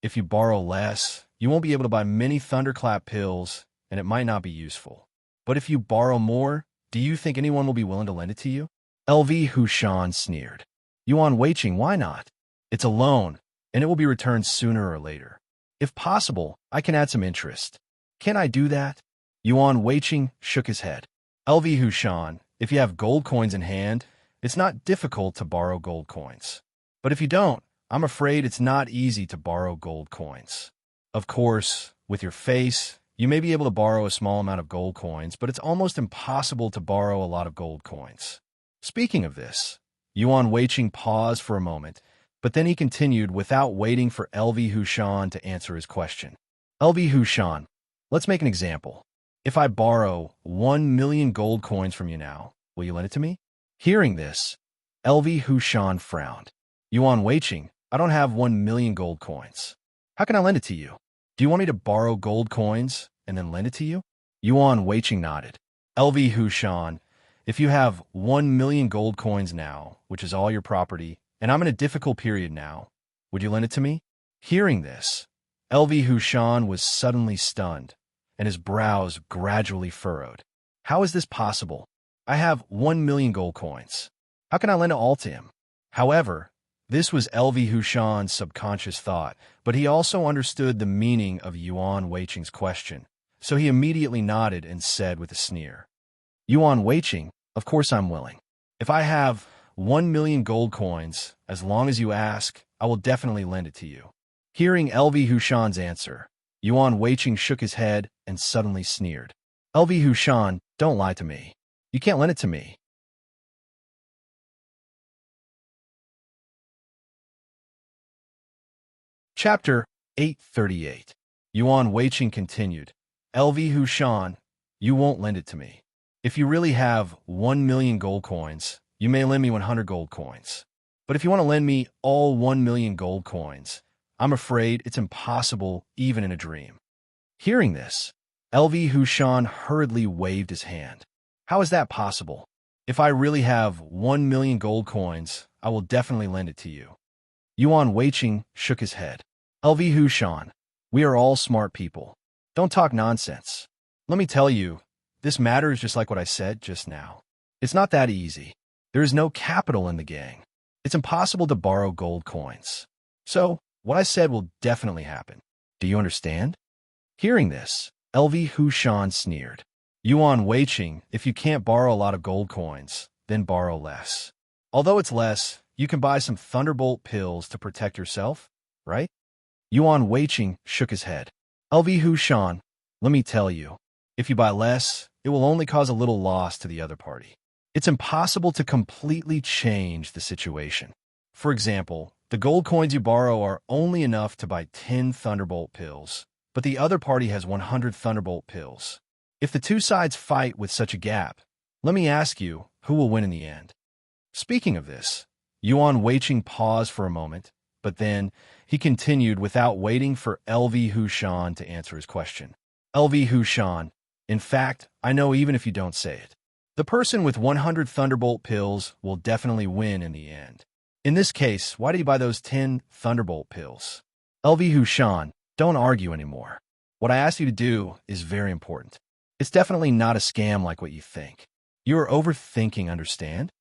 If you borrow less, you won't be able to buy many thunderclap pills, and it might not be useful. But if you borrow more, do you think anyone will be willing to lend it to you? LV Hushan sneered. Yuan Weiqing, why not? It's a loan, and it will be returned sooner or later. If possible, I can add some interest. Can I do that? Yuan Weiqing shook his head. LV Hushan, if you have gold coins in hand, it's not difficult to borrow gold coins. But if you don't, I'm afraid it's not easy to borrow gold coins. Of course, with your face, you may be able to borrow a small amount of gold coins, but it's almost impossible to borrow a lot of gold coins. Speaking of this, Yuan Weiqing paused for a moment, but then he continued without waiting for LV Hushan to answer his question. LV Hushan, let's make an example. If I borrow 1 million gold coins from you now, will you lend it to me? Hearing this, LV Hushan frowned. Yuan Weiqing, I don't have 1 million gold coins. How can I lend it to you? Do you want me to borrow gold coins and then lend it to you? Yuan Weiqing nodded. LV Hushan, if you have 1 million gold coins now, which is all your property, and I'm in a difficult period now, would you lend it to me? Hearing this, LV Hushan was suddenly stunned, and his brows gradually furrowed. How is this possible? I have 1 million gold coins. How can I lend it all to him? However, this was LV Hushan's subconscious thought, but he also understood the meaning of Yuan Weiqing's question, so he immediately nodded and said with a sneer, Yuan Weiqing, of course I'm willing. If I have 1 million gold coins, as long as you ask, I will definitely lend it to you. Hearing LV Hushan's answer, Yuan Weiqing shook his head and suddenly sneered. LV Hushan, don't lie to me. You can't lend it to me. Chapter 838. Yuan Weiqing continued. LV Hushan, you won't lend it to me. If you really have 1 million gold coins, you may lend me 100 gold coins. But if you want to lend me all 1 million gold coins, I'm afraid it's impossible even in a dream. Hearing this, LV Hushan hurriedly waved his hand. How is that possible? If I really have 1 million gold coins, I will definitely lend it to you. Yuan Weiqing shook his head. LV Hushan, we are all smart people. Don't talk nonsense. Let me tell you, this matter is just like what I said just now. It's not that easy. There is no capital in the gang. It's impossible to borrow gold coins. So, what I said will definitely happen. Do you understand? Hearing this, LV Hushan sneered. Yuan Weiqing, if you can't borrow a lot of gold coins, then borrow less. Although it's less, you can buy some Thunderbolt pills to protect yourself, right? Yuan Weiqing shook his head. LV Hushan, let me tell you, if you buy less, it will only cause a little loss to the other party. It's impossible to completely change the situation. For example, the gold coins you borrow are only enough to buy 10 Thunderbolt pills, but the other party has 100 Thunderbolt pills. If the two sides fight with such a gap, let me ask you, who will win in the end? Speaking of this, Yuan Weiqing paused for a moment, but then he continued without waiting for LV Hushan to answer his question. LV Hushan, in fact, I know even if you don't say it. The person with 100 Thunderbolt pills will definitely win in the end. In this case, why did you buy those 10 Thunderbolt pills? LV Hushan, don't argue anymore. What I asked you to do is very important. It's definitely not a scam like what you think. You are overthinking, understand?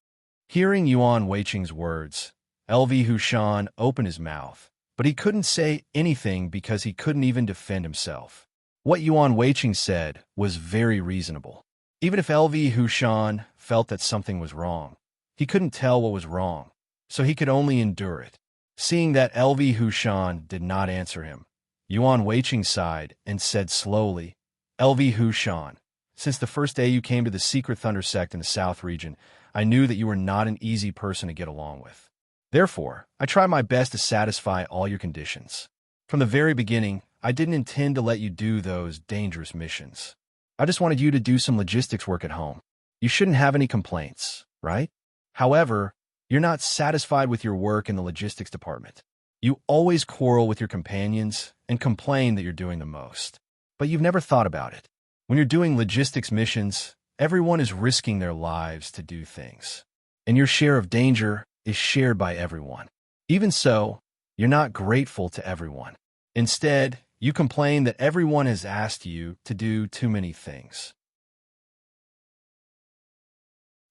Hearing Yuan Weiqing's words, LV Hushan opened his mouth, but he couldn't say anything because he couldn't even defend himself. What Yuan Weiqing said was very reasonable. Even if LV Hushan felt that something was wrong, he couldn't tell what was wrong, so he could only endure it. Seeing that LV Hushan did not answer him, Yuan Weiqing sighed and said slowly, LV Hushan, since the first day you came to the Secret Thunder Sect in the South region, I knew that you were not an easy person to get along with. Therefore, I tried my best to satisfy all your conditions. From the very beginning, I didn't intend to let you do those dangerous missions. I just wanted you to do some logistics work at home. You shouldn't have any complaints, right? However, you're not satisfied with your work in the logistics department. You always quarrel with your companions and complain that you're doing the most. But you've never thought about it. When you're doing logistics missions, everyone is risking their lives to do things. And your share of danger is shared by everyone. Even so, you're not grateful to everyone. Instead, you complain that everyone has asked you to do too many things.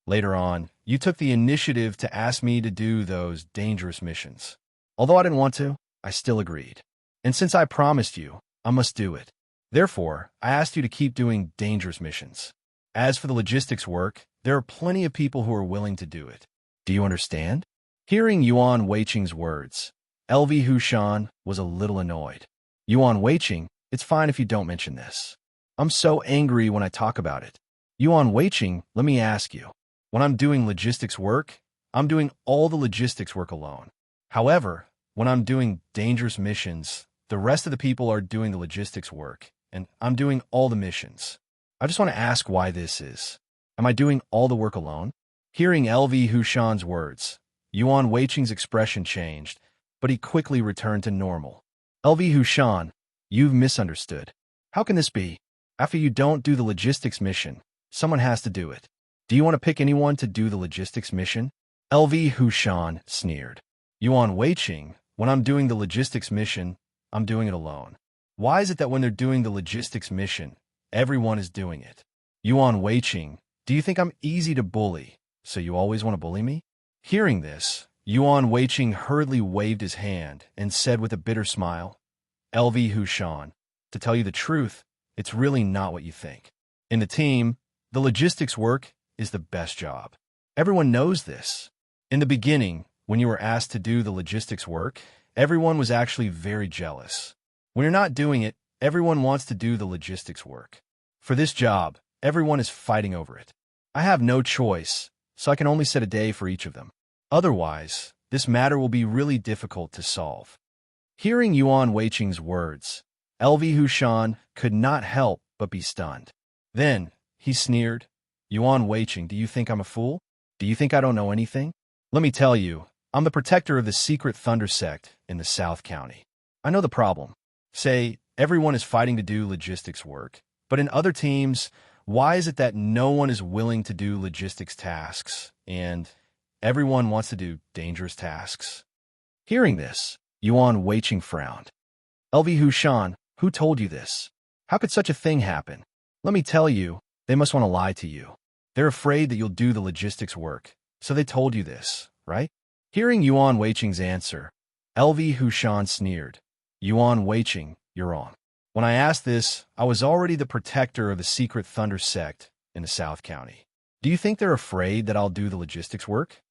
Later on, you took the initiative to ask me to do those dangerous missions. Although I didn't want to, I still agreed. And since I promised you, I must do it. Therefore, I asked you to keep doing dangerous missions. As for the logistics work, there are plenty of people who are willing to do it. Do you understand? Hearing Yuan Weiqing's words, LV Hushan was a little annoyed. Yuan Weiqing, it's fine if you don't mention this. I'm so angry when I talk about it. Yuan Weiqing, let me ask you. When I'm doing logistics work, I'm doing all the logistics work alone. However, when I'm doing dangerous missions, the rest of the people are doing the logistics work, and I'm doing all the missions. I just want to ask why this is. Am I doing all the work alone? Hearing LV Hushan's words, Yuan Weiqing's expression changed, but he quickly returned to normal. LV Hushan, you've misunderstood. How can this be? After you don't do the logistics mission, someone has to do it. Do you want to pick anyone to do the logistics mission? LV Hushan sneered. Yuan Weiqing, when I'm doing the logistics mission, I'm doing it alone. Why is it that when they're doing the logistics mission, everyone is doing it? Yuan Weiqing, do you think I'm easy to bully, so you always want to bully me? Hearing this, Yuan Weiqing hurriedly waved his hand and said with a bitter smile, LV Hushan, to tell you the truth, it's really not what you think. In the team, the logistics work is the best job. Everyone knows this. In the beginning, when you were asked to do the logistics work, everyone was actually very jealous. When you're not doing it, everyone wants to do the logistics work. For this job, everyone is fighting over it. I have no choice, so I can only set a day for each of them. Otherwise, this matter will be really difficult to solve. Hearing Yuan Weiqing's words, LV Hushan could not help but be stunned. Then, he sneered, Yuan Weiqing, do you think I'm a fool? Do you think I don't know anything? Let me tell you, I'm the protector of the Secret Thunder Sect in the South County. I know the problem. Say, everyone is fighting to do logistics work, but in other teams, why is it that no one is willing to do logistics tasks, and everyone wants to do dangerous tasks? Hearing this, Yuan Weiqing frowned. LV Hushan, who told you this? How could such a thing happen? Let me tell you, they must want to lie to you. They're afraid that you'll do the logistics work, so they told you this, right? Hearing Yuan Weiqing's answer, LV Hushan sneered. Yuan Weiqing, you're wrong. When I asked this, I was already the protector of the Secret Thunder Sect in the South County. Do you think they're afraid that I'll do the logistics work?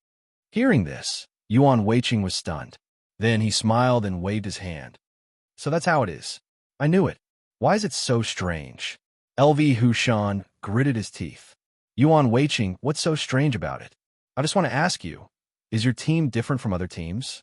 Hearing this, Yuan Weiqing was stunned. Then he smiled and waved his hand. So that's how it is. I knew it. Why is it so strange? LV Hushan gritted his teeth. Yuan Weiqing, what's so strange about it? I just want to ask you, is your team different from other teams?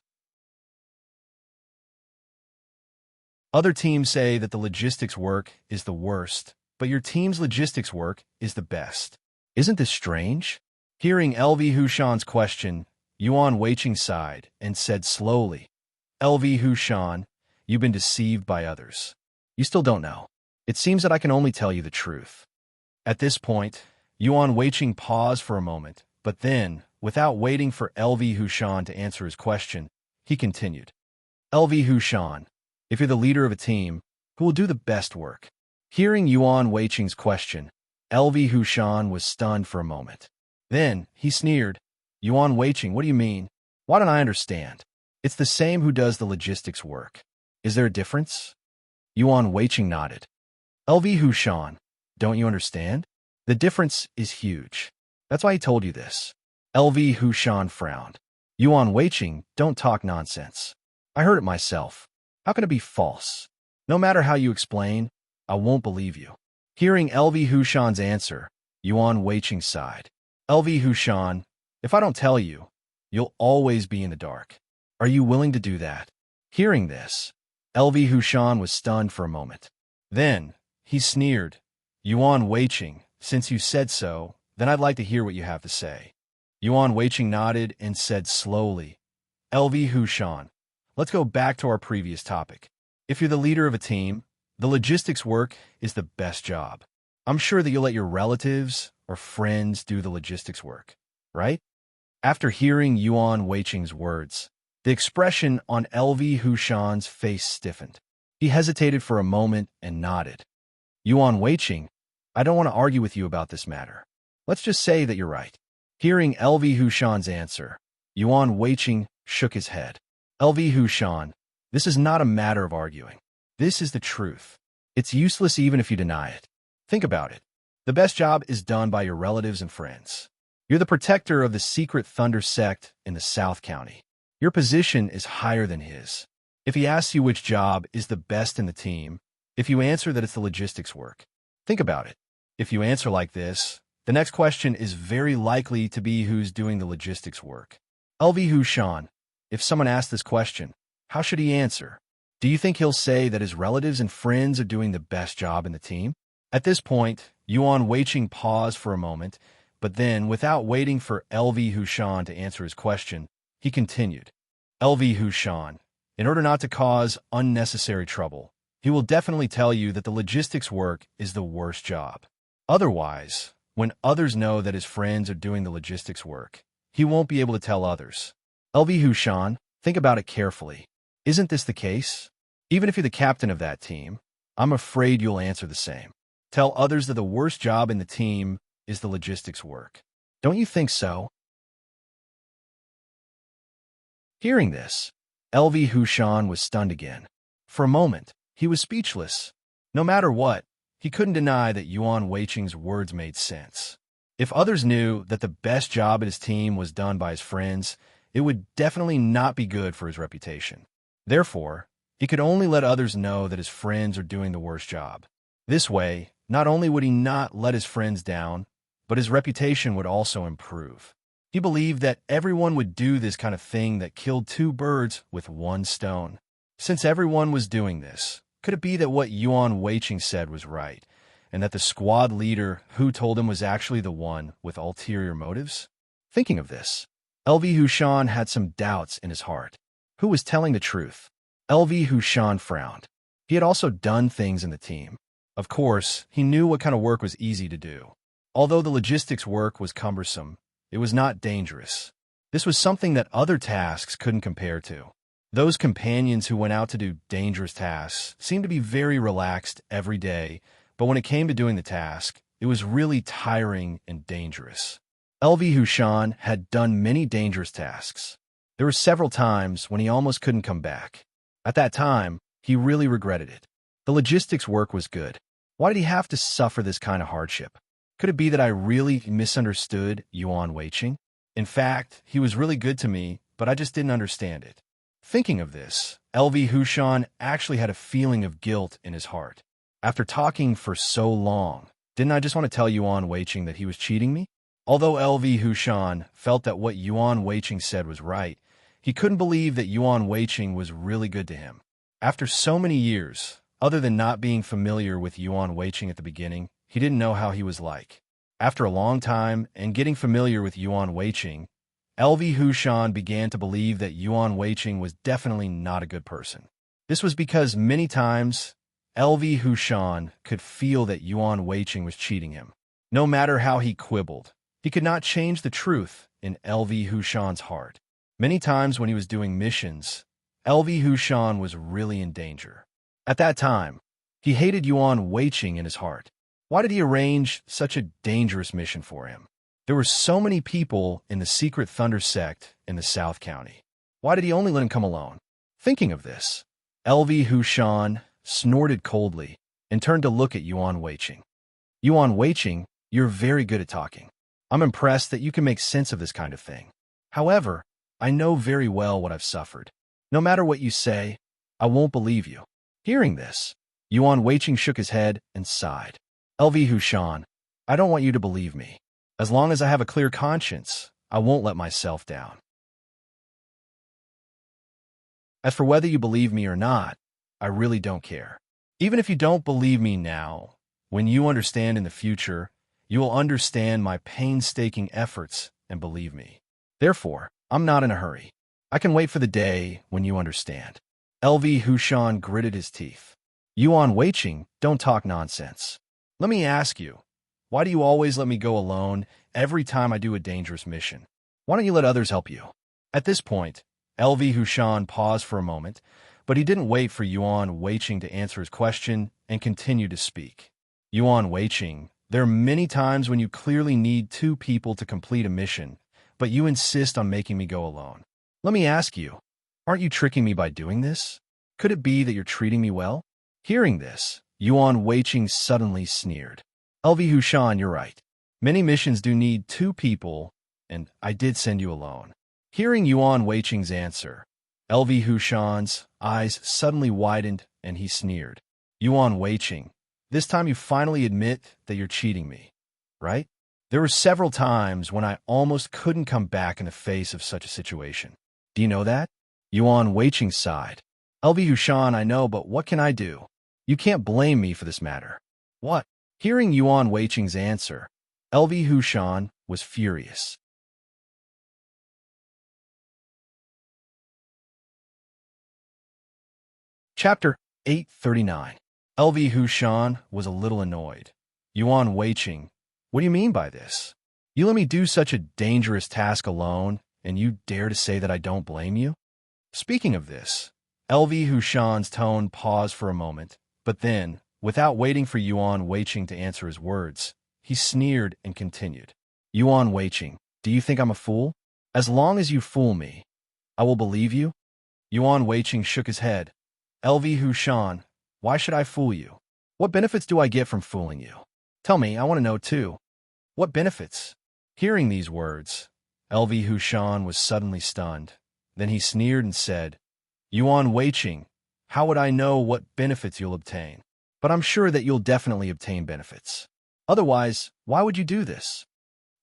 Other teams say that the logistics work is the worst, but your team's logistics work is the best. Isn't this strange? Hearing LV Hushan's question, Yuan Weiqing sighed and said slowly, LV Hushan, you've been deceived by others. You still don't know. It seems that I can only tell you the truth. At this point, Yuan Weiqing paused for a moment, but then, without waiting for LV Hushan to answer his question, he continued. LV Hushan, if you're the leader of a team, who will do the best work? Hearing Yuan Weiqing's question, LV Hushan was stunned for a moment. Then, he sneered, Yuan Weiqing, what do you mean? Why don't I understand? It's the same who does the logistics work. Is there a difference? Yuan Weiqing nodded. LV Hushan, don't you understand? The difference is huge. That's why he told you this. LV Hushan frowned. Yuan Weiqing, don't talk nonsense. I heard it myself. How can it be false? No matter how you explain, I won't believe you. Hearing LV Hushan's answer, Yuan Weiqing sighed. LV Hushan, if I don't tell you, you'll always be in the dark. Are you willing to do that? Hearing this, LV Hushan was stunned for a moment. Then, he sneered. Yuan Weiqing, since you said so, then I'd like to hear what you have to say. Yuan Weiqing nodded and said slowly, LV Hushan, let's go back to our previous topic. If you're the leader of a team, the logistics work is the best job. I'm sure that you'll let your relatives or friends do the logistics work, right? After hearing Yuan Weiqing's words, the expression on LV Hushan's face stiffened. He hesitated for a moment and nodded. Yuan Weiqing, I don't want to argue with you about this matter. Let's just say that you're right. Hearing LV Hushan's answer, Yuan Weiqing shook his head. LV Hushan, this is not a matter of arguing. This is the truth. It's useless even if you deny it. Think about it. The best job is done by your relatives and friends. You're the protector of the secret Thunder sect in the South County. Your position is higher than his. If he asks you which job is the best in the team, if you answer that it's the logistics work, think about it. If you answer like this, the next question is very likely to be who's doing the logistics work. LV Hushan, if someone asks this question, how should he answer? Do you think he'll say that his relatives and friends are doing the best job in the team? At this point, Yuan Weiqing paused for a moment, but then, without waiting for LV Hushan to answer his question, he continued. LV Hushan, in order not to cause unnecessary trouble, he will definitely tell you that the logistics work is the worst job. Otherwise, when others know that his friends are doing the logistics work, he won't be able to tell others. LV Hushan, think about it carefully. Isn't this the case? Even if you're the captain of that team, I'm afraid you'll answer the same. Tell others that the worst job in the team is the logistics work. Don't you think so? Hearing this, LV Hushan was stunned again. For a moment, he was speechless. No matter what, he couldn't deny that Yuan Weiqing's words made sense. If others knew that the best job at his team was done by his friends, it would definitely not be good for his reputation. Therefore, he could only let others know that his friends are doing the worst job. This way, not only would he not let his friends down, but his reputation would also improve. He believed that everyone would do this kind of thing that killed two birds with one stone. Since everyone was doing this, could it be that what Yuan Weiqing said was right, and that the squad leader who told him was actually the one with ulterior motives? Thinking of this, LV Hushan had some doubts in his heart. Who was telling the truth? LV Hushan frowned. He had also done things in the team. Of course, he knew what kind of work was easy to do. Although the logistics work was cumbersome, it was not dangerous. This was something that other tasks couldn't compare to. Those companions who went out to do dangerous tasks seemed to be very relaxed every day, but when it came to doing the task, it was really tiring and dangerous. LV Hushan had done many dangerous tasks. There were several times when he almost couldn't come back. At that time, he really regretted it. The logistics work was good. Why did he have to suffer this kind of hardship? Could it be that I really misunderstood Yuan Weiqing? In fact, he was really good to me, but I just didn't understand it. Thinking of this, LV Hushan actually had a feeling of guilt in his heart. After talking for so long, didn't I just want to tell Yuan Weiqing that he was cheating me? Although LV Hushan felt that what Yuan Weiqing said was right, he couldn't believe that Yuan Weiqing was really good to him. After so many years, other than not being familiar with Yuan Weiqing at the beginning, he didn't know how he was like. After a long time and getting familiar with Yuan Weiqing, LV Hushan began to believe that Yuan Weiqing was definitely not a good person. This was because many times LV Hushan could feel that Yuan Weiqing was cheating him. No matter how he quibbled, he could not change the truth in LV Hushan's heart. Many times when he was doing missions, LV Hushan was really in danger. At that time, he hated Yuan Weiqing in his heart. Why did he arrange such a dangerous mission for him? There were so many people in the secret Thunder sect in the South County. Why did he only let him come alone? Thinking of this, LV Hushan snorted coldly and turned to look at Yuan Weiqing. Yuan Weiqing, you're very good at talking. I'm impressed that you can make sense of this kind of thing. However, I know very well what I've suffered. No matter what you say, I won't believe you. Hearing this, Yuan Weiqing shook his head and sighed. LV Hushan, I don't want you to believe me. As long as I have a clear conscience, I won't let myself down. As for whether you believe me or not, I really don't care. Even if you don't believe me now, when you understand in the future, you will understand my painstaking efforts and believe me. Therefore, I'm not in a hurry. I can wait for the day when you understand. LV Hushan gritted his teeth. Yuan Weiqing, don't talk nonsense. Let me ask you, why do you always let me go alone every time I do a dangerous mission? Why don't you let others help you? At this point, LV Hushan paused for a moment, but he didn't wait for Yuan Weiqing to answer his question and continued to speak. Yuan Weiqing, there are many times when you clearly need two people to complete a mission, but you insist on making me go alone. Let me ask you, aren't you tricking me by doing this? Could it be that you're treating me well? Hearing this, Yuan Weiqing suddenly sneered. LV Hushan, you're right. Many missions do need two people, and I did send you alone. Hearing Yuan Weiqing's answer, LV Hushan's eyes suddenly widened and he sneered. Yuan Weiqing, this time you finally admit that you're cheating me, right? There were several times when I almost couldn't come back in the face of such a situation. Do you know that? Yuan Weiqing sighed. LV Hushan, I know, but what can I do? You can't blame me for this matter. What? Hearing Yuan Weiqing's answer, LV Hushan was furious. Chapter 839. LV Hushan was a little annoyed. Yuan Weiqing, what do you mean by this? You let me do such a dangerous task alone, and you dare to say that I don't blame you? Speaking of this, LV Hushan's tone paused for a moment, but then, without waiting for Yuan Weiqing to answer his words, he sneered and continued. Yuan Weiqing, do you think I'm a fool? As long as you fool me, I will believe you? Yuan Weiqing shook his head. LV Hushan, why should I fool you? What benefits do I get from fooling you? Tell me, I want to know too. What benefits? Hearing these words, LV Hushan was suddenly stunned. Then he sneered and said, Yuan Weiqing, how would I know what benefits you'll obtain? But I'm sure that you'll definitely obtain benefits. Otherwise, why would you do this?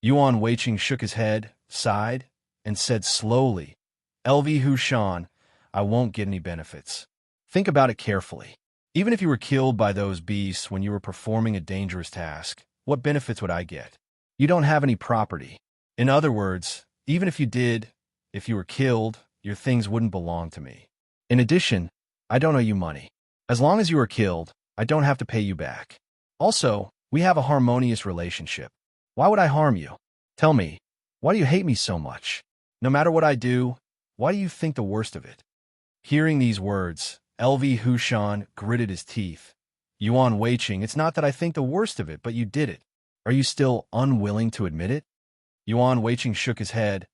Yuan Weiqing shook his head, sighed, and said slowly, LV Hushan, I won't get any benefits. Think about it carefully. Even if you were killed by those beasts when you were performing a dangerous task, what benefits would I get? You don't have any property. In other words, even if you did, if you were killed, your things wouldn't belong to me. In addition, I don't owe you money. As long as you are killed, I don't have to pay you back. Also, we have a harmonious relationship. Why would I harm you? Tell me, why do you hate me so much? No matter what I do, why do you think the worst of it? Hearing these words, LV Hushan gritted his teeth. Yuan Weiqing, it's not that I think the worst of it, but you did it. Are you still unwilling to admit it? Yuan Weiqing shook his head.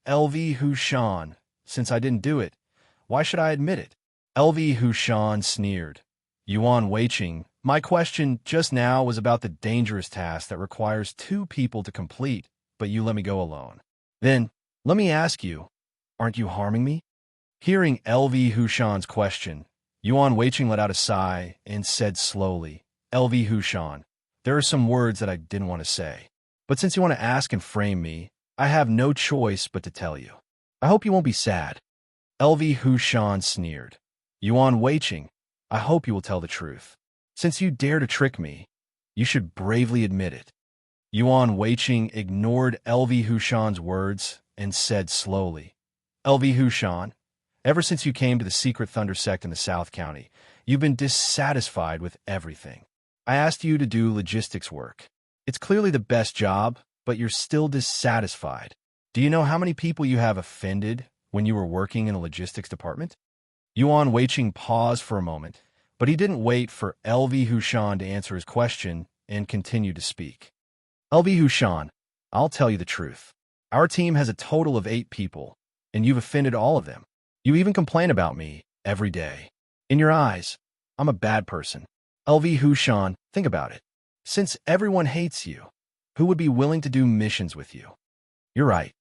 LV Hushan, since I didn't do it, why should I admit it? LV Hushan sneered. Yuan Weiqing, my question just now was about the dangerous task that requires two people to complete, but you let me go alone. Then, let me ask you, aren't you harming me? Hearing LV Hushan's question, Yuan Weiqing let out a sigh and said slowly, LV Hushan, there are some words that I didn't want to say. But since you want to ask and frame me, I have no choice but to tell you. I hope you won't be sad. LV Hushan sneered. Yuan Weiqing, I hope you will tell the truth. Since you dare to trick me, you should bravely admit it. Yuan Weiqing ignored LV Hushan's words and said slowly, "LV Hushan, ever since you came to the secret Thunder sect in the South County, you've been dissatisfied with everything. I asked you to do logistics work. It's clearly the best job, but you're still dissatisfied. Do you know how many people you have offended when you were working in the logistics department?" Yuan Weiqing paused for a moment, but he didn't wait for LV Hushan to answer his question and continued to speak. "LV Hushan, I'll tell you the truth. Our team has a total of 8 people, and you've offended all of them. You even complain about me every day. In your eyes, I'm a bad person. LV Hushan, think about it. Since everyone hates you, who would be willing to do missions with you? You're right.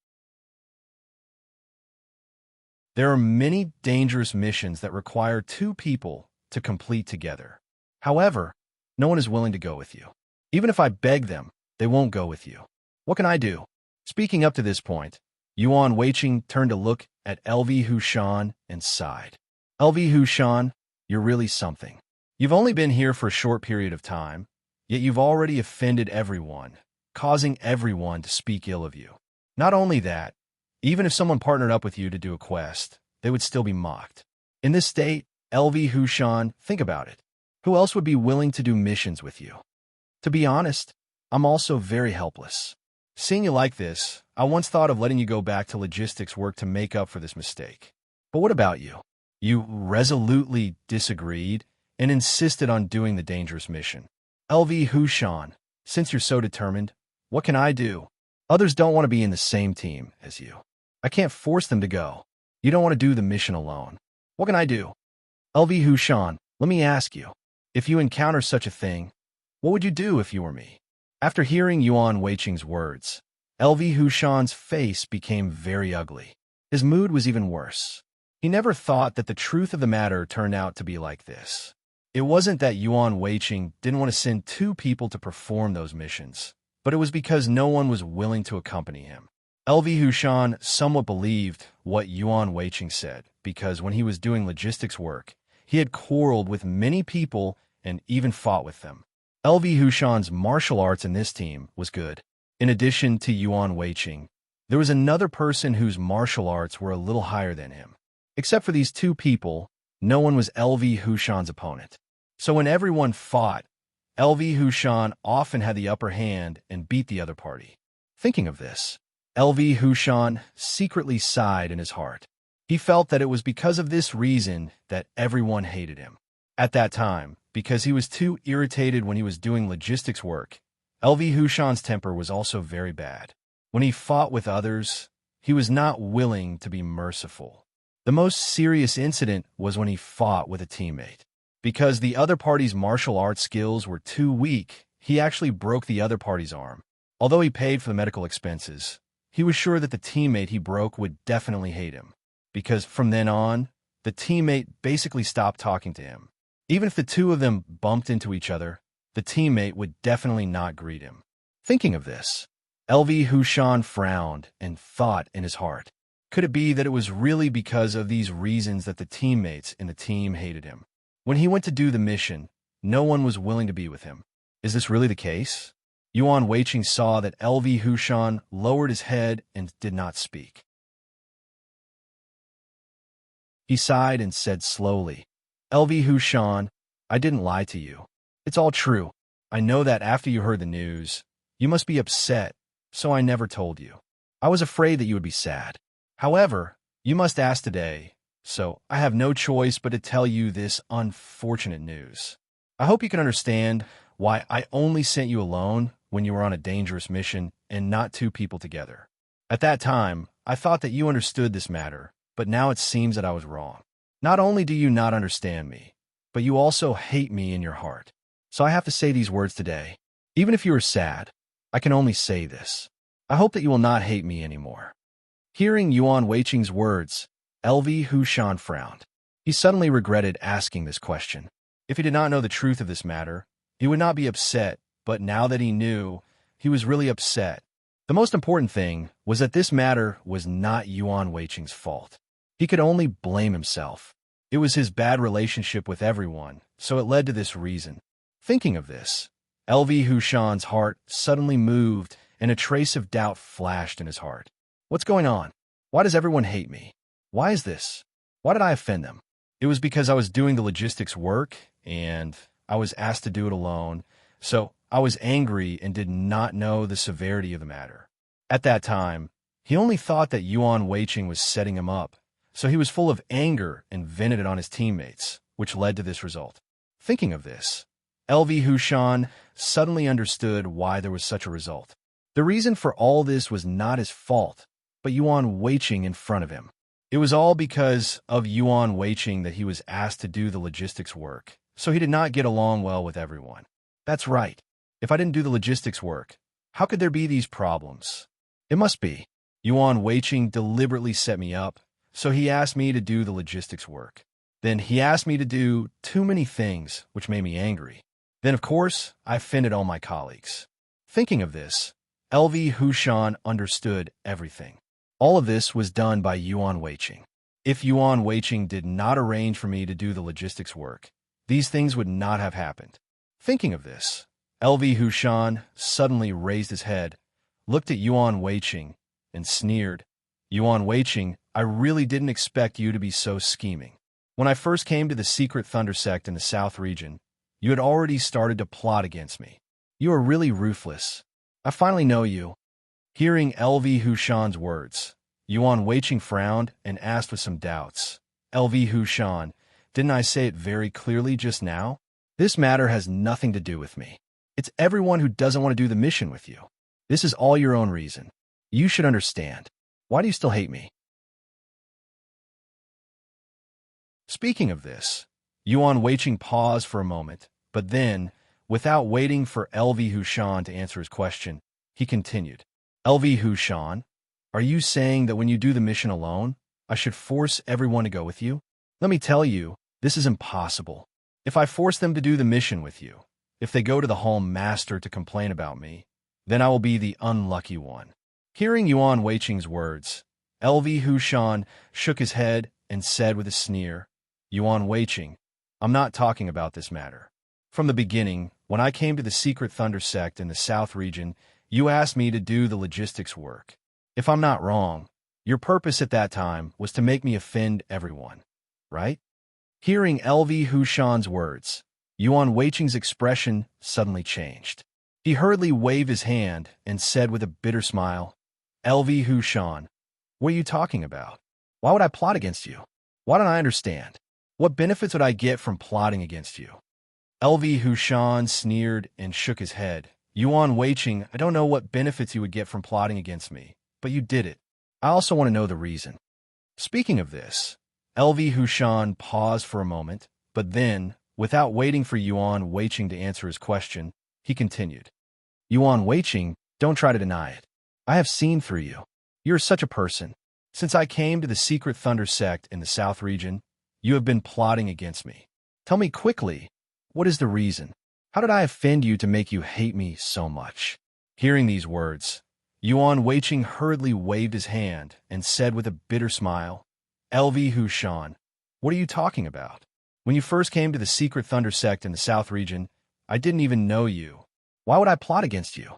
There are many dangerous missions that require 2 people to complete together. However, no one is willing to go with you. Even if I beg them, they won't go with you. What can I do?" Speaking up to this point, Yuan Weiqing turned to look at LV Hushan and sighed. "LV Hushan, you're really something. You've only been here for a short period of time, yet you've already offended everyone, causing everyone to speak ill of you. Not only that, even if someone partnered up with you to do a quest, they would still be mocked. In this state, LV Hushan, think about it. Who else would be willing to do missions with you? To be honest, I'm also very helpless. Seeing you like this, I once thought of letting you go back to logistics work to make up for this mistake. But what about you? You resolutely disagreed and insisted on doing the dangerous mission. LV Hushan, since you're so determined, what can I do? Others don't want to be in the same team as you. I can't force them to go. You don't want to do the mission alone. What can I do? LV Hushan, let me ask you, if you encounter such a thing, what would you do if you were me?" After hearing Yuan Weiqing's words, LV Hushan's face became very ugly. His mood was even worse. He never thought that the truth of the matter turned out to be like this. It wasn't that Yuan Weiqing didn't want to send 2 people to perform those missions, but it was because no one was willing to accompany him. LV Hushan somewhat believed what Yuan Weiqing said, because when he was doing logistics work, he had quarreled with many people and even fought with them. LV Hushan's martial arts in this team was good. In addition to Yuan Weiqing, there was another person whose martial arts were a little higher than him. Except for these 2 people, no one was LV Hushan's opponent. So when everyone fought, LV Hushan often had the upper hand and beat the other party. Thinking of this, LV Hushan secretly sighed in his heart. He felt that it was because of this reason that everyone hated him. At that time, because he was too irritated when he was doing logistics work, LV Hushan's temper was also very bad. When he fought with others, he was not willing to be merciful. The most serious incident was when he fought with a teammate. Because the other party's martial arts skills were too weak, he actually broke the other party's arm. Although he paid for the medical expenses, he was sure that the teammate he broke would definitely hate him. Because from then on, the teammate basically stopped talking to him. Even if the 2 of them bumped into each other, the teammate would definitely not greet him. Thinking of this, LV Hushan frowned and thought in his heart, could it be that it was really because of these reasons that the teammates in the team hated him? When he went to do the mission, no one was willing to be with him. Is this really the case? Yuan Weiqing saw that LV Hushan lowered his head and did not speak. He sighed and said slowly, "LV Hushan, I didn't lie to you. It's all true. I know that after you heard the news, you must be upset, so I never told you. I was afraid that you would be sad. However, you must ask today, so I have no choice but to tell you this unfortunate news. I hope you can understand why I only sent you alone when you were on a dangerous mission and not 2 people together. At that time, I thought that you understood this matter, but now it seems that I was wrong. Not only do you not understand me, but you also hate me in your heart. So I have to say these words today. Even if you are sad, I can only say this. I hope that you will not hate me anymore." Hearing Yuan Weiqing's words, LV Hushan frowned. He suddenly regretted asking this question. If he did not know the truth of this matter, he would not be upset, but now that he knew, he was really upset. The most important thing was that this matter was not Yuan Weiqing's fault. He could only blame himself. It was his bad relationship with everyone, so it led to this reason. Thinking of this, LV Hushan's heart suddenly moved and a trace of doubt flashed in his heart. What's going on? Why does everyone hate me? Why is this? Why did I offend them? It was because I was doing the logistics work, and I was asked to do it alone, so I was angry and did not know the severity of the matter. At that time, he only thought that Yuan Weiqing was setting him up, so he was full of anger and vented it on his teammates, which led to this result. Thinking of this, LV Hushan suddenly understood why there was such a result. The reason for all this was not his fault, but Yuan Weiqing in front of him. It was all because of Yuan Weiqing that he was asked to do the logistics work, so he did not get along well with everyone. That's right. If I didn't do the logistics work, how could there be these problems? It must be. Yuan Weiqing deliberately set me up, so he asked me to do the logistics work. Then he asked me to do too many things, which made me angry. Then, of course, I offended all my colleagues. Thinking of this, LV Hushan understood everything. All of this was done by Yuan Weiqing. If Yuan Weiqing did not arrange for me to do the logistics work, these things would not have happened. Thinking of this, LV Hushan suddenly raised his head, looked at Yuan Weiqing, and sneered. Yuan Weiqing, I really didn't expect you to be so scheming. When I first came to the secret Thunder sect in the South region, you had already started to plot against me. You are really ruthless. I finally know you. Hearing LV Hushan's words, Yuan Weiqing frowned and asked with some doubts. LV Hushan, didn't I say it very clearly just now? This matter has nothing to do with me. It's everyone who doesn't want to do the mission with you. This is all your own reason. You should understand. Why do you still hate me? Speaking of this, Yuan Weiqing paused for a moment, but then, without waiting for LV Hushan to answer his question, he continued. LV Hushan, are you saying that when you do the mission alone, I should force everyone to go with you? Let me tell you, this is impossible. If I force them to do the mission with you, if they go to the Hall Master to complain about me, then I will be the unlucky one. Hearing Yuan Weiqing's words, LV Hushan shook his head and said with a sneer, Yuan Weiqing, I'm not talking about this matter. From the beginning, when I came to the secret Thunder sect in the South region, you asked me to do the logistics work. If I'm not wrong, your purpose at that time was to make me offend everyone, right? Hearing LV Hushan's words, Yuan Weiqing's expression suddenly changed. He hurriedly waved his hand and said with a bitter smile, LV Hushan, what are you talking about? Why would I plot against you? Why don't I understand? What benefits would I get from plotting against you? LV Hushan sneered and shook his head. Yuan Weiqing, I don't know what benefits you would get from plotting against me, but you did it. I also want to know the reason. Speaking of this, LV Hushan paused for a moment, but then, without waiting for Yuan Weiqing to answer his question, he continued. Yuan Weiqing, don't try to deny it. I have seen through you. You're such a person. Since I came to the secret Thunder sect in the South region, you have been plotting against me. Tell me quickly, what is the reason? How did I offend you to make you hate me so much? Hearing these words, Yuan Weiqing hurriedly waved his hand and said with a bitter smile, LV Hushan, what are you talking about? When you first came to the secret Thunder sect in the South region, I didn't even know you. Why would I plot against you?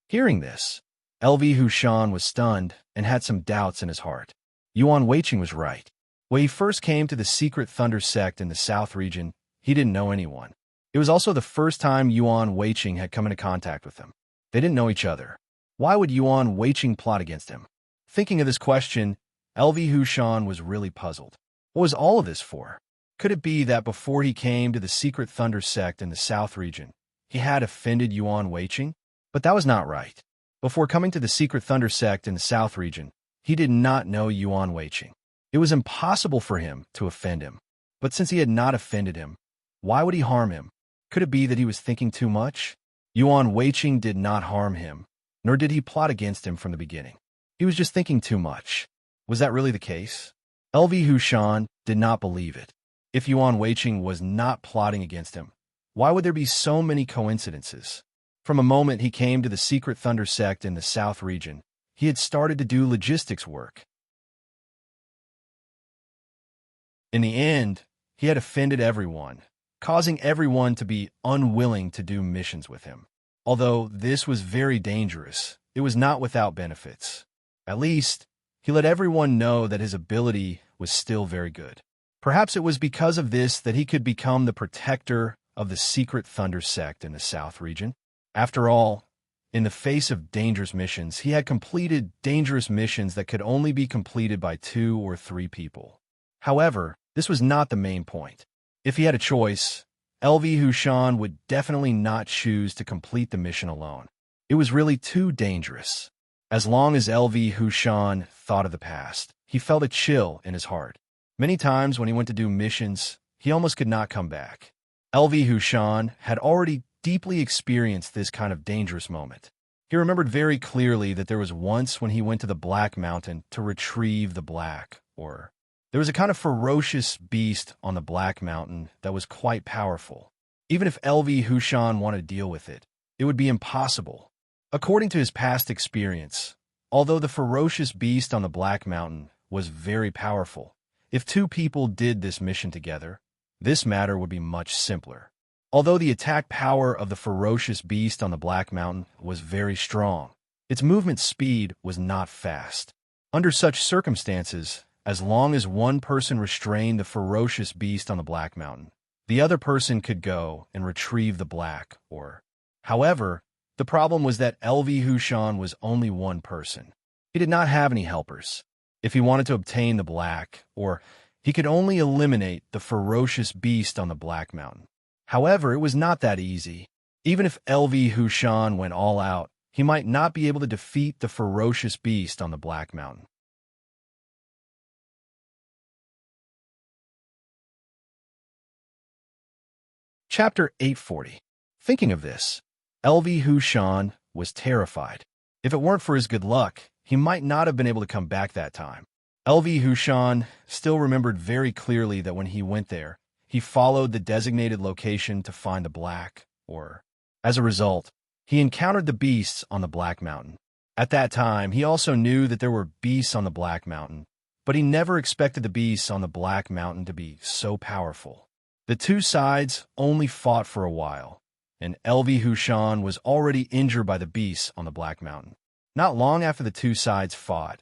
Hearing this, LV Hushan was stunned and had some doubts in his heart. Yuan Weiqing was right. When he first came to the secret Thunder sect in the South region, he didn't know anyone. It was also the first time Yuan Weiqing had come into contact with him. They didn't know each other. Why would Yuan Weiqing plot against him? Thinking of this question, LV Hushan was really puzzled. What was all of this for? Could it be that before he came to the secret Thunder sect in the South region, he had offended Yuan Weiqing? But that was not right. Before coming to the secret Thunder sect in the South region, he did not know Yuan Weiqing. It was impossible for him to offend him. But since he had not offended him, why would he harm him? Could it be that he was thinking too much? Yuan Weiqing did not harm him, nor did he plot against him from the beginning. He was just thinking too much. Was that really the case? LV Hushan did not believe it. If Yuan Weiqing was not plotting against him, why would there be so many coincidences? From a moment he came to the secret Thunder sect in the South region, he had started to do logistics work. In the end, he had offended everyone, causing everyone to be unwilling to do missions with him. Although this was very dangerous, it was not without benefits. At least, he let everyone know that his ability was still very good. Perhaps it was because of this that he could become the protector of the secret Thunder sect in the South region. After all, in the face of dangerous missions, he had completed dangerous missions that could only be completed by 2 or 3 people. However, this was not the main point. If he had a choice, LV Hushan would definitely not choose to complete the mission alone. It was really too dangerous. As long as LV Hushan thought of the past, he felt a chill in his heart. Many times when he went to do missions, he almost could not come back. LV Hushan had already deeply experienced this kind of dangerous moment. He remembered very clearly that there was once when he went to the Black Mountain to retrieve the Black, or there was a kind of ferocious beast on the Black Mountain that was quite powerful. Even if LV Hushan wanted to deal with it, it would be impossible. According to his past experience, although the ferocious beast on the Black Mountain was very powerful, if 2 people did this mission together, this matter would be much simpler. Although the attack power of the ferocious beast on the Black Mountain was very strong, its movement speed was not fast. Under such circumstances, as long as one person restrained the ferocious beast on the Black Mountain, the other person could go and retrieve the Black, or... However, the problem was that LV Hushan was only one person. He did not have any helpers. If he wanted to obtain the Black, or he could only eliminate the ferocious beast on the Black Mountain. However, it was not that easy. Even if LV Hushan went all out, he might not be able to defeat the ferocious beast on the Black Mountain. Chapter 840. Thinking of this, LV Hushan was terrified. If it weren't for his good luck, he might not have been able to come back that time. LV Hushan still remembered very clearly that when he went there, he followed the designated location to find the Black, or, as a result, he encountered the beasts on the Black Mountain. At that time, he also knew that there were beasts on the Black Mountain, but he never expected the beasts on the Black Mountain to be so powerful. The 2 sides only fought for a while, and LV Hushan was already injured by the beasts on the Black Mountain. Not long after the 2 sides fought,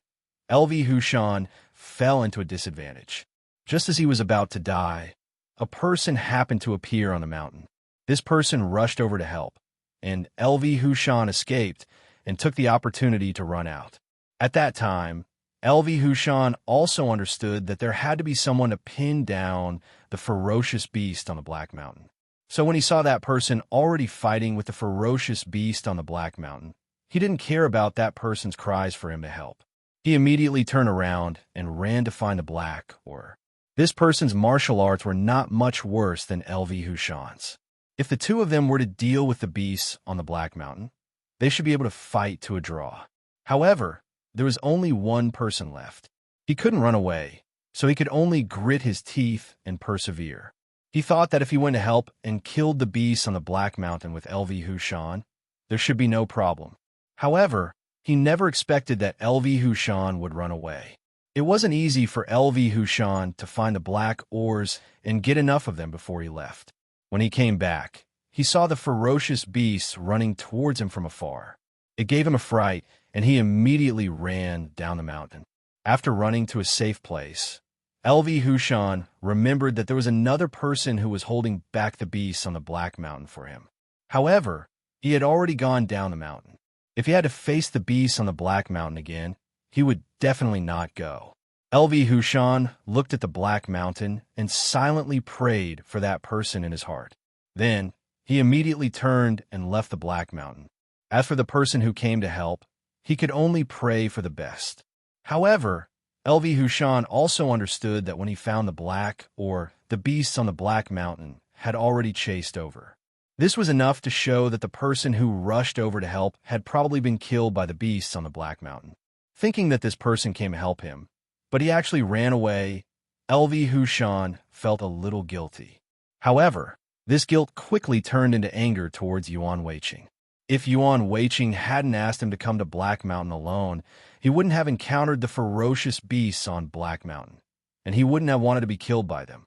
LV Hushan fell into a disadvantage. Just as he was about to die, a person happened to appear on the mountain. This person rushed over to help, and LV Hushan escaped and took the opportunity to run out. At that time, LV Hushan also understood that there had to be someone to pin down the ferocious beast on the Black Mountain. So when he saw that person already fighting with the ferocious beast on the Black Mountain, he didn't care about that person's cries for him to help. He immediately turned around and ran to find the Black, or... This person's martial arts were not much worse than LV Hushan's. If the 2 of them were to deal with the beasts on the Black Mountain, they should be able to fight to a draw. However, there was only one person left. He couldn't run away, so he could only grit his teeth and persevere. He thought that if he went to help and killed the beasts on the Black Mountain with LV Hushan, there should be no problem. However, he never expected that LV Hushan would run away. It wasn't easy for LV Hushan to find the Black ores and get enough of them before he left. When he came back, he saw the ferocious beasts running towards him from afar. It gave him a fright, and he immediately ran down the mountain. After running to a safe place, LV Hushan remembered that there was another person who was holding back the beasts on the Black Mountain for him. However, he had already gone down the mountain. If he had to face the beasts on the Black Mountain again, he would definitely not go. LV Hushan looked at the Black Mountain and silently prayed for that person in his heart. Then, he immediately turned and left the Black Mountain. As for the person who came to help, he could only pray for the best. However, LV Hushan also understood that when he found the Black, or the beasts on the Black Mountain, had already chased over. This was enough to show that the person who rushed over to help had probably been killed by the beasts on the Black Mountain. Thinking that this person came to help him, but he actually ran away, LV Hushan felt a little guilty. However, this guilt quickly turned into anger towards Yuan Weiqing. If Yuan Weiqing hadn't asked him to come to Black Mountain alone, he wouldn't have encountered the ferocious beasts on Black Mountain, and he wouldn't have wanted to be killed by them.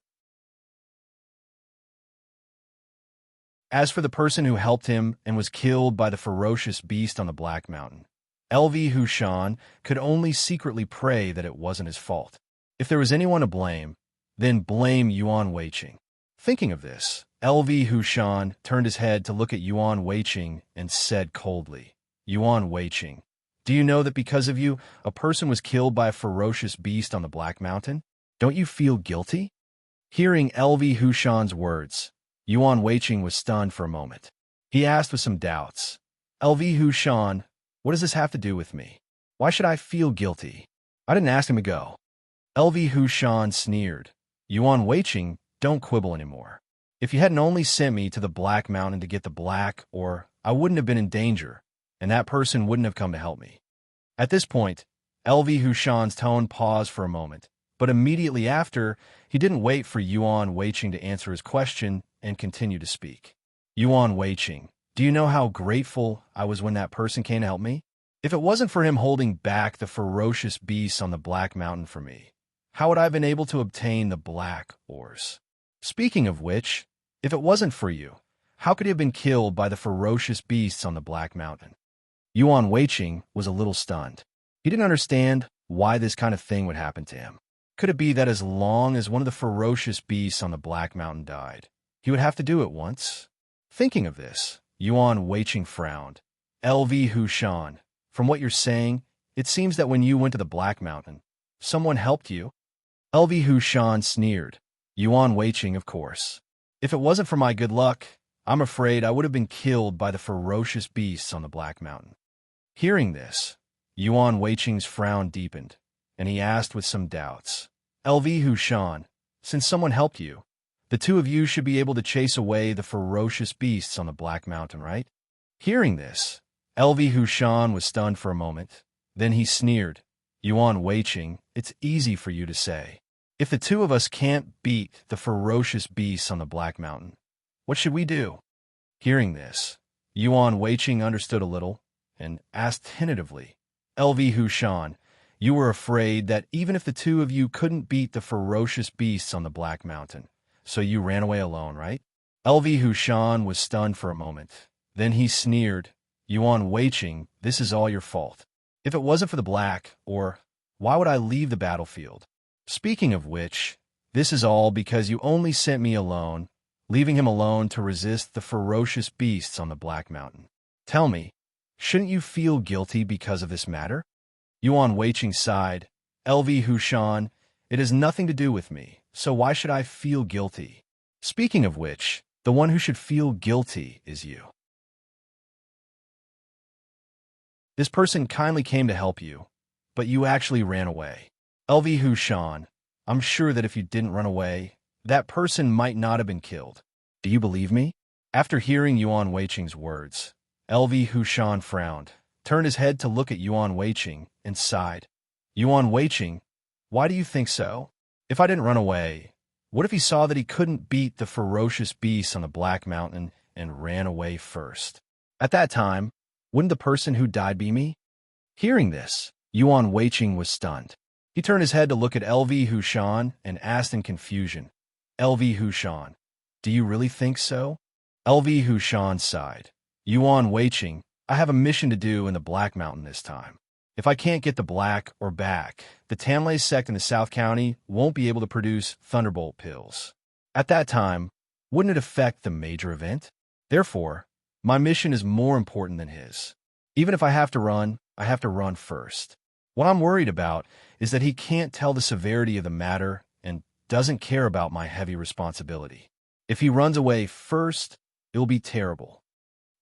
As for the person who helped him and was killed by the ferocious beast on the Black Mountain, LV Hushan could only secretly pray that it wasn't his fault. If there was anyone to blame, then blame Yuan Weiqing. Thinking of this, LV Hushan turned his head to look at Yuan Weiqing and said coldly, Yuan Weiqing, do you know that because of you, a person was killed by a ferocious beast on the Black Mountain? Don't you feel guilty? Hearing LV Hushan's words, Yuan Weiqing was stunned for a moment. He asked with some doubts, LV Hushan, what does this have to do with me? Why should I feel guilty? I didn't ask him to go. LV Hushan sneered, Yuan Weiqing, don't quibble anymore. If you hadn't only sent me to the Black Mountain to get the black, or I wouldn't have been in danger, and that person wouldn't have come to help me. At this point, LV Hushan's tone paused for a moment, but immediately after, he didn't wait for Yuan Weiqing to answer his question and continue to speak. Yuan Weiqing, do you know how grateful I was when that person came to help me? If it wasn't for him holding back the ferocious beasts on the Black Mountain for me, how would I have been able to obtain the black ores? Speaking of which, if it wasn't for you, how could he have been killed by the ferocious beasts on the Black Mountain? Yuan Weiqing was a little stunned. He didn't understand why this kind of thing would happen to him. Could it be that as long as one of the ferocious beasts on the Black Mountain died, he would have to do it once? Thinking of this, Yuan Weiqing frowned. LV Hushan, from what you're saying, it seems that when you went to the Black Mountain, someone helped you? LV Hushan sneered. Yuan Weiqing, of course. If it wasn't for my good luck, I'm afraid I would have been killed by the ferocious beasts on the Black Mountain. Hearing this, Yuan Weiqing's frown deepened, and he asked with some doubts, LV Hushan, since someone helped you, the two of you should be able to chase away the ferocious beasts on the Black Mountain, right? Hearing this, LV Hushan was stunned for a moment. Then he sneered, Yuan Weiqing, it's easy for you to say. If the two of us can't beat the ferocious beasts on the Black Mountain, what should we do? Hearing this, Yuan Weiqing understood a little and asked tentatively, LV Hushan, you were afraid that even if the two of you couldn't beat the ferocious beasts on the Black Mountain, so you ran away alone, right? LV Hushan was stunned for a moment. Then he sneered, Yuan Weiqing, this is all your fault. If it wasn't for the black, or why would I leave the battlefield? Speaking of which, this is all because you only sent me alone, leaving him alone to resist the ferocious beasts on the Black Mountain. Tell me, shouldn't you feel guilty because of this matter? Yuan Weiqing sighed, LV Hushan, it has nothing to do with me, so why should I feel guilty? Speaking of which, the one who should feel guilty is you. This person kindly came to help you, but you actually ran away. LV Hushan, I'm sure that if you didn't run away, that person might not have been killed. Do you believe me? After hearing Yuan Weiqing's words, LV Hushan frowned, turned his head to look at Yuan Weiqing, and sighed. Yuan Weiqing, why do you think so? If I didn't run away, what if he saw that he couldn't beat the ferocious beasts on the Black Mountain and ran away first? At that time, wouldn't the person who died be me? Hearing this, Yuan Weiqing was stunned. He turned his head to look at LV Hushan and asked in confusion, LV Hushan, do you really think so? LV Hushan sighed. Yuan Weiqing, I have a mission to do in the Black Mountain this time. If I can't get the black or back, the Tanlei sect in the South County won't be able to produce Thunderbolt pills. At that time, wouldn't it affect the major event? Therefore, my mission is more important than his. Even if I have to run first. What I'm worried about is that he can't tell the severity of the matter and doesn't care about my heavy responsibility. If he runs away first, it will be terrible.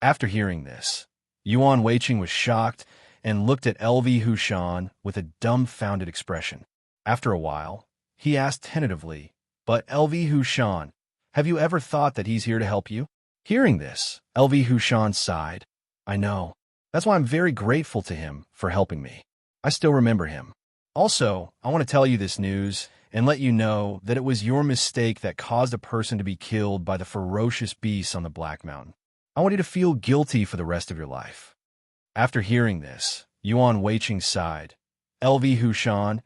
After hearing this, Yuan Weiqing was shocked and looked at LV Hushan with a dumbfounded expression. After a while, he asked tentatively, but LV Hushan, have you ever thought that he's here to help you? Hearing this, LV Hushan sighed. I know. That's why I'm very grateful to him for helping me. I still remember him. Also, I want to tell you this news and let you know that it was your mistake that caused a person to be killed by the ferocious beasts on the Black Mountain. I want you to feel guilty for the rest of your life. After hearing this, Yuan Weiqing sighed. LV Hushan,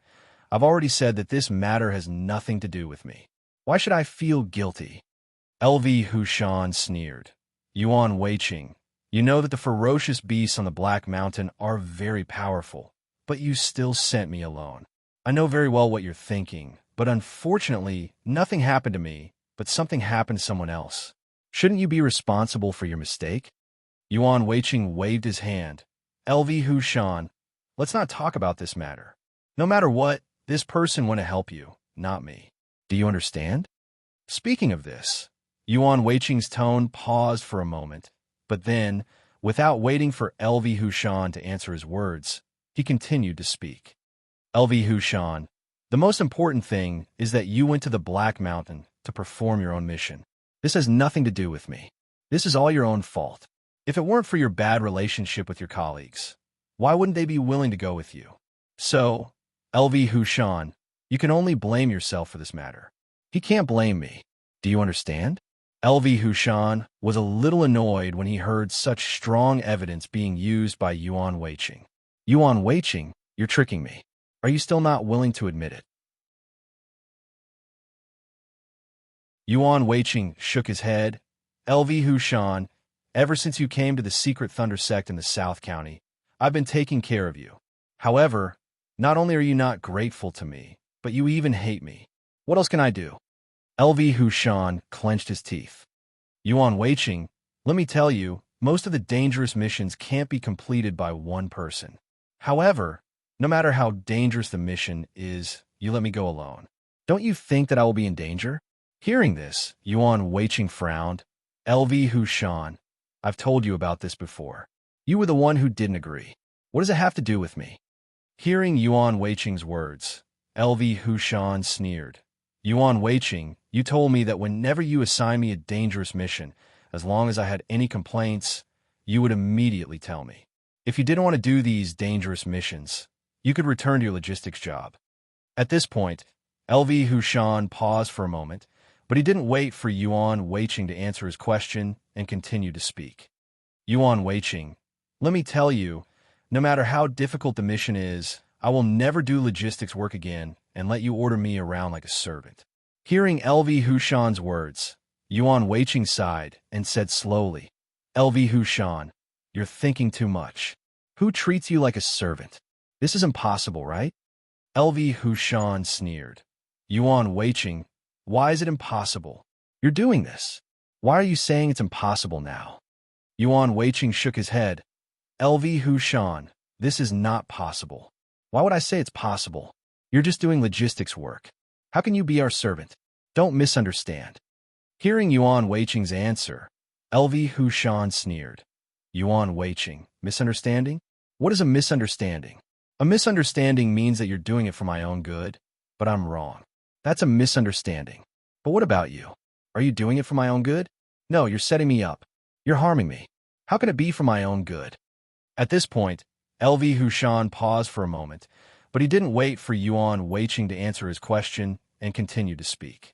I've already said that this matter has nothing to do with me. Why should I feel guilty? LV Hushan sneered. Yuan Weiqing, You know that the ferocious beasts on the Black Mountain are very powerful, but you still sent me alone. I know very well what you're thinking, but unfortunately, nothing happened to me, but something happened to someone else. Shouldn't you be responsible for your mistake? Yuan Weiqing waved his hand. LV Hushan, let's not talk about this matter. No matter what, this person went to help you, not me. Do you understand? Speaking of this, Yuan Weiqing's tone paused for a moment, but then, without waiting for LV Hushan to answer his words, he continued to speak. LV Hushan, the most important thing is that you went to the Black Mountain to perform your own mission. This has nothing to do with me. This is all your own fault. If it weren't for your bad relationship with your colleagues, why wouldn't they be willing to go with you? So, LV Hushan, you can only blame yourself for this matter. He can't blame me. Do you understand? LV Hushan was a little annoyed when he heard such strong evidence being used by Yuan Weiqing. Yuan Weiqing, you're tricking me. Are you still not willing to admit it? Yuan Weiqing shook his head. LV Hushan, ever since you came to the secret Thunder sect in the South County, I've been taking care of you. However, not only are you not grateful to me, but you even hate me. What else can I do? LV Hushan clenched his teeth. Yuan Weiqing, let me tell you, most of the dangerous missions can't be completed by one person. However, no matter how dangerous the mission is, you let me go alone. Don't you think that I will be in danger? Hearing this, Yuan Weiqing frowned. LV Hushan, I've told you about this before. You were the one who didn't agree. What does it have to do with me? Hearing Yuan Weiqing's words, LV Hushan sneered. Yuan Weiqing, you told me that whenever you assigned me a dangerous mission, as long as I had any complaints, you would immediately tell me. If you didn't want to do these dangerous missions, you could return to your logistics job. At this point, LV Hushan paused for a moment, but he didn't wait for Yuan Weiqing to answer his question and continued to speak. Yuan Weiqing, let me tell you, no matter how difficult the mission is, I will never do logistics work again and let you order me around like a servant. Hearing LV Hushan's words, Yuan Weiqing sighed and said slowly, LV Hushan, you're thinking too much. Who treats you like a servant? This is impossible, right? LV Hushan sneered. Yuan Weiqing, why is it impossible? You're doing this. Why are you saying it's impossible now? Yuan Weiqing shook his head. LV Hushan, this is not possible. Why would I say it's possible? You're just doing logistics work. How can you be our servant? Don't misunderstand. Hearing Yuan Weiqing's answer, LV Hushan sneered. Yuan Weiqing, misunderstanding? What is a misunderstanding? A misunderstanding means that you're doing it for my own good, but I'm wrong. That's a misunderstanding. But what about you? Are you doing it for my own good? No, you're setting me up. You're harming me. How can it be for my own good? At this point, LV Hushan paused for a moment, but he didn't wait for Yuan Weiqing to answer his question and continued to speak.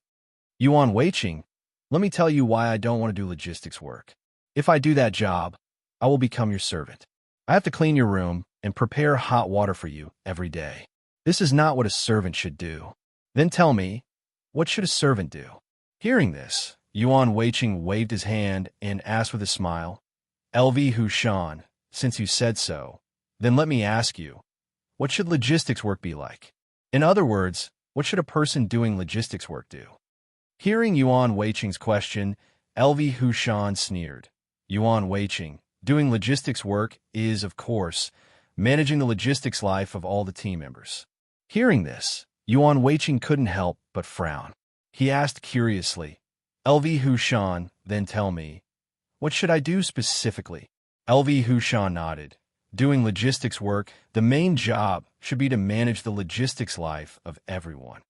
Yuan Weiqing, let me tell you why I don't want to do logistics work. If I do that job, I will become your servant. I have to clean your room and prepare hot water for you every day. This is not what a servant should do. Then tell me, what should a servant do? Hearing this, Yuan Weiqing waved his hand and asked with a smile, LV Hushan, since you said so, then let me ask you, what should logistics work be like? In other words, what should a person doing logistics work do? Hearing Yuan Weiqing's question, LV Hushan sneered. Yuan Weiqing, doing logistics work is, of course, managing the logistics life of all the team members. Hearing this, Yuan Weiqing couldn't help but frown. He asked curiously, LV Hushan, then tell me, what should I do specifically? LV Hushan nodded. Doing logistics work, the main job should be to manage the logistics life of everyone.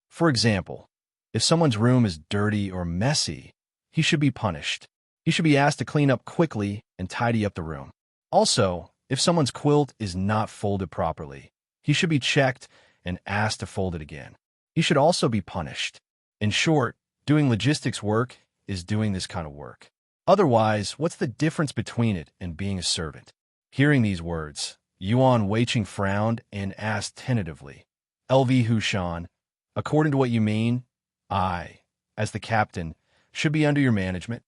For example, if someone's room is dirty or messy, he should be punished. He should be asked to clean up quickly and tidy up the room. Also, if someone's quilt is not folded properly, he should be checked and asked to fold it again. He should also be punished. In short, doing logistics work is doing this kind of work. Otherwise, what's the difference between it and being a servant? Hearing these words, Yuan Weiqing frowned and asked tentatively, LV Hushan, according to what you mean, I, as the captain, should be under your management?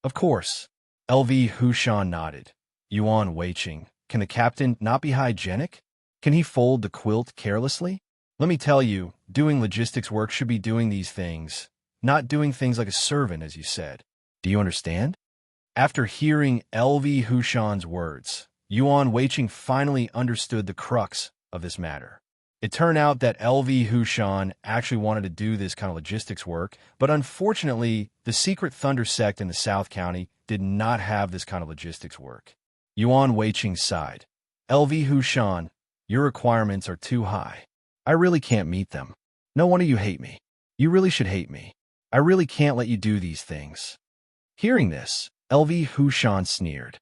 Of course. LV Hushan nodded. Yuan Weiqing, can the captain not be hygienic? Can he fold the quilt carelessly? Let me tell you, doing logistics work should be doing these things, not doing things like a servant, as you said. Do you understand? After hearing LV Hushan's words, Yuan Weiqing finally understood the crux of this matter. It turned out that LV Hushan actually wanted to do this kind of logistics work, but unfortunately, the secret Thunder sect in the South County did not have this kind of logistics work. Yuan Weiqing sighed. LV Hushan, your requirements are too high. I really can't meet them. No wonder you hate me. You really should hate me. I really can't let you do these things. Hearing this, LV Hushan sneered.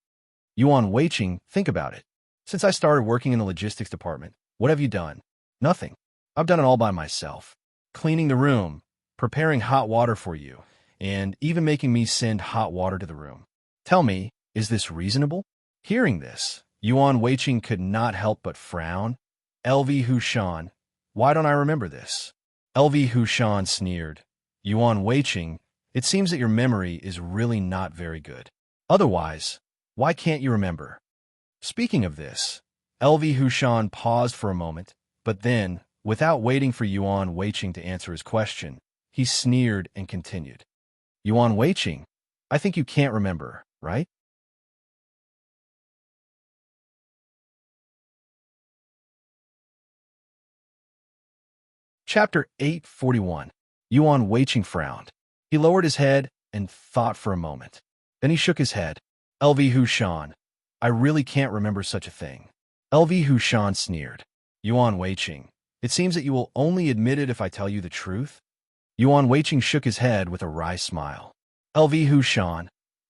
Yuan Weiqing, think about it. Since I started working in the logistics department, what have you done? Nothing. I've done it all by myself. Cleaning the room, preparing hot water for you, and even making me send hot water to the room. Tell me, is this reasonable? Hearing this, Yuan Weiqing could not help but frown. LV Hushan, why don't I remember this? LV Hushan sneered. Yuan Weiqing, it seems that your memory is really not very good. Otherwise, why can't you remember? Speaking of this, LV Hushan paused for a moment, but then, without waiting for Yuan Weiqing to answer his question, he sneered and continued. Yuan Weiqing, I think you can't remember, right? Chapter 841. Yuan Weiqing frowned. He lowered his head and thought for a moment. Then he shook his head. LV Hushan, I really can't remember such a thing. LV Hushan sneered. Yuan Weiqing, it seems that you will only admit it if I tell you the truth. Yuan Weiqing shook his head with a wry smile. LV Hushan,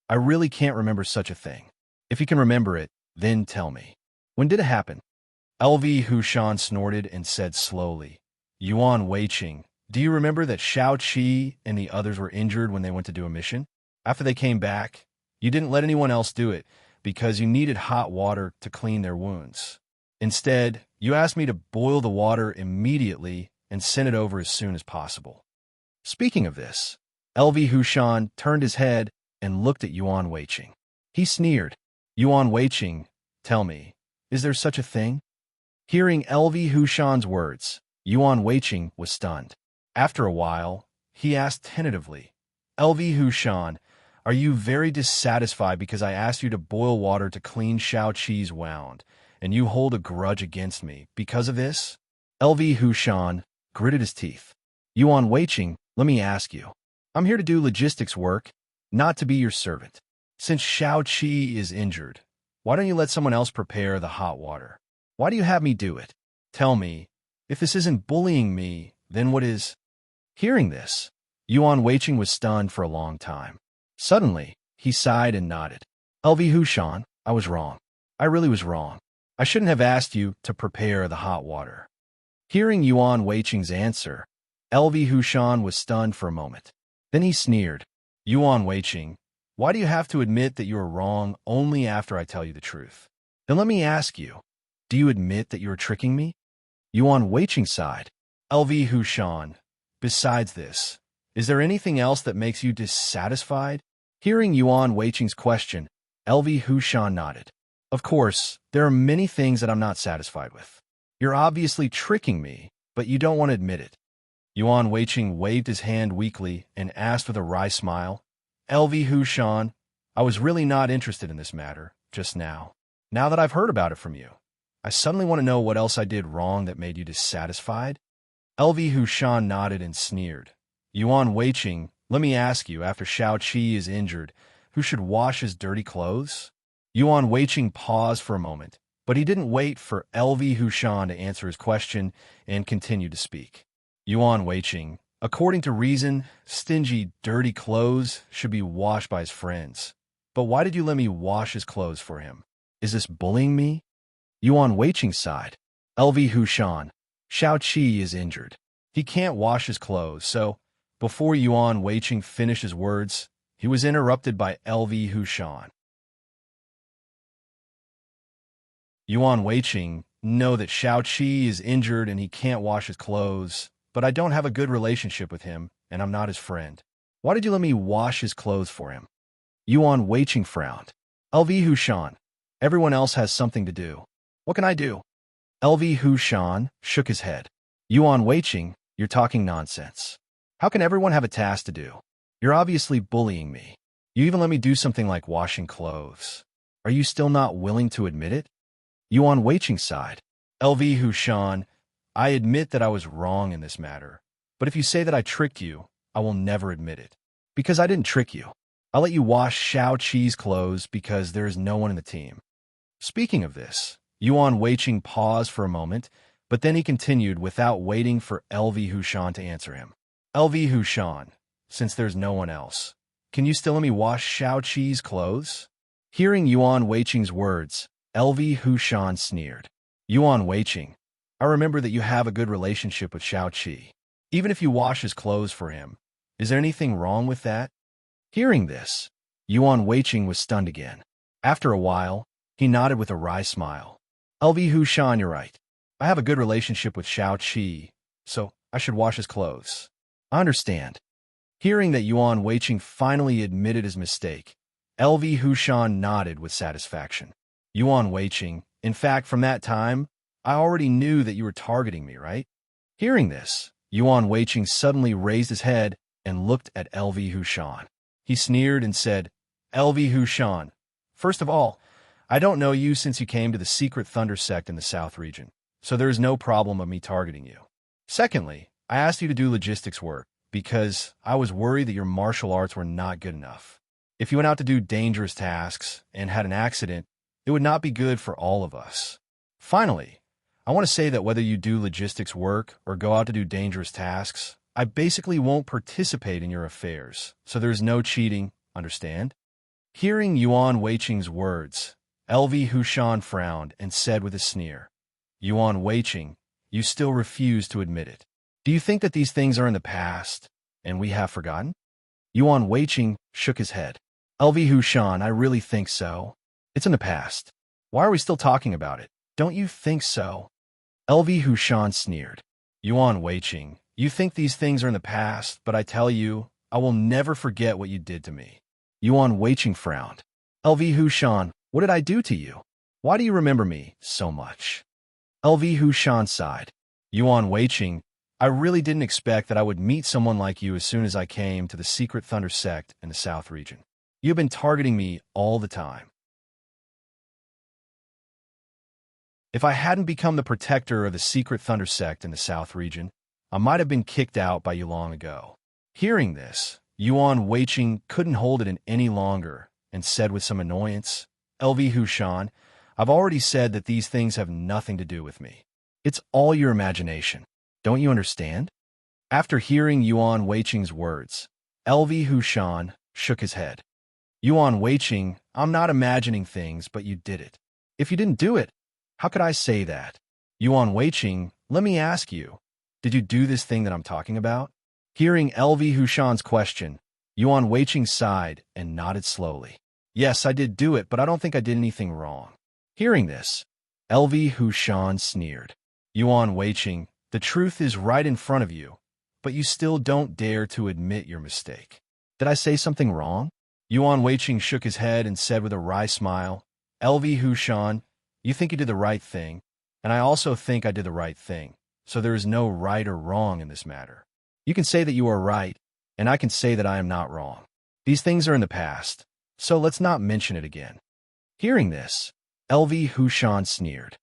I really can't remember such a thing. If you can remember it, then tell me. When did it happen? LV Hushan snorted and said slowly, Yuan Weiqing, do you remember that Shao Qi and the others were injured when they went to do a mission? After they came back, you didn't let anyone else do it because you needed hot water to clean their wounds. Instead, you asked me to boil the water immediately and send it over as soon as possible. Speaking of this, LV Hushan turned his head and looked at Yuan Weiqing. He sneered. Yuan Weiqing, tell me, is there such a thing? Hearing LV Hushan's words, Yuan Weiqing was stunned. After a while, he asked tentatively, LV Hushan, are you very dissatisfied because I asked you to boil water to clean Shao Qi's wound, and you hold a grudge against me because of this? LV Hushan gritted his teeth. Yuan Weiqing, let me ask you. I'm here to do logistics work, not to be your servant. Since Shao Qi is injured, why don't you let someone else prepare the hot water? Why do you have me do it? Tell me, if this isn't bullying me, then what is? Hearing this, Yuan Weiqing was stunned for a long time. Suddenly, he sighed and nodded. LV Hushan, I was wrong. I really was wrong. I shouldn't have asked you to prepare the hot water. Hearing Yuan Weiqing's answer, LV Hushan was stunned for a moment. Then he sneered. Yuan Weiqing, why do you have to admit that you are wrong only after I tell you the truth? Then let me ask you, do you admit that you are tricking me? Yuan Weiqing sighed. LV Hushan, besides this, is there anything else that makes you dissatisfied? Hearing Yuan Weiqing's question, LV Hushan nodded. Of course, there are many things that I'm not satisfied with. You're obviously tricking me, but you don't want to admit it. Yuan Weiqing waved his hand weakly and asked with a wry smile, LV Hushan, I was really not interested in this matter just now. Now that I've heard about it from you, I suddenly want to know what else I did wrong that made you dissatisfied. LV Hushan nodded and sneered. Yuan Weiqing, let me ask you, after Shao Qi is injured, who should wash his dirty clothes? Yuan Weiqing paused for a moment, but he didn't wait for LV Hushan to answer his question and continued to speak. Yuan Weiqing, according to reason, stingy, dirty clothes should be washed by his friends. But why did you let me wash his clothes for him? Is this bullying me? Yuan Weiqing sighed. LV Hushan, Shao Qi is injured. He can't wash his clothes, so before Yuan Weiqing finished his words, he was interrupted by LV Hushan. Yuan Weiqing, know that Shao Qi is injured and he can't wash his clothes, but I don't have a good relationship with him, and I'm not his friend. Why did you let me wash his clothes for him? Yuan Weiqing frowned. LV Hushan, everyone else has something to do. What can I do? LV Hushan shook his head. Yuan Weiqing, you're talking nonsense. How can everyone have a task to do? You're obviously bullying me. You even let me do something like washing clothes. Are you still not willing to admit it? Yuan Weiqing sighed. LV Hushan, I admit that I was wrong in this matter. But if you say that I tricked you, I will never admit it. Because I didn't trick you. I'll let you wash Xiao Qi's clothes because there is no one in the team. Speaking of this, Yuan Weiqing paused for a moment, but then he continued without waiting for LV Hushan to answer him. LV Hushan, since there's no one else, can you still let me wash Xiao Qi's clothes? Hearing Yuan Weiqing's words, LV Hushan sneered. Yuan Weiqing, I remember that you have a good relationship with Xiao Qi. Even if you wash his clothes for him, is there anything wrong with that? Hearing this, Yuan Weiqing was stunned again. After a while, he nodded with a wry smile. LV Hushan, you're right. I have a good relationship with Xiao Qi, so I should wash his clothes. I understand. Hearing that Yuan Weiqing finally admitted his mistake, LV Hushan nodded with satisfaction. Yuan Weiqing, in fact, from that time, I already knew that you were targeting me, right? Hearing this, Yuan Weiqing suddenly raised his head and looked at LV Hushan. He sneered and said, LV Hushan, first of all, I don't know you since you came to the secret Thunder sect in the South region, so there is no problem of me targeting you. Secondly, I asked you to do logistics work because I was worried that your martial arts were not good enough. If you went out to do dangerous tasks and had an accident, it would not be good for all of us. Finally, I want to say that whether you do logistics work or go out to do dangerous tasks, I basically won't participate in your affairs, so there's no cheating, understand? Hearing Yuan Weiqing's words, LV Hushan frowned and said with a sneer, Yuan Weiqing, you still refuse to admit it. Do you think that these things are in the past, and we have forgotten? Yuan Weiqing shook his head. LV Hushan, I really think so. It's in the past. Why are we still talking about it? Don't you think so? LV Hushan sneered. Yuan Weiqing, you think these things are in the past, but I tell you, I will never forget what you did to me. Yuan Weiqing frowned. LV Hushan, what did I do to you? Why do you remember me so much? LV Hushan sighed. Yuan Weiqing, I really didn't expect that I would meet someone like you as soon as I came to the secret Thunder sect in the South region. You've been targeting me all the time. If I hadn't become the protector of the secret Thunder sect in the South region, I might have been kicked out by you long ago. Hearing this, Yuan Weiqing couldn't hold it in any longer and said with some annoyance, LV Hushan, I've already said that these things have nothing to do with me. It's all your imagination. Don't you understand? After hearing Yuan Weiqing's words, LV Hushan shook his head. Yuan Weiqing, I'm not imagining things, but you did it. If you didn't do it, how could I say that? Yuan Weiqing, let me ask you, did you do this thing that I'm talking about? Hearing LV Hushan's question, Yuan Weiqing sighed and nodded slowly. Yes, I did do it, but I don't think I did anything wrong. Hearing this, LV Hushan sneered. Yuan Weiqing, the truth is right in front of you, but you still don't dare to admit your mistake. Did I say something wrong? Yuan Weiqing shook his head and said with a wry smile, LV Hushan, you think you did the right thing, and I also think I did the right thing, so there is no right or wrong in this matter. You can say that you are right, and I can say that I am not wrong. These things are in the past, so let's not mention it again. Hearing this, LV Hushan sneered.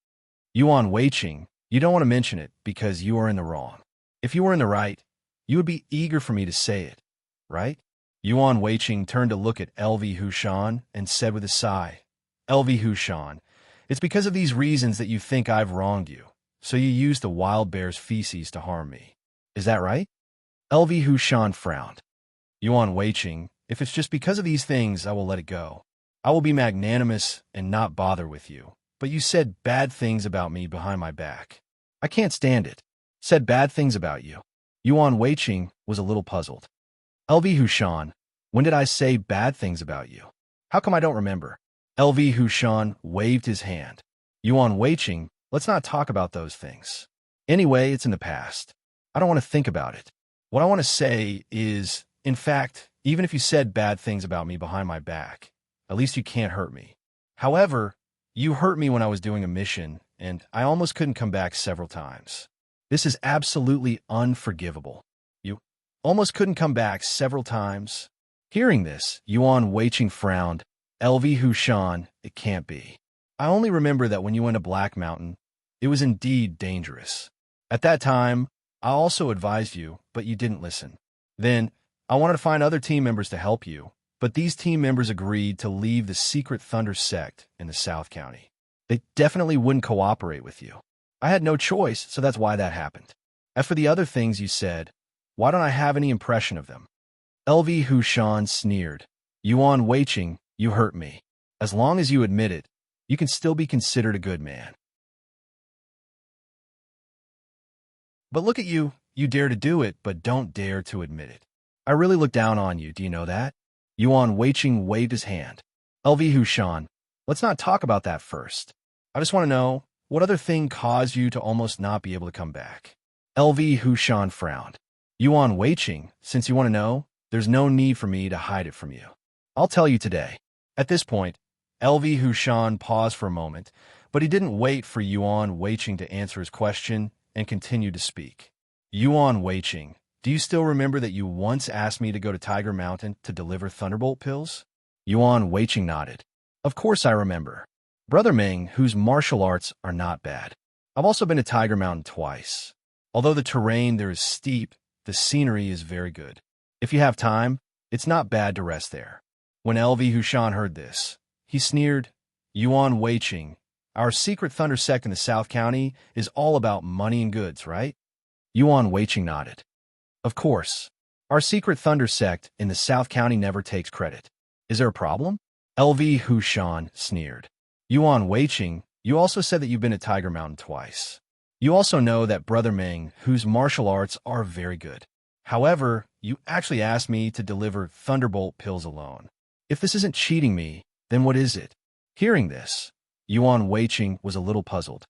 Yuan Weiqing, you don't want to mention it because you are in the wrong. If you were in the right, you would be eager for me to say it, right? Yuan Weiqing turned to look at LV Hushan and said with a sigh, LV Hushan, it's because of these reasons that you think I've wronged you, so you used the wild bear's feces to harm me. Is that right? LV Hushan frowned. Yuan Weiqing, if it's just because of these things, I will let it go. I will be magnanimous and not bother with you, but you said bad things about me behind my back. I can't stand it. Said bad things about you. Yuan Weiqing was a little puzzled. LV Hushan, when did I say bad things about you? How come I don't remember? LV Hushan waved his hand. Yuan Weiqing, let's not talk about those things. Anyway, it's in the past. I don't want to think about it. What I want to say is, in fact, Even if you said bad things about me behind my back, at least you can't hurt me. However, you hurt me when I was doing a mission, and I almost couldn't come back several times. This is absolutely unforgivable. You almost couldn't come back several times. Hearing this, Yuan Weiqing frowned. LV Hushan, it can't be. I only remember that when you went to Black Mountain, it was indeed dangerous. At that time, I also advised you, but you didn't listen. Then, I wanted to find other team members to help you, but these team members agreed to leave the secret Thunder sect in the South County. They definitely wouldn't cooperate with you. I had no choice, so that's why that happened. As for the other things you said, why don't I have any impression of them? LV Hushan sneered. Yuan Weiqing, you hurt me. As long as you admit it, you can still be considered a good man. But look at you, you dare to do it, but don't dare to admit it. I really look down on you, do you know that? Yuan Weiqing waved his hand. LV Hushan, let's not talk about that first. I just want to know, what other thing caused you to almost not be able to come back? LV Hushan frowned. Yuan Weiqing, since you want to know, there's no need for me to hide it from you. I'll tell you today. At this point, LV Hushan paused for a moment, but he didn't wait for Yuan Weiqing to answer his question and continued to speak. Yuan Weiqing, do you still remember that you once asked me to go to Tiger Mountain to deliver Thunderbolt pills? Yuan Weiqing nodded. Of course I remember. Brother Ming, whose martial arts are not bad. I've also been to Tiger Mountain twice. Although the terrain there is steep, the scenery is very good. If you have time, it's not bad to rest there. When LV Hushan heard this, he sneered, Yuan Weiqing, our secret Thunder sect in the South County is all about money and goods, right? Yuan Weiqing nodded. Of course. Our secret Thunder sect in the South County never takes credit. Is there a problem? LV Hushan sneered. Yuan Weiqing, you also said that you've been to Tiger Mountain twice. You also know that Brother Ming, whose martial arts are very good. However, you actually asked me to deliver Thunderbolt pills alone. If this isn't cheating me, then what is it? Hearing this, Yuan Weiqing was a little puzzled.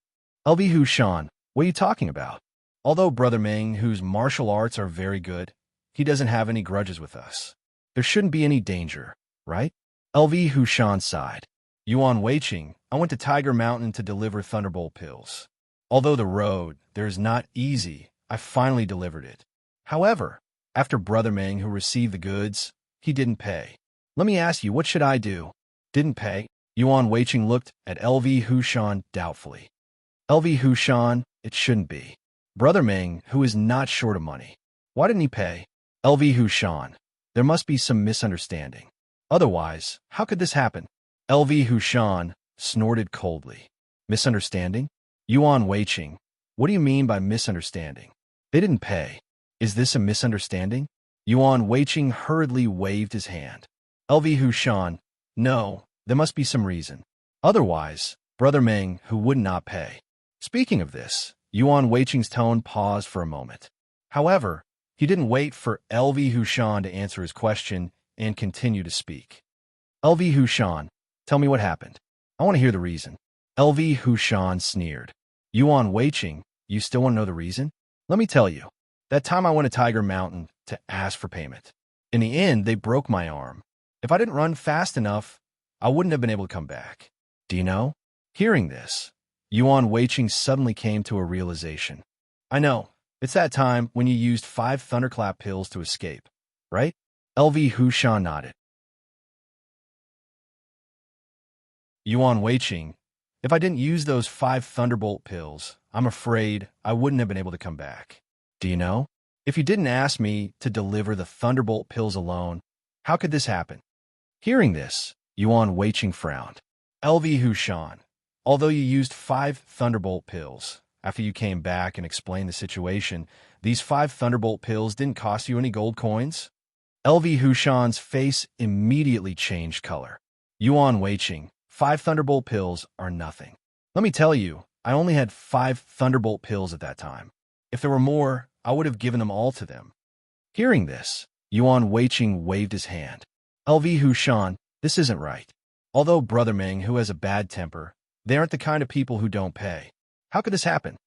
LV Hushan, what are you talking about? Although Brother Ming, whose martial arts are very good, he doesn't have any grudges with us. There shouldn't be any danger, right? LV Hushan sighed. Yuan Weiqing, I went to Tiger Mountain to deliver Thunderbolt pills. Although the road there is not easy, I finally delivered it. However, after Brother Ming, who received the goods, he didn't pay. Let me ask you, what should I do? Didn't pay? Yuan Weiqing looked at LV Hushan doubtfully. LV Hushan, it shouldn't be. Brother Ming, who is not short of money. Why didn't he pay? LV Hushan, there must be some misunderstanding. Otherwise, how could this happen? LV Hushan snorted coldly. Misunderstanding? Yuan Weiqing, what do you mean by misunderstanding? They didn't pay. Is this a misunderstanding? Yuan Weiqing hurriedly waved his hand. LV Hushan, no, there must be some reason. Otherwise, Brother Ming, who would not pay. Speaking of this, Yuan Weiqing's tone paused for a moment. However, he didn't wait for LV Hushan to answer his question and continue to speak. LV Hushan, tell me what happened. I want to hear the reason. LV Hushan sneered. Yuan Weiqing, you still want to know the reason? Let me tell you. That time I went to Tiger Mountain to ask for payment. In the end, they broke my arm. If I didn't run fast enough, I wouldn't have been able to come back. Do you know? Hearing this, Yuan Weiqing suddenly came to a realization. I know. It's that time when you used 5 thunderclap pills to escape, right? LV Hushan nodded. Yuan Weiqing, if I didn't use those 5 thunderbolt pills, I'm afraid I wouldn't have been able to come back. Do you know? If you didn't ask me to deliver the thunderbolt pills alone, how could this happen? Hearing this, Yuan Weiqing frowned. LV Hushan, although you used 5 thunderbolt pills, after you came back and explained the situation, these 5 thunderbolt pills didn't cost you any gold coins? LV Hushan's face immediately changed color. Yuan Weiqing, 5 thunderbolt pills are nothing. Let me tell you, I only had 5 thunderbolt pills at that time. If there were more, I would have given them all to them. Hearing this, Yuan Weiqing waved his hand. LV Hushan, this isn't right. Although Brother Ming, who has a bad temper, they aren't the kind of people who don't pay. How could this happen?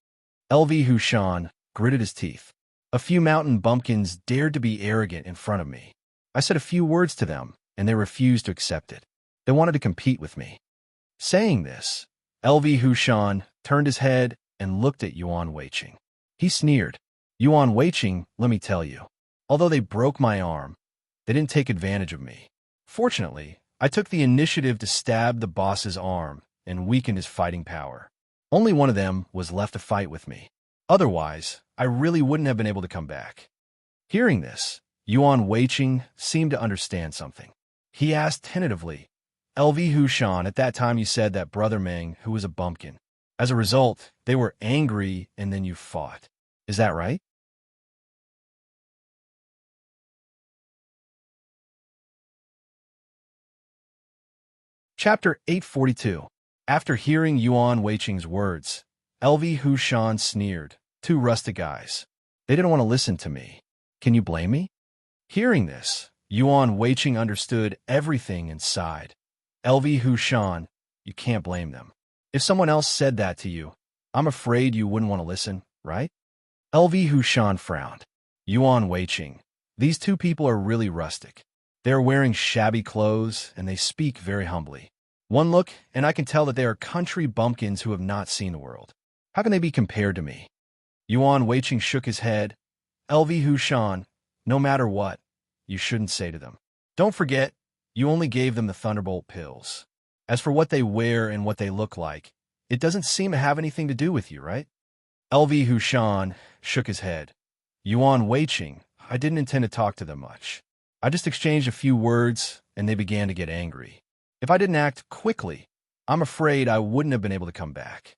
LV Hushan gritted his teeth. A few mountain bumpkins dared to be arrogant in front of me. I said a few words to them, and they refused to accept it. They wanted to compete with me. Saying this, LV Hushan turned his head and looked at Yuan Weiqing. He sneered. Yuan Weiqing, let me tell you. Although they broke my arm, they didn't take advantage of me. Fortunately, I took the initiative to stab the boss's arm and weaken his fighting power. Only one of them was left to fight with me. Otherwise, I really wouldn't have been able to come back. Hearing this, Yuan Weiqing seemed to understand something. He asked tentatively, LV Hushan, at that time you said that Brother Meng, who was a bumpkin. As a result, they were angry and then you fought. Is that right? Chapter 842. After hearing Yuan Weiqing's words, LV Hushan sneered. Two rustic guys. They didn't want to listen to me. Can you blame me? Hearing this, Yuan Weiqing understood everything and sighed. LV Hushan, you can't blame them. If someone else said that to you, I'm afraid you wouldn't want to listen, right? LV Hushan frowned. Yuan Weiqing, these two people are really rustic. They are wearing shabby clothes, and they speak very humbly. One look, and I can tell that they are country bumpkins who have not seen the world. How can they be compared to me? Yuan Weiqing shook his head. LV Hushan, no matter what, you shouldn't say to them. Don't forget, you only gave them the Thunderbolt pills. As for what they wear and what they look like, it doesn't seem to have anything to do with you, right? LV Hushan shook his head. Yuan Weiqing, I didn't intend to talk to them much. I just exchanged a few words, and they began to get angry. If I didn't act quickly, I'm afraid I wouldn't have been able to come back.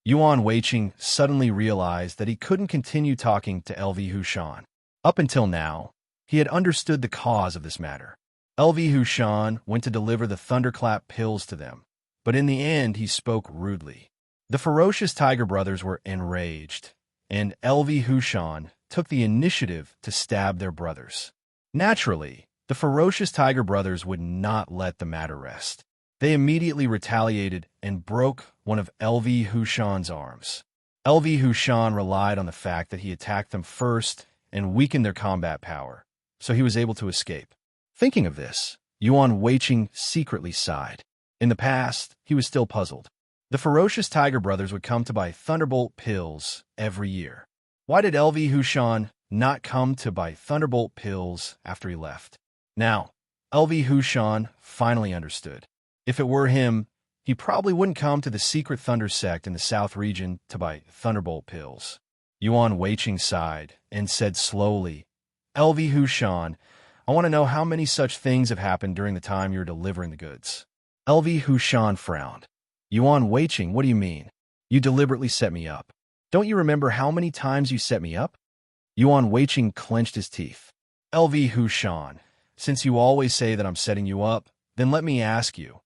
Yuan Weiqing suddenly realized that he couldn't continue talking to LV Hushan. Up until now, he had understood the cause of this matter. LV Hushan went to deliver the thunderclap pills to them, but in the end he spoke rudely. The ferocious Tiger brothers were enraged, and LV Hushan took the initiative to stab their brothers. Naturally, the ferocious Tiger brothers would not let the matter rest. They immediately retaliated and broke one of LV Hushan's arms. LV Hushan relied on the fact that he attacked them first and weakened their combat power, so he was able to escape. Thinking of this, Yuan Weiqing secretly sighed. In the past, he was still puzzled. The ferocious Tiger brothers would come to buy Thunderbolt pills every year. Why did LV Hushan not come to buy Thunderbolt pills after he left? Now, LV Hushan finally understood. If it were him, he probably wouldn't come to the secret Thunder sect in the South region to buy Thunderbolt pills. Yuan Weiqing sighed and said slowly, LV Hushan, I want to know how many such things have happened during the time you're delivering the goods. LV Hushan frowned. Yuan Weiqing, what do you mean? You deliberately set me up. Don't you remember how many times you set me up? Yuan Weiqing clenched his teeth. LV Hushan, since you always say that I'm setting you up, then let me ask you,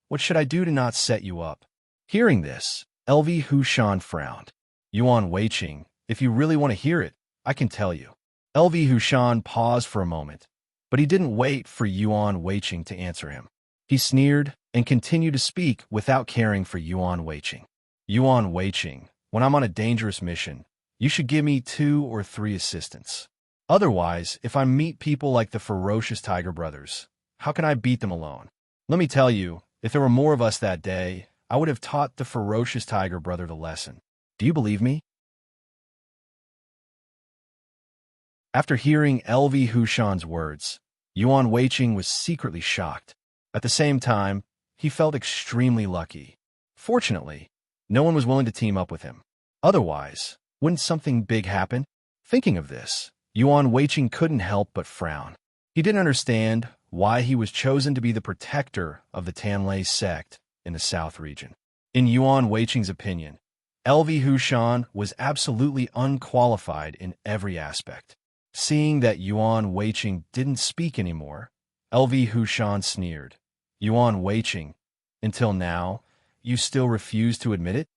what should I do to not set you up? Hearing this, LV Hushan frowned. Yuan Weiqing, if you really want to hear it, I can tell you. LV Hushan paused for a moment, but he didn't wait for Yuan Weiqing to answer him. He sneered and continued to speak without caring for Yuan Weiqing. Yuan Weiqing, when I'm on a dangerous mission, you should give me 2 or 3 assistants. Otherwise, if I meet people like the ferocious Tiger brothers, how can I beat them alone? Let me tell you, if there were more of us that day, I would have taught the ferocious Tiger brother the lesson. Do you believe me? After hearing LV Hushan's words, Yuan Weiqing was secretly shocked. At the same time, he felt extremely lucky. Fortunately, no one was willing to team up with him. Otherwise, wouldn't something big happen? Thinking of this, Yuan Weiqing couldn't help but frown. He didn't understand why he was chosen to be the protector of the Tanlei sect in the South region. In Yuan Weiqing's opinion, LV Hushan was absolutely unqualified in every aspect. Seeing that Yuan Weiqing didn't speak anymore, LV Hushan sneered. Yuan Weiqing, until now, you still refuse to admit it?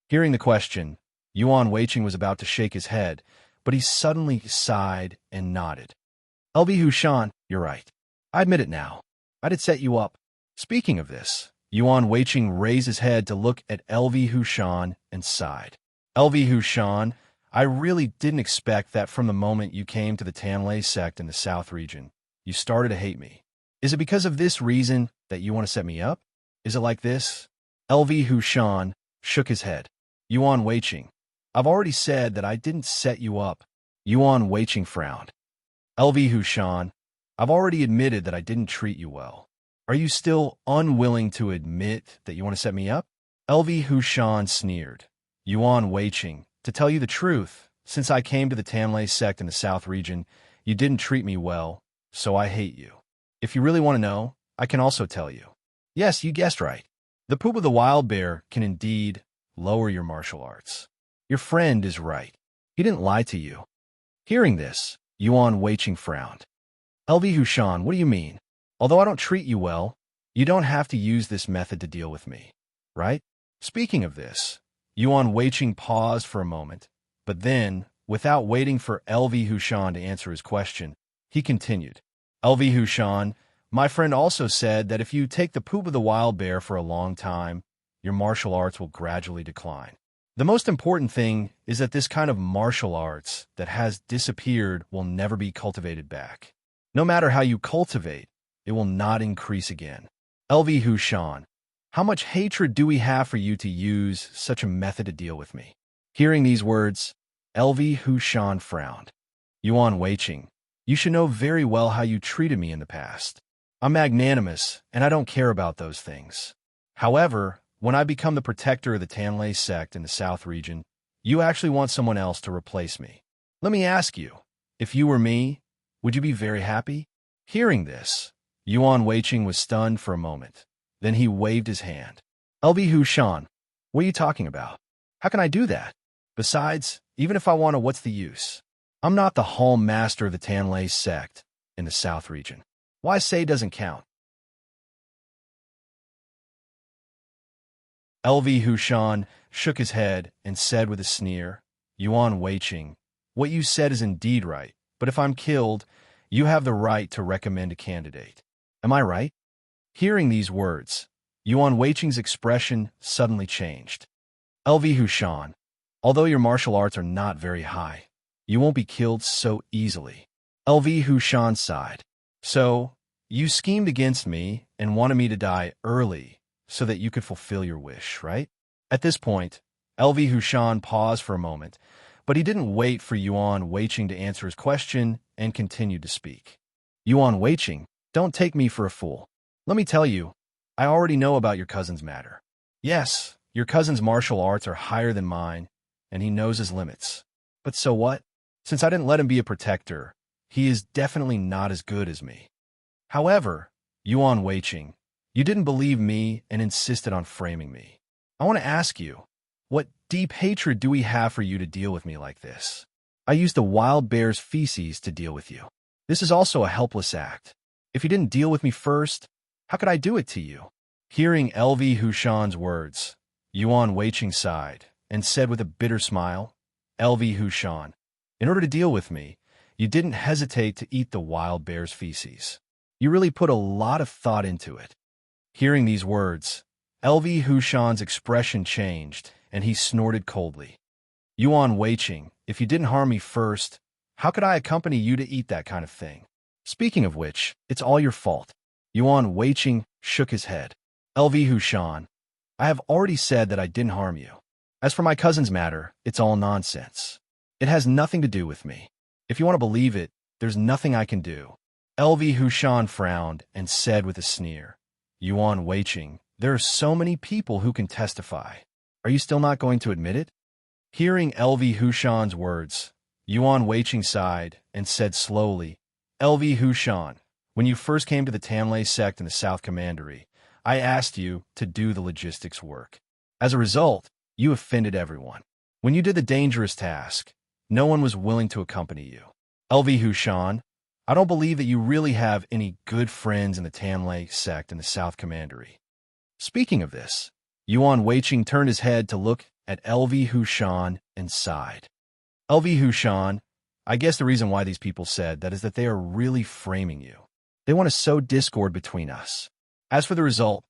Hearing the question, Yuan Weiqing was about to shake his head, but he suddenly sighed and nodded. LV Hushan, you're right. I admit it now. I did set you up. Speaking of this, Yuan Weiqing raised his head to look at LV Hushan and sighed. LV Hushan, I really didn't expect that from the moment you came to the Tanlei sect in the South region, You started to hate me. Is it because of this reason that you want to set me up? Is it like this? LV Hushan shook his head. Yuan Weiqing, I've already said that I didn't set you up. Yuan Weiqing frowned. LV Hushan, I've already admitted that I didn't treat you well. Are you still unwilling to admit that you want to set me up? LV Hushan sneered. Yuan Weiqing, to tell you the truth, since I came to the Tanlei sect in the South region, you didn't treat me well, so I hate you. If you really want to know, I can also tell you. Yes, you guessed right. The poop of the wild bear can indeed lower your martial arts. Your friend is right. He didn't lie to you. Hearing this, Yuan Weiqing frowned. LV Hushan, what do you mean? Although I don't treat you well, you don't have to use this method to deal with me, right? Speaking of this, Yuan Weiqing paused for a moment, but then, without waiting for LV Hushan to answer his question, he continued. LV Hushan, my friend also said that if you take the poop of the wild bear for a long time, your martial arts will gradually decline. The most important thing is that this kind of martial arts that has disappeared will never be cultivated back. No matter how you cultivate, it will not increase again. LV Hushan, how much hatred do we have for you to use such a method to deal with me? Hearing these words, LV Hushan frowned. Yuan Weiqing, you should know very well how you treated me in the past. I'm magnanimous, and I don't care about those things. However, when I become the protector of the Tanlei sect in the South region, you actually want someone else to replace me. Let me ask you, if you were me, would you be very happy? Hearing this, Yuan Weiqing was stunned for a moment. Then he waved his hand. LV Hushan, what are you talking about? How can I do that? Besides, even if I want to, what's the use? I'm not the hall master of the Tanlei sect in the South region. Why say doesn't count? LV Hushan shook his head and said with a sneer, Yuan Weiqing, what you said is indeed right, but if I'm killed, you have the right to recommend a candidate. Am I right? Hearing these words, Yuan Weiqing's expression suddenly changed. LV Hushan, although your martial arts are not very high, you won't be killed so easily. LV Hushan sighed. So, you schemed against me and wanted me to die early so that you could fulfill your wish, right? At this point, LV Hushan paused for a moment, but he didn't wait for Yuan Weiqing to answer his question and continued to speak. Yuan Weiqing, don't take me for a fool. Let me tell you, I already know about your cousin's matter. Yes, your cousin's martial arts are higher than mine, and he knows his limits. But so what? Since I didn't let him be a protector, he is definitely not as good as me. However, Yuan Weiqing, you didn't believe me and insisted on framing me. I want to ask you, what deep hatred do we have for you to deal with me like this? I used the wild bear's feces to deal with you. This is also a helpless act. If you didn't deal with me first, how could I do it to you? Hearing LV Hushan's words, Yuan Weiqing sighed and said with a bitter smile, LV Hushan, in order to deal with me, you didn't hesitate to eat the wild bear's feces. You really put a lot of thought into it. Hearing these words, LV Hushan's expression changed, and he snorted coldly. Yuan Weiqing, if you didn't harm me first, how could I accompany you to eat that kind of thing? Speaking of which, it's all your fault. Yuan Weiqing shook his head. LV Hushan, I have already said that I didn't harm you. As for my cousin's matter, it's all nonsense. It has nothing to do with me. If you want to believe it, there's nothing I can do. LV Hushan frowned and said with a sneer, Yuan Weiqing, there are so many people who can testify. Are you still not going to admit it? Hearing LV Hushan's words, Yuan Weiqing sighed and said slowly, LV Hushan, when you first came to the Tanlei sect in the South Commandery, I asked you to do the logistics work. As a result, you offended everyone. When you did the dangerous task, no one was willing to accompany you. LV Hushan, I don't believe that you really have any good friends in the Tanlei sect in the South Commandery. Speaking of this, Yuan Weiqing turned his head to look at LV Hushan and sighed. LV Hushan, I guess the reason why these people said that is that they are really framing you. They want to sow discord between us. As for the result,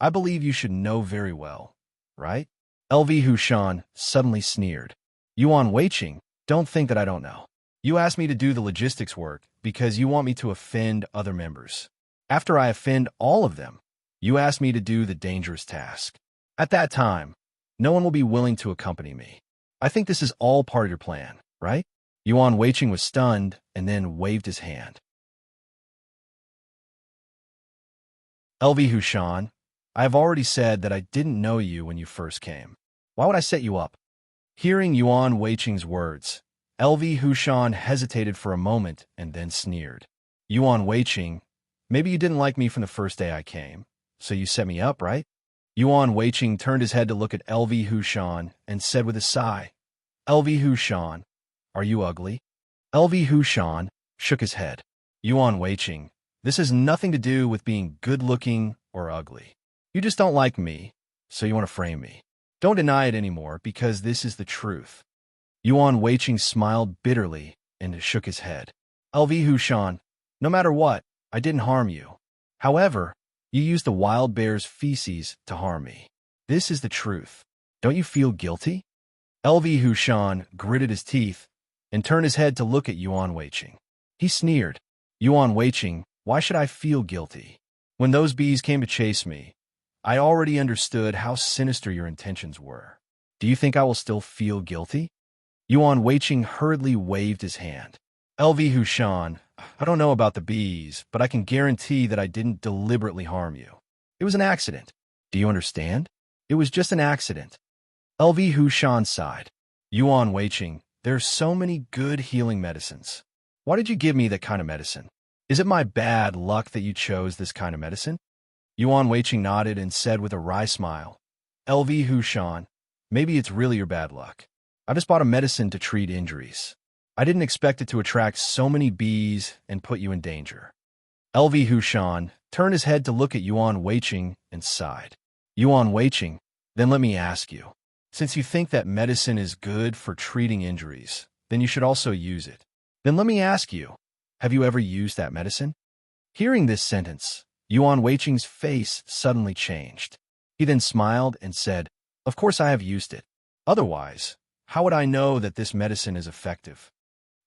I believe you should know very well, right? LV Hushan suddenly sneered. Yuan Weiqing, don't think that I don't know. You asked me to do the logistics work because you want me to offend other members. After I offend all of them, you asked me to do the dangerous task. At that time, no one will be willing to accompany me. I think this is all part of your plan, right? Yuan Weiqing was stunned and then waved his hand. LV Hushan, I have already said that I didn't know you when you first came. Why would I set you up? Hearing Yuan Weiqing's words, LV Hushan hesitated for a moment and then sneered. Yuan Weiqing, maybe you didn't like me from the first day I came, so you set me up, right? Yuan Weiqing turned his head to look at LV Hushan and said with a sigh, LV Hushan, are you ugly? LV Hushan shook his head. Yuan Weiqing, this has nothing to do with being good-looking or ugly. You just don't like me, so you want to frame me. Don't deny it anymore, because this is the truth. Yuan Weiqing smiled bitterly and shook his head. LV Hushan, no matter what, I didn't harm you. However, you used the wild bear's feces to harm me. This is the truth. Don't you feel guilty? LV Hushan gritted his teeth and turned his head to look at Yuan Weiqing. He sneered. Yuan Weiqing, why should I feel guilty? When those bees came to chase me, I already understood how sinister your intentions were. Do you think I will still feel guilty? Yuan Weiqing hurriedly waved his hand. LV Hushan, I don't know about the bees, but I can guarantee that I didn't deliberately harm you. It was an accident. Do you understand? It was just an accident. LV Hushan sighed. Yuan Weiqing, there are so many good healing medicines. Why did you give me that kind of medicine? Is it my bad luck that you chose this kind of medicine? Yuan Weiqing nodded and said with a wry smile, LV Hushan, maybe it's really your bad luck. I just bought a medicine to treat injuries. I didn't expect it to attract so many bees and put you in danger. LV Hushan turned his head to look at Yuan Weiqing and sighed. Yuan Weiqing, then let me ask you, since you think that medicine is good for treating injuries, then you should also use it. Then let me ask you, have you ever used that medicine? Hearing this sentence, Yuan Weiqing's face suddenly changed. He then smiled and said, of course I have used it. Otherwise, how would I know that this medicine is effective?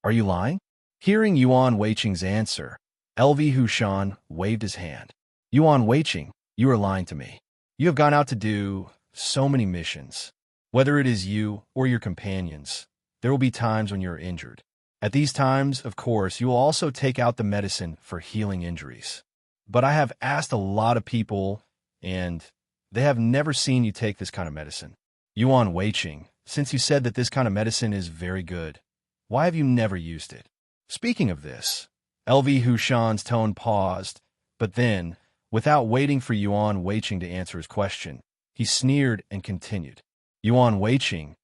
Are you lying? Hearing Yuan Weiqing's answer, LV Hushan waved his hand. Yuan Weiqing, you are lying to me. You have gone out to do so many missions. Whether it is you or your companions, there will be times when you are injured. At these times, of course, you will also take out the medicine for healing injuries. But I have asked a lot of people, and they have never seen you take this kind of medicine. Yuan Weiqing, since you said that this kind of medicine is very good, why have you never used it? Speaking of this, LV Hushan's tone paused, but then, without waiting for Yuan Weiqing to answer his question, he sneered and continued. Yuan Weiqing,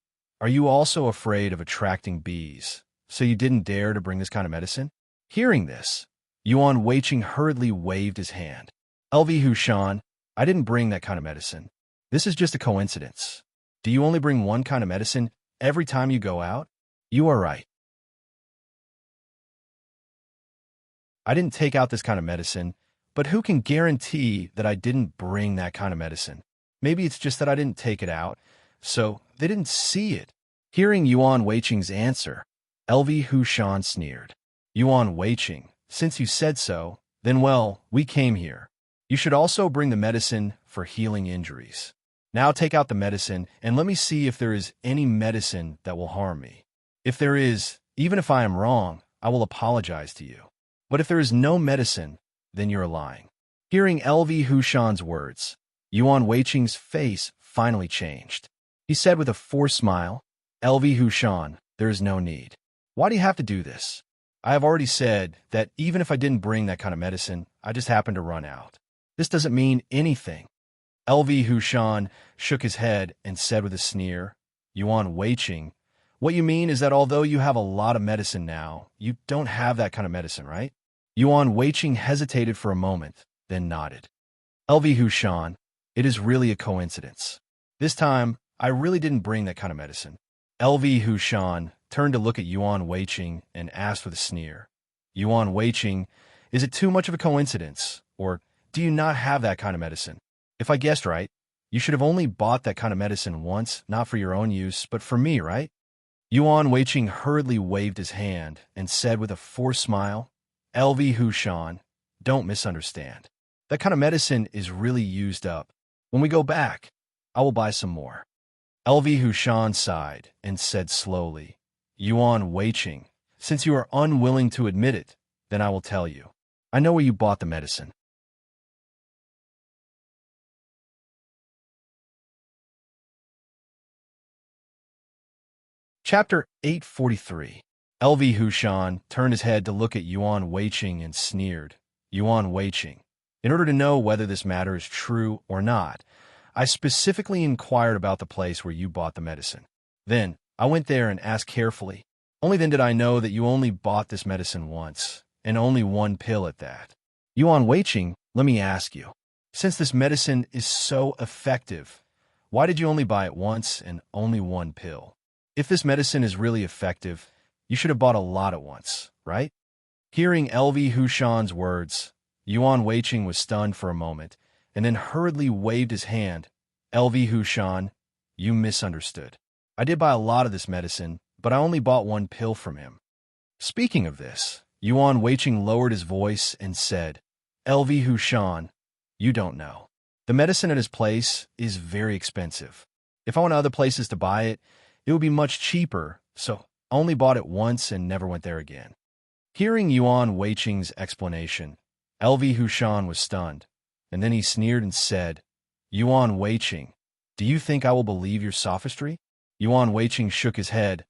are you also afraid of attracting bees, so you didn't dare to bring this kind of medicine? Hearing this, Yuan Weiqing hurriedly waved his hand. LV Hushan, I didn't bring that kind of medicine. This is just a coincidence. Do you only bring one kind of medicine every time you go out? You are right. I didn't take out this kind of medicine, but who can guarantee that I didn't bring that kind of medicine? Maybe it's just that I didn't take it out, so they didn't see it. Hearing Yuan Weiqing's answer, LV Hushan sneered. Yuan Weiqing, since you said so, then well, we came here. You should also bring the medicine for healing injuries. Now take out the medicine and let me see if there is any medicine that will harm me. If there is, even if I am wrong, I will apologize to you. But if there is no medicine, then you're lying. Hearing LV Hushan's words, Yuan Weiqing's face finally changed. He said with a forced smile, LV Hushan, there is no need. Why do you have to do this? I have already said that even if I didn't bring that kind of medicine, I just happened to run out. This doesn't mean anything. LV Hushan shook his head and said with a sneer, Yuan Weiqing, what you mean is that although you have a lot of medicine now, you don't have that kind of medicine, right? Yuan Weiqing hesitated for a moment, then nodded. LV Hushan, it is really a coincidence. This time, I really didn't bring that kind of medicine. LV Hushan turned to look at Yuan Weiqing and asked with a sneer, Yuan Weiqing, is it too much of a coincidence, or do you not have that kind of medicine? If I guessed right, you should have only bought that kind of medicine once, not for your own use, but for me, right? Yuan Weiqing hurriedly waved his hand and said with a forced smile, LV Hushan, don't misunderstand. That kind of medicine is really used up. When we go back, I will buy some more. LV Hushan sighed and said slowly, Yuan Weiqing, since you are unwilling to admit it, then I will tell you. I know where you bought the medicine. Chapter 843. LV Hushan turned his head to look at Yuan Weiqing and sneered. Yuan Weiqing, in order to know whether this matter is true or not, I specifically inquired about the place where you bought the medicine. Then, I went there and asked carefully. Only then did I know that you only bought this medicine once, and only one pill at that. Yuan Weiqing, let me ask you, since this medicine is so effective, why did you only buy it once and only one pill? If this medicine is really effective, you should have bought a lot at once, right? Hearing LV Hushan's words, Yuan Weiqing was stunned for a moment, and then hurriedly waved his hand. LV Hushan, you misunderstood. I did buy a lot of this medicine, but I only bought one pill from him. Speaking of this, Yuan Weiqing lowered his voice and said, LV Hushan, you don't know. The medicine at his place is very expensive. If I went to other places to buy it, it would be much cheaper, so I only bought it once and never went there again. Hearing Yuan Weiqing's explanation, LV Hushan was stunned, and then he sneered and said, Yuan Weiqing, do you think I will believe your sophistry? Yuan Weiqing shook his head.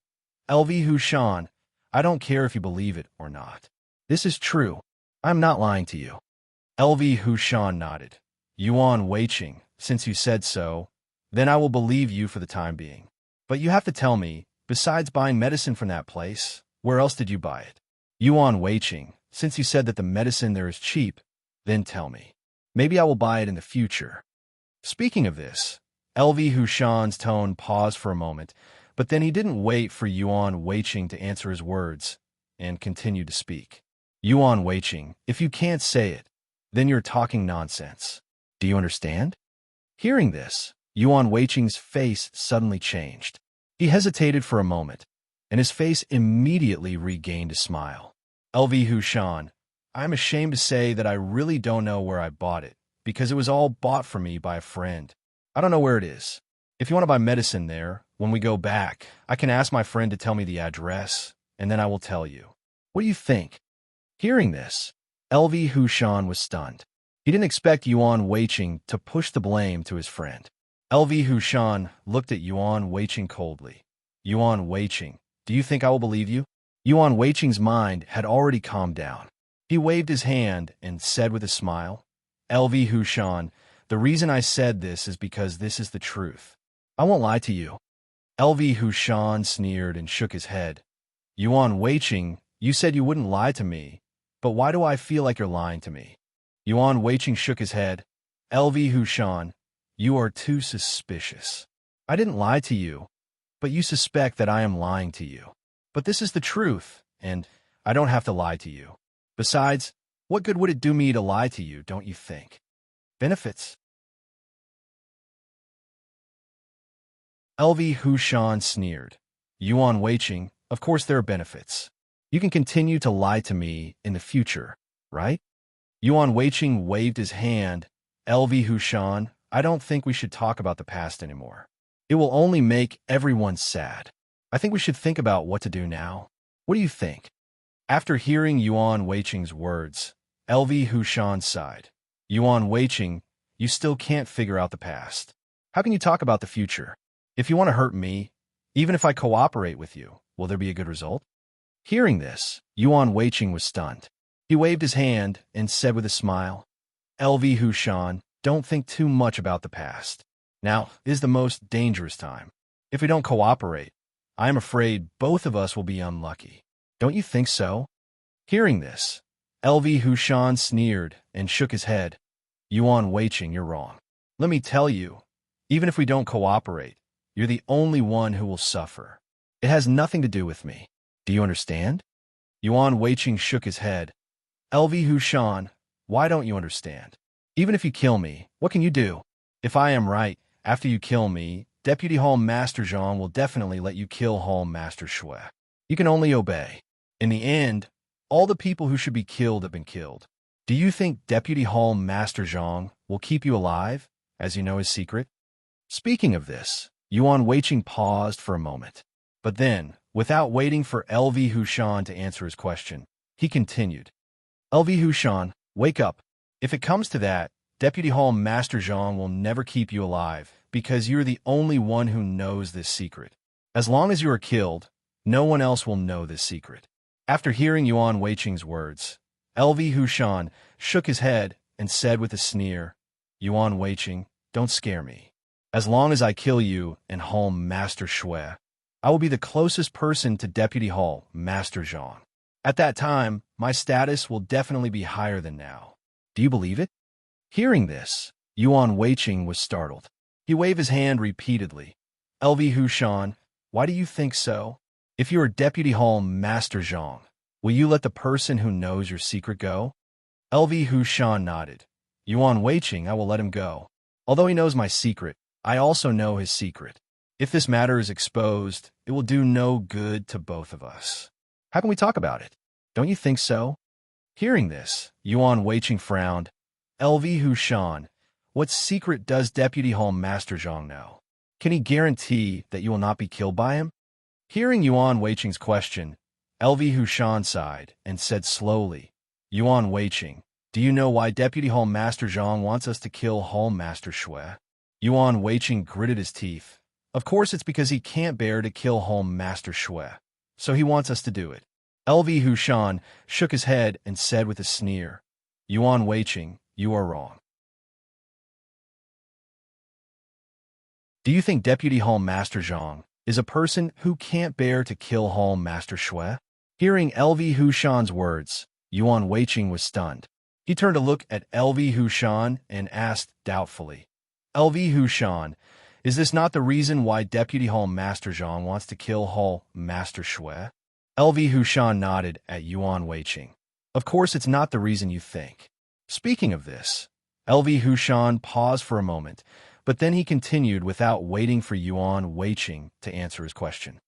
LV Hushan, I don't care if you believe it or not. This is true. I'm not lying to you. LV Hushan nodded. Yuan Weiqing, since you said so, then I will believe you for the time being. But you have to tell me, besides buying medicine from that place, where else did you buy it? Yuan Weiqing, since you said that the medicine there is cheap, then tell me. Maybe I will buy it in the future. Speaking of this, LV Hushan's tone paused for a moment, but then he didn't wait for Yuan Weiqing to answer his words, and continued to speak. Yuan Weiqing, if you can't say it, then you're talking nonsense. Do you understand? Hearing this, Yuan Weiqing's face suddenly changed. He hesitated for a moment, and his face immediately regained a smile. LV Hushan, I'm ashamed to say that I really don't know where I bought it, because it was all bought for me by a friend. I don't know where it is. If you want to buy medicine there, when we go back, I can ask my friend to tell me the address, and then I will tell you. What do you think? Hearing this, LV Hushan was stunned. He didn't expect Yuan Weiqing to push the blame to his friend. LV Hushan looked at Yuan Weiqing coldly. Yuan Weiqing, do you think I will believe you? Yuan Weiqing's mind had already calmed down. He waved his hand and said with a smile, LV Hushan, the reason I said this is because this is the truth. I won't lie to you. LV Hushan sneered and shook his head. Yuan Weiqing, you said you wouldn't lie to me, but why do I feel like you're lying to me? Yuan Weiqing shook his head. LV Hushan, you are too suspicious. I didn't lie to you, but you suspect that I am lying to you. But this is the truth, and I don't have to lie to you. Besides, what good would it do me to lie to you, don't you think? Benefits. LV Hushan sneered. Yuan Weiqing, of course there are benefits. You can continue to lie to me in the future, right? Yuan Weiqing waved his hand. LV Hushan, I don't think we should talk about the past anymore. It will only make everyone sad. I think we should think about what to do now. What do you think? After hearing Yuan Weiqing's words, LV Hushan sighed. Yuan Weiqing, you still can't figure out the past. How can you talk about the future? If you want to hurt me, even if I cooperate with you, will there be a good result? Hearing this, Yuan Weiqing was stunned. He waved his hand and said with a smile, LV Hushan, don't think too much about the past. Now is the most dangerous time. If we don't cooperate, I am afraid both of us will be unlucky. Don't you think so? Hearing this, LV Hushan sneered and shook his head. Yuan Weiqing, you're wrong. Let me tell you, even if we don't cooperate, you're the only one who will suffer. It has nothing to do with me. Do you understand? Yuan Weiqing shook his head. LV Hushan, why don't you understand? Even if you kill me, what can you do? If I am right, after you kill me, Deputy Hall Master Zhang will definitely let you kill Hall Master Shui. You can only obey. In the end, all the people who should be killed have been killed. Do you think Deputy Hall Master Zhang will keep you alive, as you know his secret? Speaking of this, Yuan Weiqing paused for a moment. But then, without waiting for LV Hushan to answer his question, he continued. LV Hushan, wake up. If it comes to that, Deputy Hall Master Zhang will never keep you alive, because you're the only one who knows this secret. As long as you are killed, no one else will know this secret. After hearing Yuan Weiqing's words, LV Hushan shook his head and said with a sneer, Yuan Weiqing, don't scare me. As long as I kill you and Hall Master Shui, I will be the closest person to Deputy Hall Master Zhang. At that time, my status will definitely be higher than now. Do you believe it? Hearing this, Yuan Weiqing was startled. He waved his hand repeatedly. LV Hushan, why do you think so? If you are Deputy Hall Master Zhang, will you let the person who knows your secret go? LV Hushan nodded. Yuan Weiqing, I will let him go. Although he knows my secret, I also know his secret. If this matter is exposed, it will do no good to both of us. How can we talk about it? Don't you think so? Hearing this, Yuan Weiqing frowned. LV Hushan, what secret does Deputy Hall Master Zhang know? Can he guarantee that you will not be killed by him? Hearing Yuan Weiqing's question, LV Hushan sighed and said slowly, Yuan Weiqing, do you know why Deputy Hall Master Zhang wants us to kill Hall Master Shui? Yuan Weiqing gritted his teeth. Of course it's because he can't bear to kill Hall Master Shui, so he wants us to do it. LV Hushan shook his head and said with a sneer, Yuan Weiqing, you are wrong. Do you think Deputy Hall Master Zhang is a person who can't bear to kill Hall Master Shui? Hearing LV Hushan's words, Yuan Weiqing was stunned. He turned to look at LV Hushan and asked doubtfully, LV Hushan, is this not the reason why Deputy Hall Master Zhang wants to kill Hall Master Shui? LV Hushan nodded at Yuan Weiqing. Of course it's not the reason you think. Speaking of this, LV Hushan paused for a moment, but then he continued without waiting for Yuan Weiqing to answer his question.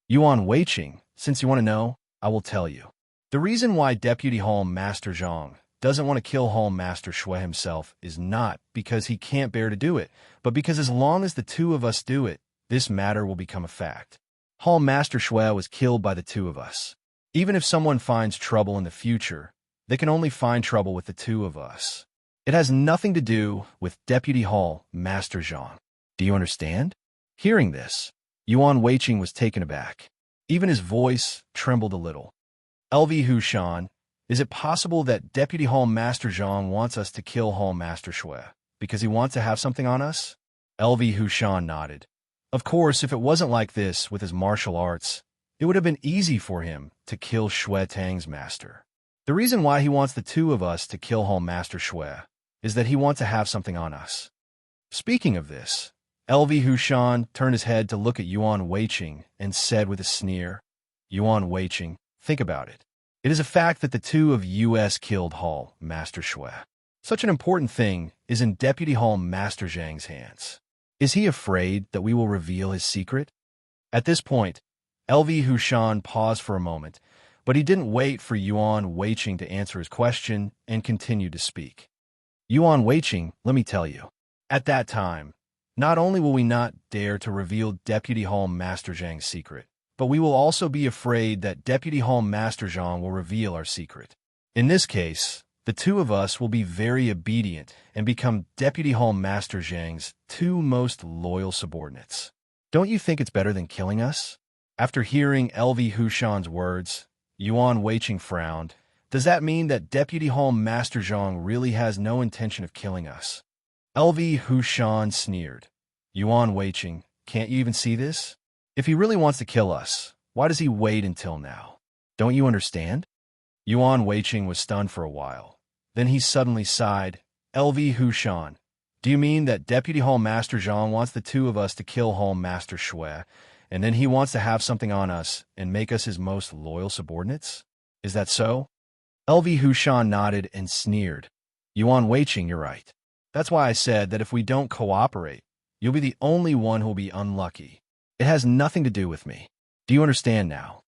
Yuan Weiqing, since you want to know, I will tell you. The reason why Deputy Hall Master Zhang doesn't want to kill Hall Master Shui himself is not because he can't bear to do it, but because as long as the two of us do it, this matter will become a fact. Hall Master Shui was killed by the two of us. Even if someone finds trouble in the future, they can only find trouble with the two of us. It has nothing to do with Deputy Hall Master Zhang. Do you understand? Hearing this, Yuan Weiqing was taken aback. Even his voice trembled a little. LV Hushan, is it possible that Deputy Hall Master Zhang wants us to kill Hall Master Shui because he wants to have something on us? LV Hushan nodded. Of course, if it wasn't like this with his martial arts, it would have been easy for him to kill Shui Tang's master. The reason why he wants the two of us to kill Hall Master Shui is that he wants to have something on us. Speaking of this, LV Hushan turned his head to look at Yuan Weiqing and said with a sneer, Yuan Weiqing, think about it. It is a fact that the two of us killed Hall Master Shui. Such an important thing is in Deputy Hall Master Zhang's hands. Is he afraid that we will reveal his secret? At this point, LV Hushan paused for a moment, but he didn't wait for Yuan Weiqing to answer his question and continued to speak. Yuan Weiqing, let me tell you. At that time, not only will we not dare to reveal Deputy Hall Master Zhang's secret, but we will also be afraid that Deputy Hall Master Zhang will reveal our secret. In this case, the two of us will be very obedient and become Deputy Hall Master Zhang's two most loyal subordinates. Don't you think it's better than killing us? After hearing LV Hushan's words, Yuan Weiqing frowned. Does that mean that Deputy Hall Master Zhang really has no intention of killing us? LV Hushan sneered. Yuan Weiqing, can't you even see this? If he really wants to kill us, why does he wait until now? Don't you understand? Yuan Weiqing was stunned for a while. Then he suddenly sighed. LV Hushan, do you mean that Deputy Hall Master Zhang wants the two of us to kill Hall Master Shui, and then he wants to have something on us and make us his most loyal subordinates? Is that so? LV Hushan nodded and sneered. Yuan Weiqing, you're right. That's why I said that if we don't cooperate, You'll be the only one who'll be unlucky. It has nothing to do with me. Do you understand now?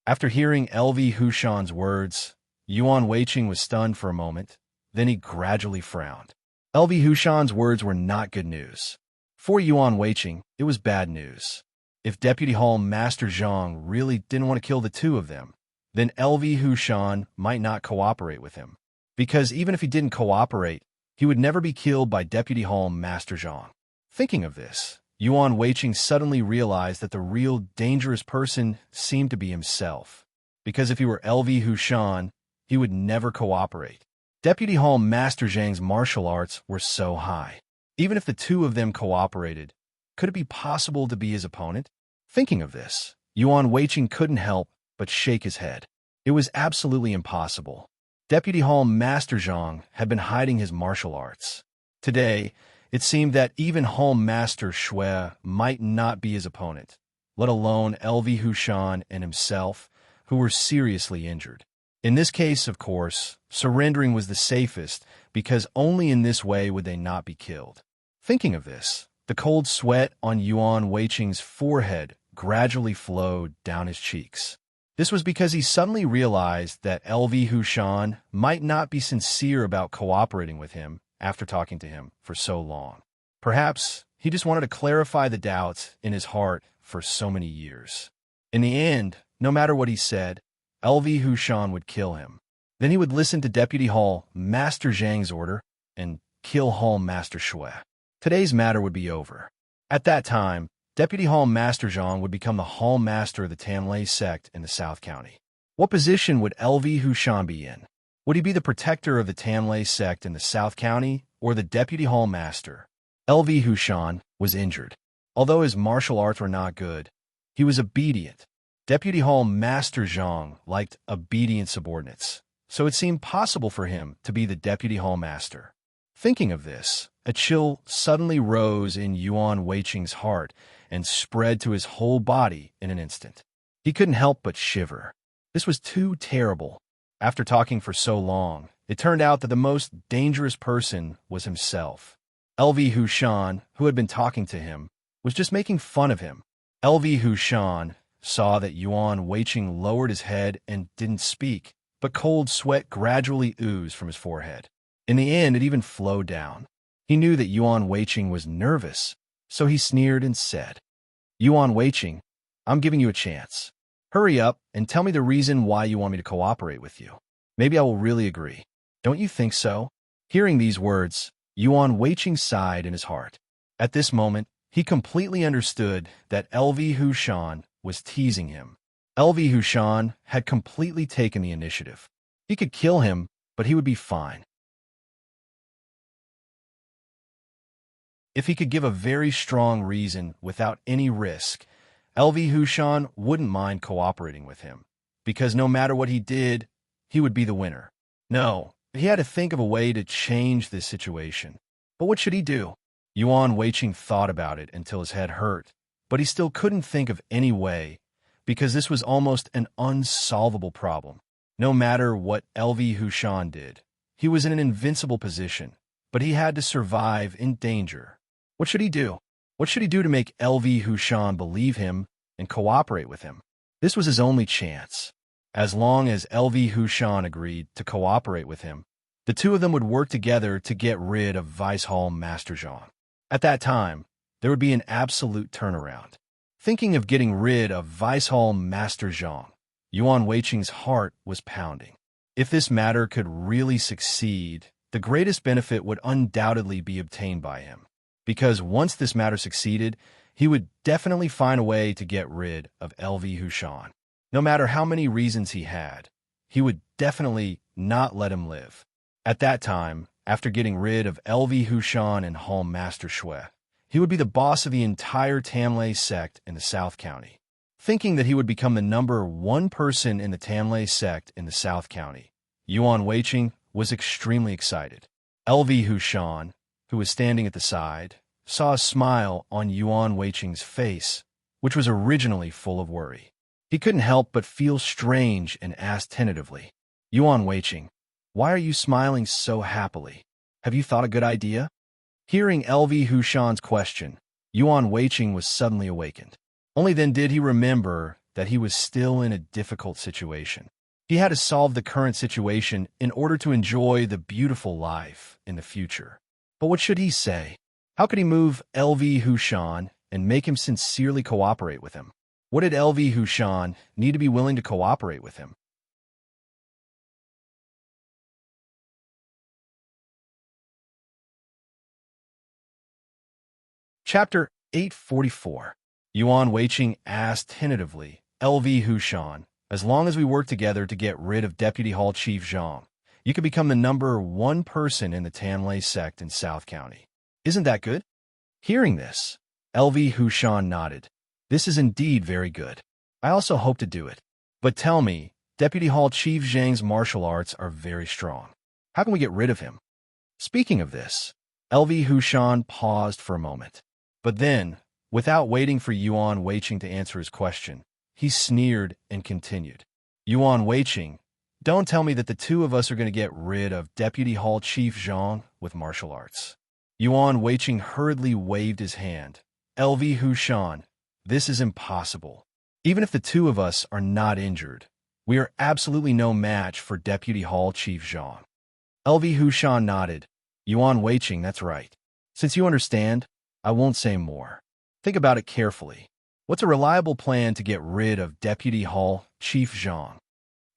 After hearing LV Hushan's words, Yuan Weiqing was stunned for a moment. Then he gradually frowned. LV Hushan's words were not good news. For Yuan Weiqing, it was bad news. If Deputy Hall Master Zhang really didn't want to kill the two of them, then LV Hushan might not cooperate with him. Because even if he didn't cooperate, he would never be killed by Deputy Hall Master Zhang. Thinking of this, Yuan Weiqing suddenly realized that the real dangerous person seemed to be himself. Because if he were LV Hushan, he would never cooperate. Deputy Hall Master Zhang's martial arts were so high. Even if the two of them cooperated, could it be possible to be his opponent? Thinking of this, Yuan Weiqing couldn't help but shake his head. It was absolutely impossible. Deputy Hall Master Zhang had been hiding his martial arts. Today, it seemed that even Hall Master Shui might not be his opponent, let alone LV Hushan and himself, who were seriously injured. In this case, of course, surrendering was the safest, because only in this way would they not be killed. Thinking of this, the cold sweat on Yuan Weiqing's forehead gradually flowed down his cheeks. This was because he suddenly realized that LV Hushan might not be sincere about cooperating with him after talking to him for so long. Perhaps he just wanted to clarify the doubts in his heart for so many years. In the end, no matter what he said, LV Hushan would kill him. Then he would listen to Deputy Hall Master Zhang's order and kill Hall Master Shui. Today's matter would be over. At that time, Deputy Hall Master Zhang would become the Hall Master of the Tanlei sect in the South County. What position would LV Hushan be in? Would he be the protector of the Tanlei sect in the South County or the Deputy Hall Master? LV Hushan was injured. Although his martial arts were not good, he was obedient. Deputy Hall Master Zhang liked obedient subordinates, so it seemed possible for him to be the Deputy Hall Master. Thinking of this, a chill suddenly rose in Yuan Weiqing's heart and spread to his whole body in an instant. He couldn't help but shiver. This was too terrible. After talking for so long, it turned out that the most dangerous person was himself. LV Hushan, who had been talking to him, was just making fun of him. LV Hushan saw that Yuan Weiqing lowered his head and didn't speak, but cold sweat gradually oozed from his forehead. In the end, it even flowed down. He knew that Yuan Weiqing was nervous, so he sneered and said, "Yuan Weiqing, I'm giving you a chance. Hurry up and tell me the reason why you want me to cooperate with you. Maybe I will really agree. Don't you think so?" Hearing these words, Yuan Weiqing sighed in his heart. At this moment, he completely understood that LV Hushan was teasing him. LV Hushan had completely taken the initiative. He could kill him, but he would be fine. If he could give a very strong reason without any risk, LV Hushan wouldn't mind cooperating with him, because no matter what he did, he would be the winner. No, he had to think of a way to change this situation. But what should he do? Yuan Weiqing thought about it until his head hurt, but he still couldn't think of any way, because this was almost an unsolvable problem. No matter what LV Hushan did, he was in an invincible position, but he had to survive in danger. What should he do? What should he do to make LV Hushan believe him and cooperate with him? This was his only chance. As long as LV Hushan agreed to cooperate with him, the two of them would work together to get rid of Vice Hall Master Zhang. At that time, there would be an absolute turnaround. Thinking of getting rid of Vice Hall Master Zhang, Yuan Weiqing's heart was pounding. If this matter could really succeed, the greatest benefit would undoubtedly be obtained by him. Because once this matter succeeded, he would definitely find a way to get rid of LV Hushan. No matter how many reasons he had, he would definitely not let him live. At that time, after getting rid of LV Hushan and Hall Master Shui, he would be the boss of the entire Tanlei sect in the South County. Thinking that he would become the #1 person in the Tanlei sect in the South County, Yuan Weiqing was extremely excited. LV Hushan, who was standing at the side, saw a smile on Yuan Weiqing's face, which was originally full of worry. He couldn't help but feel strange and asked tentatively, "Yuan Weiqing, why are you smiling so happily?" Have you thought a good idea? Hearing LV Hushan's question, Yuan Weiqing was suddenly awakened. Only then did he remember that he was still in a difficult situation. He had to solve the current situation in order to enjoy the beautiful life in the future. But what should he say? How could he move LV Hushan and make him sincerely cooperate with him? What did LV Hushan need to be willing to cooperate with him? Chapter 844. Yuan Weiqing asked tentatively, LV Hushan, as long as we work together to get rid of Deputy Hall Chief Zhang, you could become the #1 person in the Tanlei sect in South County. Isn't that good? Hearing this, LV Hushan nodded. This is indeed very good. I also hope to do it. But tell me, Deputy Hall Chief Zhang's martial arts are very strong. How can we get rid of him? Speaking of this, LV Hushan paused for a moment. But then, without waiting for Yuan Weiqing to answer his question, he sneered and continued. Yuan Weiqing, don't tell me that the two of us are going to get rid of Deputy Hall Chief Zhang with martial arts. Yuan Weiqing hurriedly waved his hand. LV Hushan, this is impossible. Even if the two of us are not injured, we are absolutely no match for Deputy Hall Chief Zhang. LV Hushan nodded. Yuan Weiqing, that's right. Since you understand, I won't say more. Think about it carefully. What's a reliable plan to get rid of Deputy Hall Chief Zhang?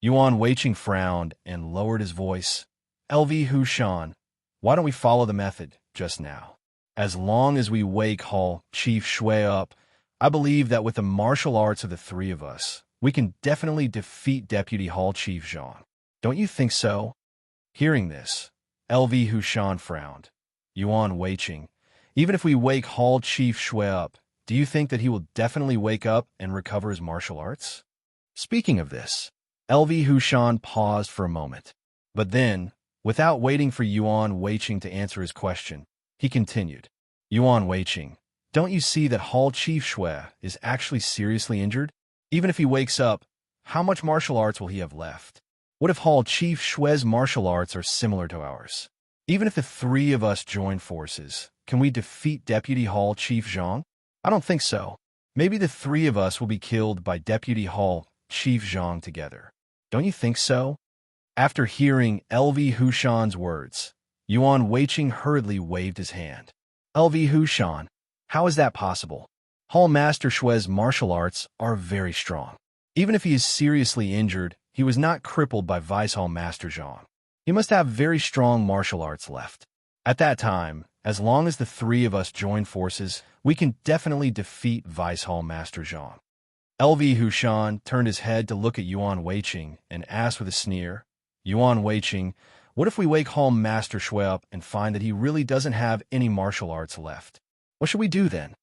Yuan Weiqing frowned and lowered his voice. LV Hushan, why don't we follow the method just now? As long as we wake Hall Chief Shui up, I believe that with the martial arts of the three of us, we can definitely defeat Deputy Hall Chief Zhang. Don't you think so? Hearing this, LV Hushan frowned. Yuan Weiqing, even if we wake Hall Chief Shui up, do you think that he will definitely wake up and recover his martial arts? Speaking of this, LV Hushan paused for a moment. But then, without waiting for Yuan Weiqing to answer his question, he continued. Yuan Weiqing, don't you see that Hall Chief Shui is actually seriously injured? Even if he wakes up, how much martial arts will he have left? What if Hall Chief Shui's martial arts are similar to ours? Even if the three of us join forces, can we defeat Deputy Hall Chief Zhang? I don't think so. Maybe the three of us will be killed by Deputy Hall Chief Zhang together. Don't you think so? After hearing LV Hushan's words, Yuan Weiqing hurriedly waved his hand. LV Hushan, how is that possible? Hall Master Shui's martial arts are very strong. Even if he is seriously injured, he was not crippled by Vice Hall Master Zhang. He must have very strong martial arts left. At that time, as long as the three of us join forces, we can definitely defeat Vice Hall Master Zhang. LV Hushan turned his head to look at Yuan Weiqing and asked with a sneer, Yuan Weiqing, what if we wake Hall Master Shui up and find that he really doesn't have any martial arts left? What should we do then?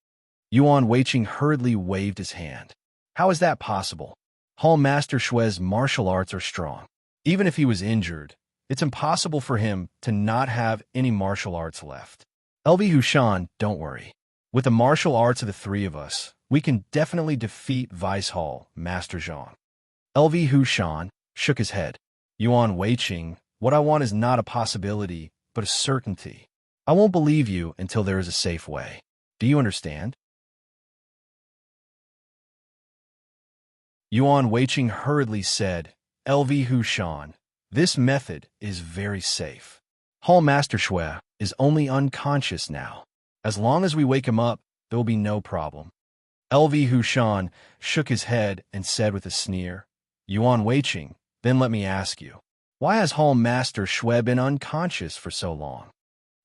Yuan Weiqing hurriedly waved his hand. How is that possible? Hall Master Shui's martial arts are strong. Even if he was injured, it's impossible for him to not have any martial arts left. LV Hushan, don't worry. With the martial arts of the three of us, we can definitely defeat Vice Hall Master Zhang. LV Hushan shook his head. Yuan Weiqing, what I want is not a possibility, but a certainty. I won't believe you until there is a safe way. Do you understand? Yuan Weiqing hurriedly said, LV Hushan, this method is very safe. Hall Master Shui is only unconscious now. As long as we wake him up, there will be no problem. LV Hushan shook his head and said with a sneer, Yuan Weiqing, then let me ask you, why has Hall Master Shui been unconscious for so long?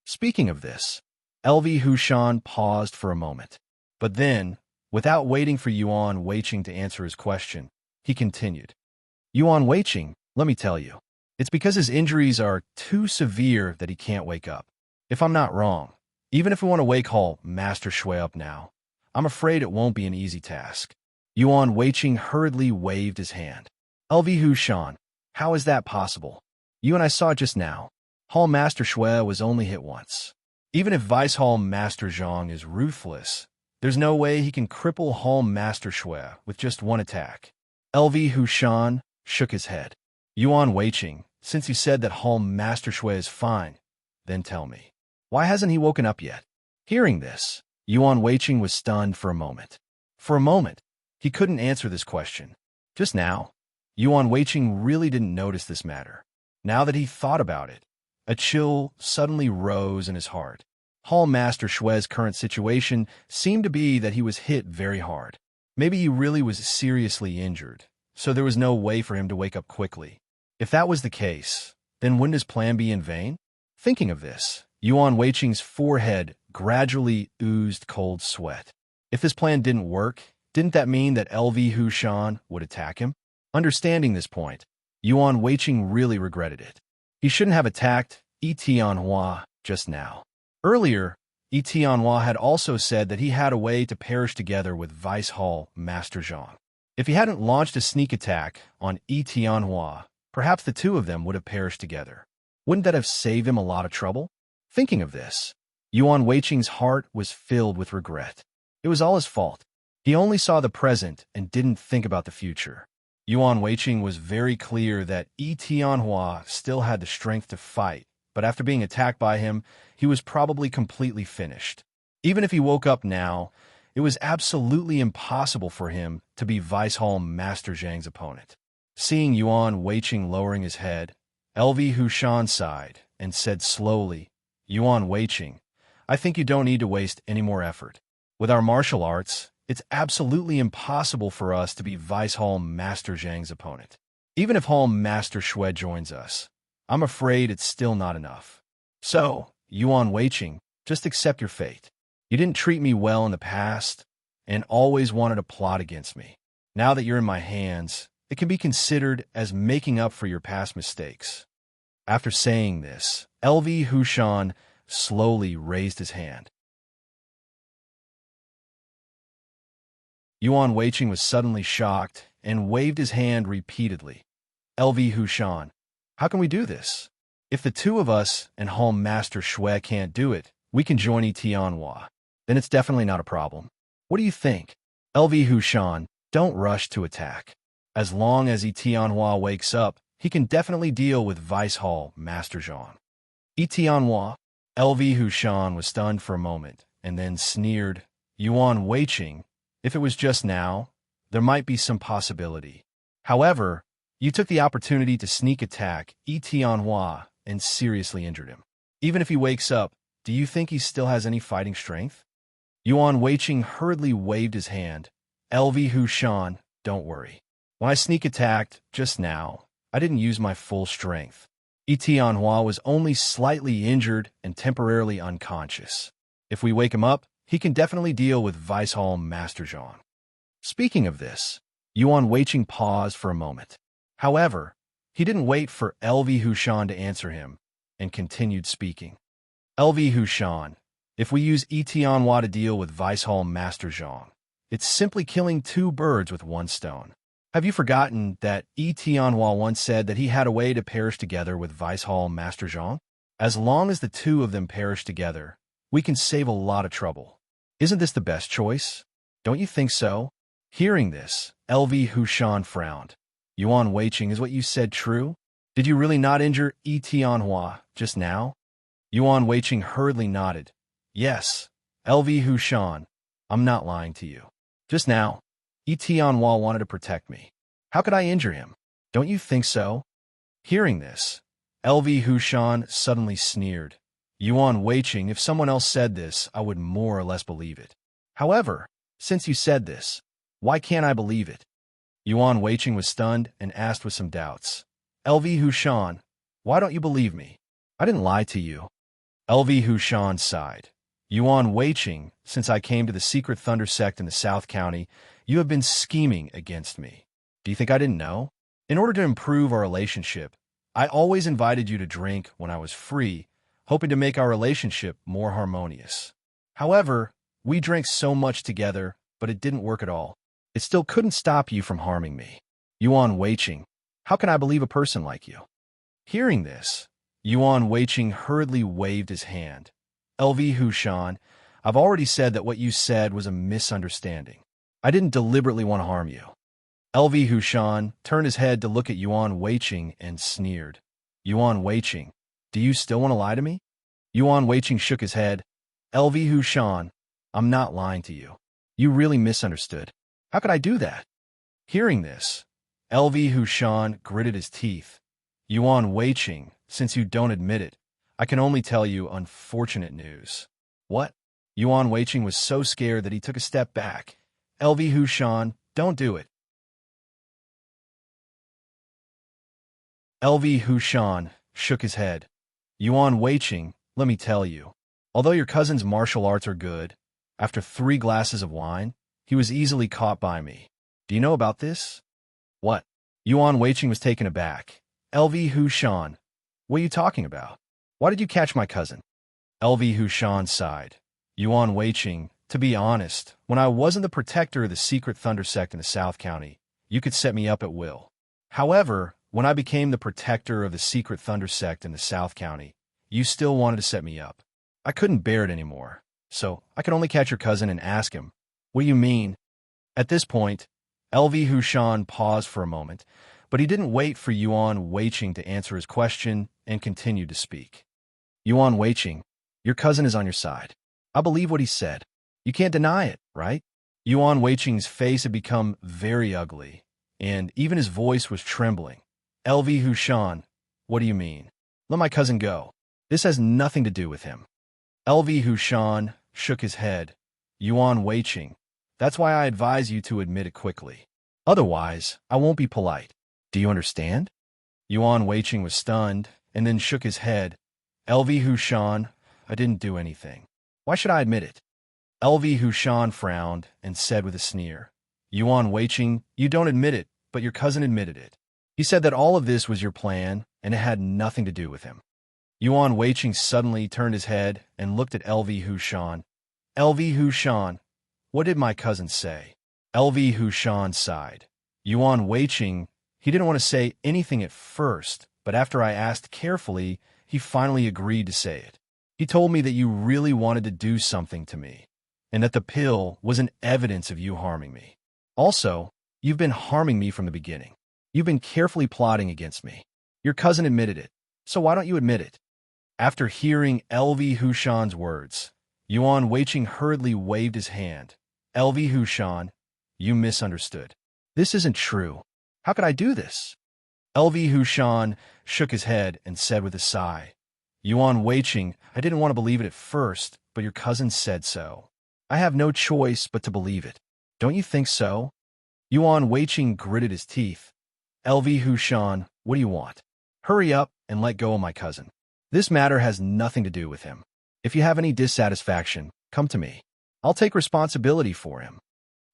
Speaking of this, LV Hushan paused for a moment. But then, without waiting for Yuan Weiqing to answer his question, he continued, Yuan Weiqing, let me tell you, it's because his injuries are too severe that he can't wake up. If I'm not wrong, even if we want to wake Hall Master Shui up now, I'm afraid it won't be an easy task. Yuan Weiqing hurriedly waved his hand. LV Hushan, how is that possible? You and I saw just now. Hall Master Shui was only hit once. Even if Vice Hall Master Zhang is ruthless, there's no way he can cripple Hall Master Shui with just one attack. LV Hushan shook his head. Yuan Weiqing, since you said that Hall Master Shui is fine, then tell me. Why hasn't he woken up yet? Hearing this, Yuan Weiqing was stunned for a moment. For a moment, he couldn't answer this question. Just now, Yuan Weiqing really didn't notice this matter. Now that he thought about it, a chill suddenly rose in his heart. Hall Master Shue's current situation seemed to be that he was hit very hard. Maybe he really was seriously injured, so there was no way for him to wake up quickly. If that was the case, then wouldn't his plan be in vain? Thinking of this, Yuan Weiqing's forehead gradually oozed cold sweat. If this plan didn't work, didn't that mean that LV Hushan would attack him? Understanding this point, Yuan Weiqing really regretted it. He shouldn't have attacked Tianhua just now. Earlier, Tianhua had also said that he had a way to perish together with Vice Hall Master Zhang. If he hadn't launched a sneak attack on Tianhua, perhaps the two of them would have perished together. Wouldn't that have saved him a lot of trouble? Thinking of this, Yuan Weiqing's heart was filled with regret. It was all his fault. He only saw the present and didn't think about the future. Yuan Weiqing was very clear that Tianhua still had the strength to fight, but after being attacked by him, he was probably completely finished. Even if he woke up now, it was absolutely impossible for him to be Vice Hall Master Zhang's opponent. Seeing Yuan Weiqing lowering his head, LV Hushan sighed and said slowly, Yuan Weiqing, I think you don't need to waste any more effort. With our martial arts, it's absolutely impossible for us to be Vice Hall Master Zhang's opponent. Even if Hall Master Shui joins us, I'm afraid it's still not enough. So, Yuan Weiqing, just accept your fate. You didn't treat me well in the past and always wanted to plot against me. Now that you're in my hands, it can be considered as making up for your past mistakes. After saying this, LV Hushan slowly raised his hand. Yuan Weiqing was suddenly shocked and waved his hand repeatedly. LV Hushan, how can we do this? If the two of us and Hall Master Shui can't do it, we can join Tianhua. Then it's definitely not a problem. What do you think? LV Hushan, don't rush to attack. As long as Tianhua wakes up, he can definitely deal with Vice Hall Master Zhang. Tianhua, LV Hushan was stunned for a moment and then sneered, Yuan Weiqing, if it was just now, there might be some possibility. However, you took the opportunity to sneak attack Tianhua and seriously injured him. Even if he wakes up, do you think he still has any fighting strength? Yuan Weiqing hurriedly waved his hand. LV Hushan, don't worry. When I sneak attacked just now, I didn't use my full strength. Tianhua was only slightly injured and temporarily unconscious. If we wake him up, he can definitely deal with Vice Hall Master Zhang. Speaking of this, Yuan Weiqing paused for a moment. However, he didn't wait for LV Hushan to answer him and continued speaking. LV Hushan, if we use Tianhua to deal with Vice Hall Master Zhang, it's simply killing two birds with one stone. Have you forgotten that Tianhua once said that he had a way to perish together with Vice Hall Master Zhang? As long as the two of them perish together, we can save a lot of trouble. Isn't this the best choice? Don't you think so? Hearing this, LV Hushan frowned. Yuan Weiqing, is what you said true? Did you really not injure Tianhua just now? Yuan Weiqing hurriedly nodded. Yes, LV Hushan, I'm not lying to you. Just now, Tianhua wanted to protect me. How could I injure him? Don't you think so? Hearing this, LV Hushan suddenly sneered. Yuan Weiqing, if someone else said this, I would more or less believe it. However, since you said this, why can't I believe it? Yuan Weiqing was stunned and asked with some doubts. LV Hushan, why don't you believe me? I didn't lie to you. LV Hushan sighed. Yuan Weiqing, since I came to the secret thunder sect in the South County, you have been scheming against me. Do you think I didn't know? In order to improve our relationship, I always invited you to drink when I was free, hoping to make our relationship more harmonious. However, we drank so much together, but it didn't work at all. It still couldn't stop you from harming me. Yuan Weiqing, how can I believe a person like you? Hearing this, Yuan Weiqing hurriedly waved his hand. LV Hushan, I've already said that what you said was a misunderstanding. I didn't deliberately want to harm you. LV Hushan turned his head to look at Yuan Weiqing and sneered. Yuan Weiqing, do you still want to lie to me? Yuan Weiqing shook his head. LV Hushan, I'm not lying to you. You really misunderstood. How could I do that? Hearing this, LV Hushan gritted his teeth. Yuan Weiqing, since you don't admit it, I can only tell you unfortunate news. What? Yuan Weiqing was so scared that he took a step back. LV Hushan, don't do it. LV Hushan shook his head. Yuan Weiqing, let me tell you, although your cousin's martial arts are good, after 3 glasses of wine, he was easily caught by me. Do you know about this? What? Yuan Weiqing was taken aback. LV Hushan, what are you talking about? Why did you catch my cousin? LV Hushan sighed. Yuan Weiqing, to be honest, when I wasn't the protector of the secret thunder sect in the South County, you could set me up at will. However, when I became the protector of the secret thunder sect in the South County, you still wanted to set me up. I couldn't bear it anymore, so I could only catch your cousin and ask him, what do you mean? At this point, LV Hushan paused for a moment, but he didn't wait for Yuan Weiqing to answer his question and continued to speak. Yuan Weiqing, your cousin is on your side. I believe what he said. You can't deny it, right? Yuan Weiqing's face had become very ugly, and even his voice was trembling. LV Hushan, what do you mean? Let my cousin go. This has nothing to do with him. LV Hushan shook his head. Yuan Weiqing, that's why I advise you to admit it quickly. Otherwise, I won't be polite. Do you understand? Yuan Weiqing was stunned and then shook his head. LV Hushan, I didn't do anything. Why should I admit it? LV Hushan frowned and said with a sneer. Yuan Weiqing, you don't admit it, but your cousin admitted it. He said that all of this was your plan and it had nothing to do with him. Yuan Weiqing suddenly turned his head and looked at LV Hushan. LV Hushan, what did my cousin say? LV Hushan sighed. Yuan Weiqing, he didn't want to say anything at first, but after I asked carefully, he finally agreed to say it. He told me that you really wanted to do something to me, and that the pill was an evidence of you harming me. Also, you've been harming me from the beginning. You've been carefully plotting against me. Your cousin admitted it, so why don't you admit it? After hearing LV Hushan's words, Yuan Weiqing hurriedly waved his hand. LV Hushan, you misunderstood. This isn't true. How could I do this? LV Hushan shook his head and said with a sigh. Yuan Weiqing, I didn't want to believe it at first, but your cousin said so. I have no choice but to believe it. Don't you think so? Yuan Weiqing gritted his teeth. LV Hushan, what do you want? Hurry up and let go of my cousin. This matter has nothing to do with him. If you have any dissatisfaction, come to me. I'll take responsibility for him.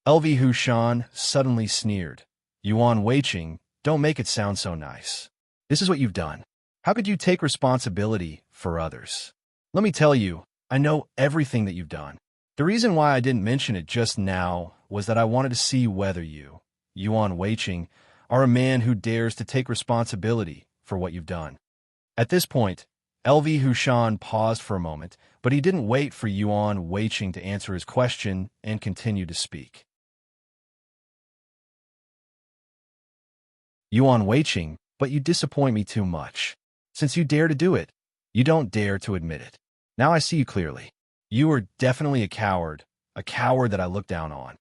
LV Hushan suddenly sneered. Yuan Weiqing, don't make it sound so nice. This is what you've done. How could you take responsibility for others? Let me tell you, I know everything that you've done. The reason why I didn't mention it just now was that I wanted to see whether you, Yuan Weiqing, are a man who dares to take responsibility for what you've done. At this point, LV Hushan paused for a moment, but he didn't wait for Yuan Weiqing to answer his question and continued to speak. Yuan Weiqing, but you disappoint me too much. Since you dare to do it, you don't dare to admit it. Now I see you clearly. You are definitely a coward that I look down on.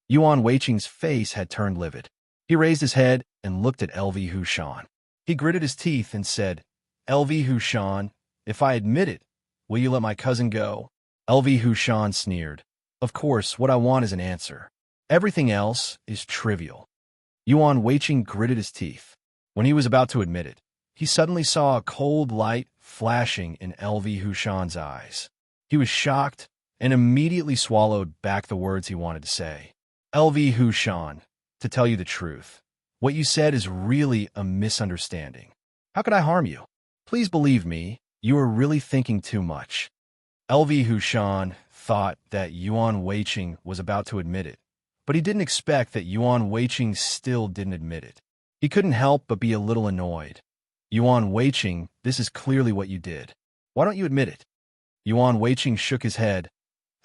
Yuan Weiqing's face had turned livid. He raised his head and looked at LV Hushan. He gritted his teeth and said, LV Hushan, if I admit it, will you let my cousin go? LV Hushan sneered. Of course, what I want is an answer. Everything else is trivial. Yuan Weiqing gritted his teeth. When he was about to admit it, he suddenly saw a cold light flashing in LV Hushan's eyes. He was shocked and immediately swallowed back the words he wanted to say. LV Hushan, to tell you the truth, what you said is really a misunderstanding. How could I harm you? Please believe me, you are really thinking too much. LV Hushan thought that Yuan Weiqing was about to admit it, but he didn't expect that Yuan Weiqing still didn't admit it. He couldn't help but be a little annoyed. Yuan Weiqing, this is clearly what you did. Why don't you admit it? Yuan Weiqing shook his head.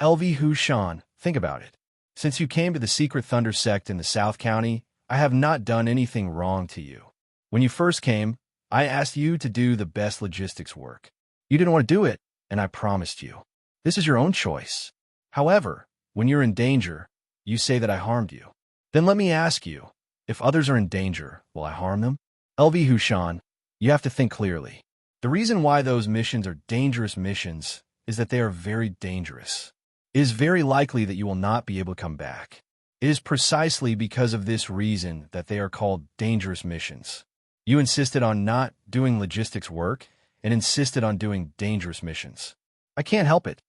LV Hushan, think about it. Since you came to the secret thunder sect in the South County, I have not done anything wrong to you. When you first came, I asked you to do the best logistics work. You didn't want to do it, and I promised you. This is your own choice. However, when you're in danger, you say that I harmed you. Then let me ask you, if others are in danger, will I harm them? LV Hushan, you have to think clearly. The reason why those missions are dangerous missions is that they are very dangerous. It is very likely that you will not be able to come back. It is precisely because of this reason that they are called dangerous missions. You insisted on not doing logistics work and insisted on doing dangerous missions. I can't help it.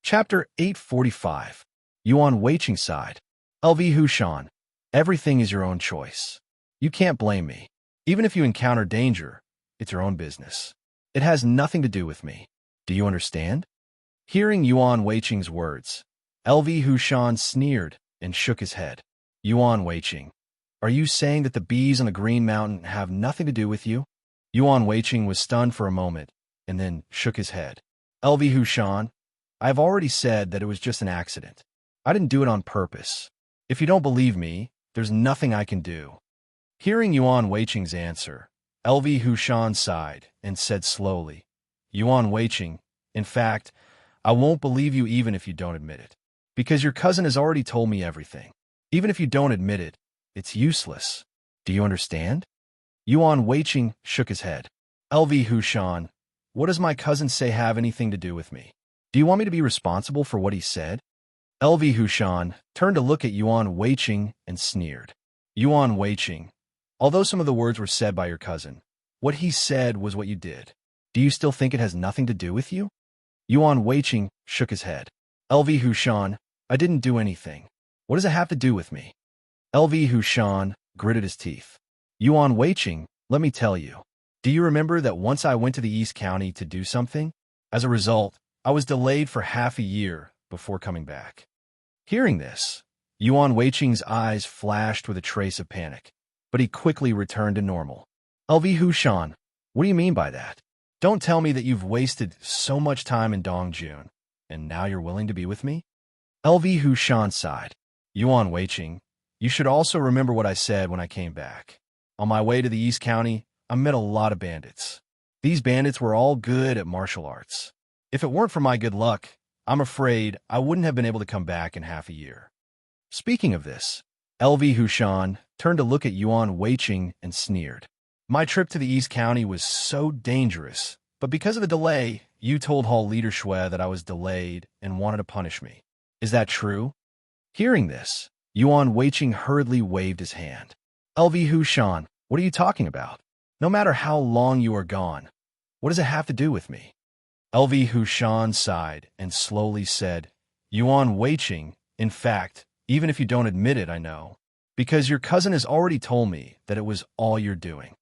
Chapter 845. Yuan Weiqing side. LV Hushan. Everything is your own choice. You can't blame me. Even if you encounter danger, it's your own business. It has nothing to do with me. Do you understand? Hearing Yuan Weiqing's words, LV Hushan sneered and shook his head. Yuan Weiqing, are you saying that the bees on the Green Mountain have nothing to do with you? Yuan Weiqing was stunned for a moment and then shook his head. LV Hushan, I have already said that it was just an accident. I didn't do it on purpose. If you don't believe me, there's nothing I can do. Hearing Yuan Weiqing's answer, LV Hushan sighed and said slowly, Yuan Weiqing, in fact, I won't believe you even if you don't admit it. Because your cousin has already told me everything. Even if you don't admit it, it's useless. Do you understand? Yuan Weiqing shook his head. LV Hushan, what does my cousin say have anything to do with me? Do you want me to be responsible for what he said? LV Hushan turned to look at Yuan Weiqing and sneered. Yuan Weiqing, although some of the words were said by your cousin, what he said was what you did. Do you still think it has nothing to do with you? Yuan Weiqing shook his head. LV Hushan, I didn't do anything. What does it have to do with me? LV Hushan gritted his teeth. Yuan Weiqing, let me tell you. Do you remember that once I went to the East County to do something? As a result, I was delayed for half a year before coming back. Hearing this, Yuan Weiqing's eyes flashed with a trace of panic, but he quickly returned to normal. LV Hushan, what do you mean by that? Don't tell me that you've wasted so much time in Dongjun, and now you're willing to be with me? LV Hushan sighed. Yuan Weiqing, you should also remember what I said when I came back. On my way to the East County, I met a lot of bandits. These bandits were all good at martial arts. If it weren't for my good luck, I'm afraid I wouldn't have been able to come back in half a year. Speaking of this, LV Hushan turned to look at Yuan Weiqing and sneered. My trip to the East County was so dangerous, but because of the delay, you told Hall Leader Shui that I was delayed and wanted to punish me. Is that true? Hearing this, Yuan Weiqing hurriedly waved his hand. LV Hushan, what are you talking about? No matter how long you are gone, what does it have to do with me? LV Hushan sighed and slowly said, Yuan Weiqing, in fact, even if you don't admit it, I know, because your cousin has already told me that it was all you're doing.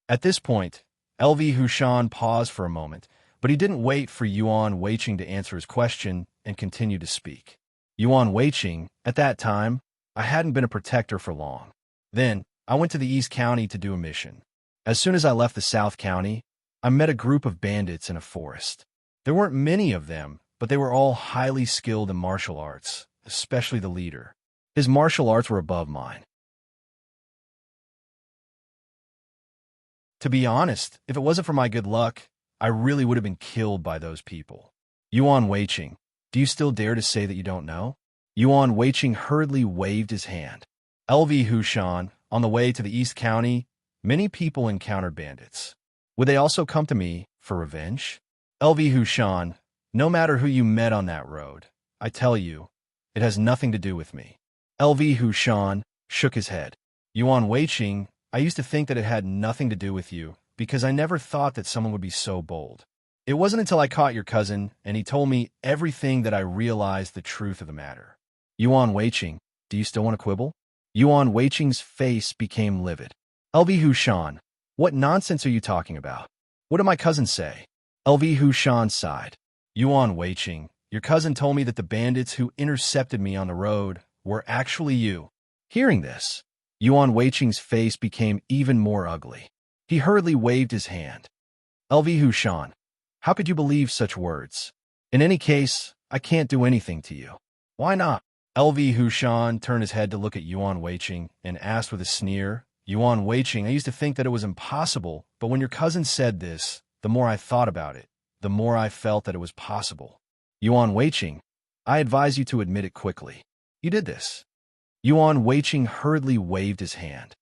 At this point, LV Hushan paused for a moment, but he didn't wait for Yuan Weiqing to answer his question and continued to speak. Yuan Weiqing, at that time, I hadn't been a protector for long. Then, I went to the East County to do a mission. As soon as I left the South County, I met a group of bandits in a forest. There weren't many of them, but they were all highly skilled in martial arts, especially the leader. His martial arts were above mine. To be honest, if it wasn't for my good luck, I really would have been killed by those people. Yuan Weiqing, do you still dare to say that you don't know? Yuan Weiqing hurriedly waved his hand. LV Hushan, on the way to the East County, many people encountered bandits. Would they also come to me for revenge? LV Hushan, no matter who you met on that road, I tell you, it has nothing to do with me. LV Hushan shook his head. Yuan Weiqing, I used to think that it had nothing to do with you, because I never thought that someone would be so bold. It wasn't until I caught your cousin, and he told me everything that I realized the truth of the matter. Yuan Weiqing, do you still want to quibble? Yuan Weiqing's face became livid. LV Hushan, what nonsense are you talking about? What did my cousin say? LV Hushan sighed. Yuan Weiqing, your cousin told me that the bandits who intercepted me on the road were actually you. Hearing this, Yuan Weiqing's face became even more ugly. He hurriedly waved his hand. LV Hushan, how could you believe such words? In any case, I can't do anything to you. Why not? LV Hushan turned his head to look at Yuan Weiqing and asked with a sneer, Yuan Weiqing, I used to think that it was impossible, but when your cousin said this, the more I thought about it, the more I felt that it was possible. Yuan Weiqing, I advise you to admit it quickly. You did this. Yuan Weiqing hurriedly waved his hand.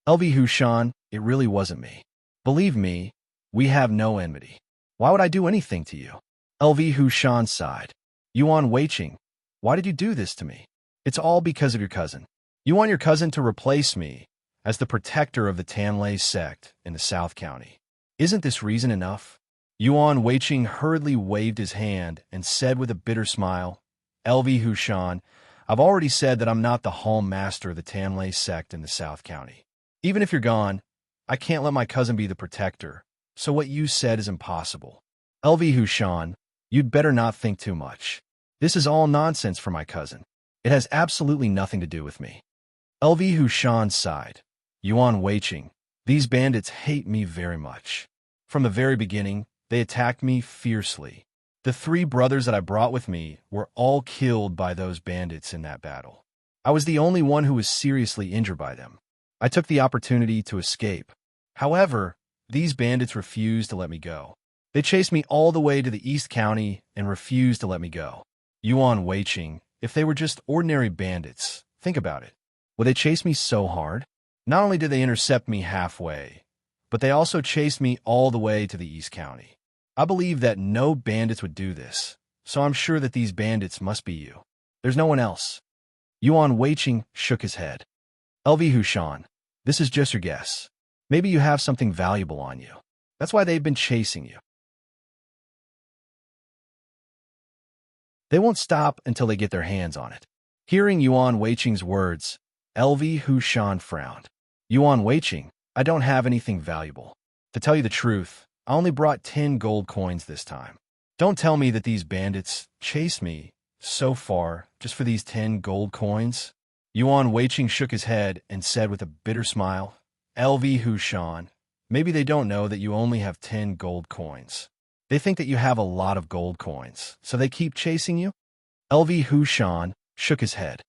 LV Hushan, it really wasn't me. Believe me, we have no enmity. Why would I do anything to you? LV Hushan sighed. Yuan Weiqing, why did you do this to me? It's all because of your cousin. You want your cousin to replace me as the protector of the Tanlei sect in the South County. Isn't this reason enough? Yuan Weiqing hurriedly waved his hand and said with a bitter smile, LV Hushan, I've already said that I'm not the home master of the Tanlei sect in the South County. Even if you're gone, I can't let my cousin be the protector, so what you said is impossible. LV Hushan, you'd better not think too much. This is all nonsense for my cousin. It has absolutely nothing to do with me. LV Hushan sighed. Yuan Weiqing, these bandits hate me very much. From the very beginning, they attacked me fiercely. The 3 brothers that I brought with me were all killed by those bandits in that battle. I was the only one who was seriously injured by them. I took the opportunity to escape. However, these bandits refused to let me go. They chased me all the way to the East County and refused to let me go. Yuan Weiqing, if they were just ordinary bandits, think about it. Would they chase me so hard? Not only did they intercept me halfway, but they also chased me all the way to the East County. I believe that no bandits would do this, so I'm sure that these bandits must be you. There's no one else. Yuan Weiqing shook his head. LV Hushan, this is just your guess. Maybe you have something valuable on you. That's why they've been chasing you. They won't stop until they get their hands on it. Hearing Yuan Weiqing's words, LV Hushan frowned. Yuan Weiqing, I don't have anything valuable. To tell you the truth, I only brought 10 gold coins this time. Don't tell me that these bandits chased me so far just for these 10 gold coins. Yuan Weiqing shook his head and said with a bitter smile, LV Hushan, maybe they don't know that you only have 10 gold coins. They think that you have a lot of gold coins, so they keep chasing you? LV Hushan shook his head.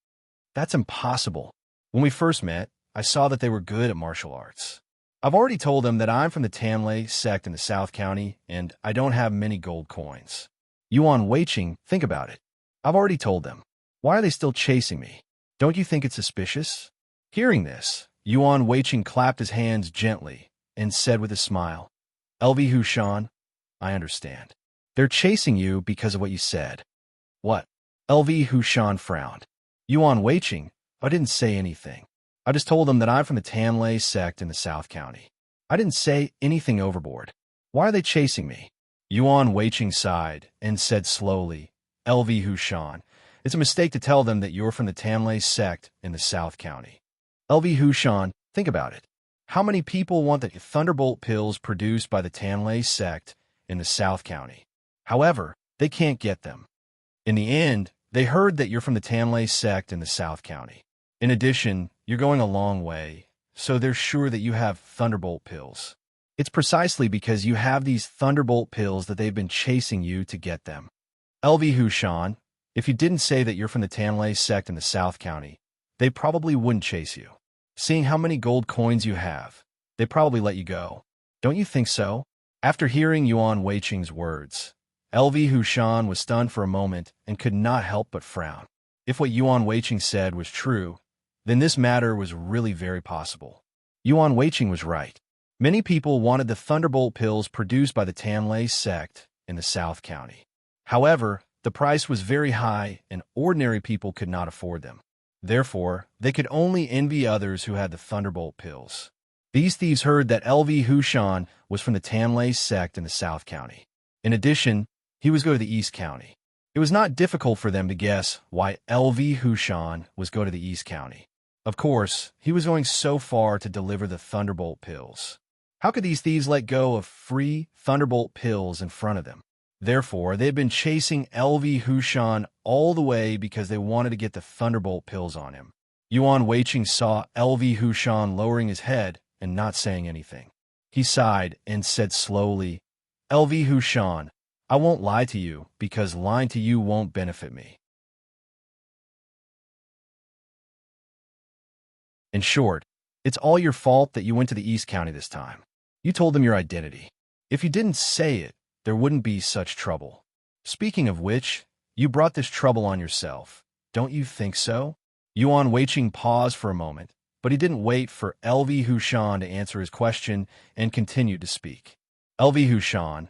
That's impossible. When we first met, I saw that they were good at martial arts. I've already told them that I'm from the Tanlei sect in the South County, and I don't have many gold coins. Yuan Weiqing, think about it. I've already told them. Why are they still chasing me? Don't you think it's suspicious? Hearing this, Yuan Weiqing clapped his hands gently and said with a smile, LV Hushan, I understand. They're chasing you because of what you said. What? LV Hushan frowned. Yuan Weiqing, I didn't say anything. I just told them that I'm from the Tanlei sect in the South County. I didn't say anything overboard. Why are they chasing me? Yuan Weiqing sighed and said slowly, LV Hushan, it's a mistake to tell them that you're from the Tanlei sect in the South County. LV Hushan, think about it. How many people want the thunderbolt pills produced by the Tanlei sect in the South County? However, they can't get them. In the end, they heard that you're from the Tanlei sect in the South County. In addition, you're going a long way, so they're sure that you have thunderbolt pills. It's precisely because you have these thunderbolt pills that they've been chasing you to get them. LV Hushan, if you didn't say that you're from the Tanlei sect in the South County, they probably wouldn't chase you. Seeing how many gold coins you have, they probably let you go. Don't you think so? After hearing Yuan Weiqing's words, LV Hushan was stunned for a moment and could not help but frown. If what Yuan Weiqing said was true, then this matter was really very possible. Yuan Weiqing was right. Many people wanted the thunderbolt pills produced by the Tanlei sect in the South County. However, the price was very high and ordinary people could not afford them. Therefore, they could only envy others who had the thunderbolt pills. These thieves heard that LV Hushan was from the Tanlei sect in the South County. In addition, he was going to the East County. It was not difficult for them to guess why LV Hushan was going to the East County. Of course, he was going so far to deliver the thunderbolt pills. How could these thieves let go of free thunderbolt pills in front of them? Therefore, they had been chasing LV Hushan all the way because they wanted to get the thunderbolt pills on him. Yuan Weiqing saw LV Hushan lowering his head and not saying anything. He sighed and said slowly, LV Hushan, I won't lie to you because lying to you won't benefit me. In short, it's all your fault that you went to the East County this time. You told them your identity. If you didn't say it, there wouldn't be such trouble. Speaking of which, you brought this trouble on yourself. Don't you think so? Yuan Weiqing paused for a moment, but he didn't wait for LV Hushan to answer his question and continued to speak. LV Hushan,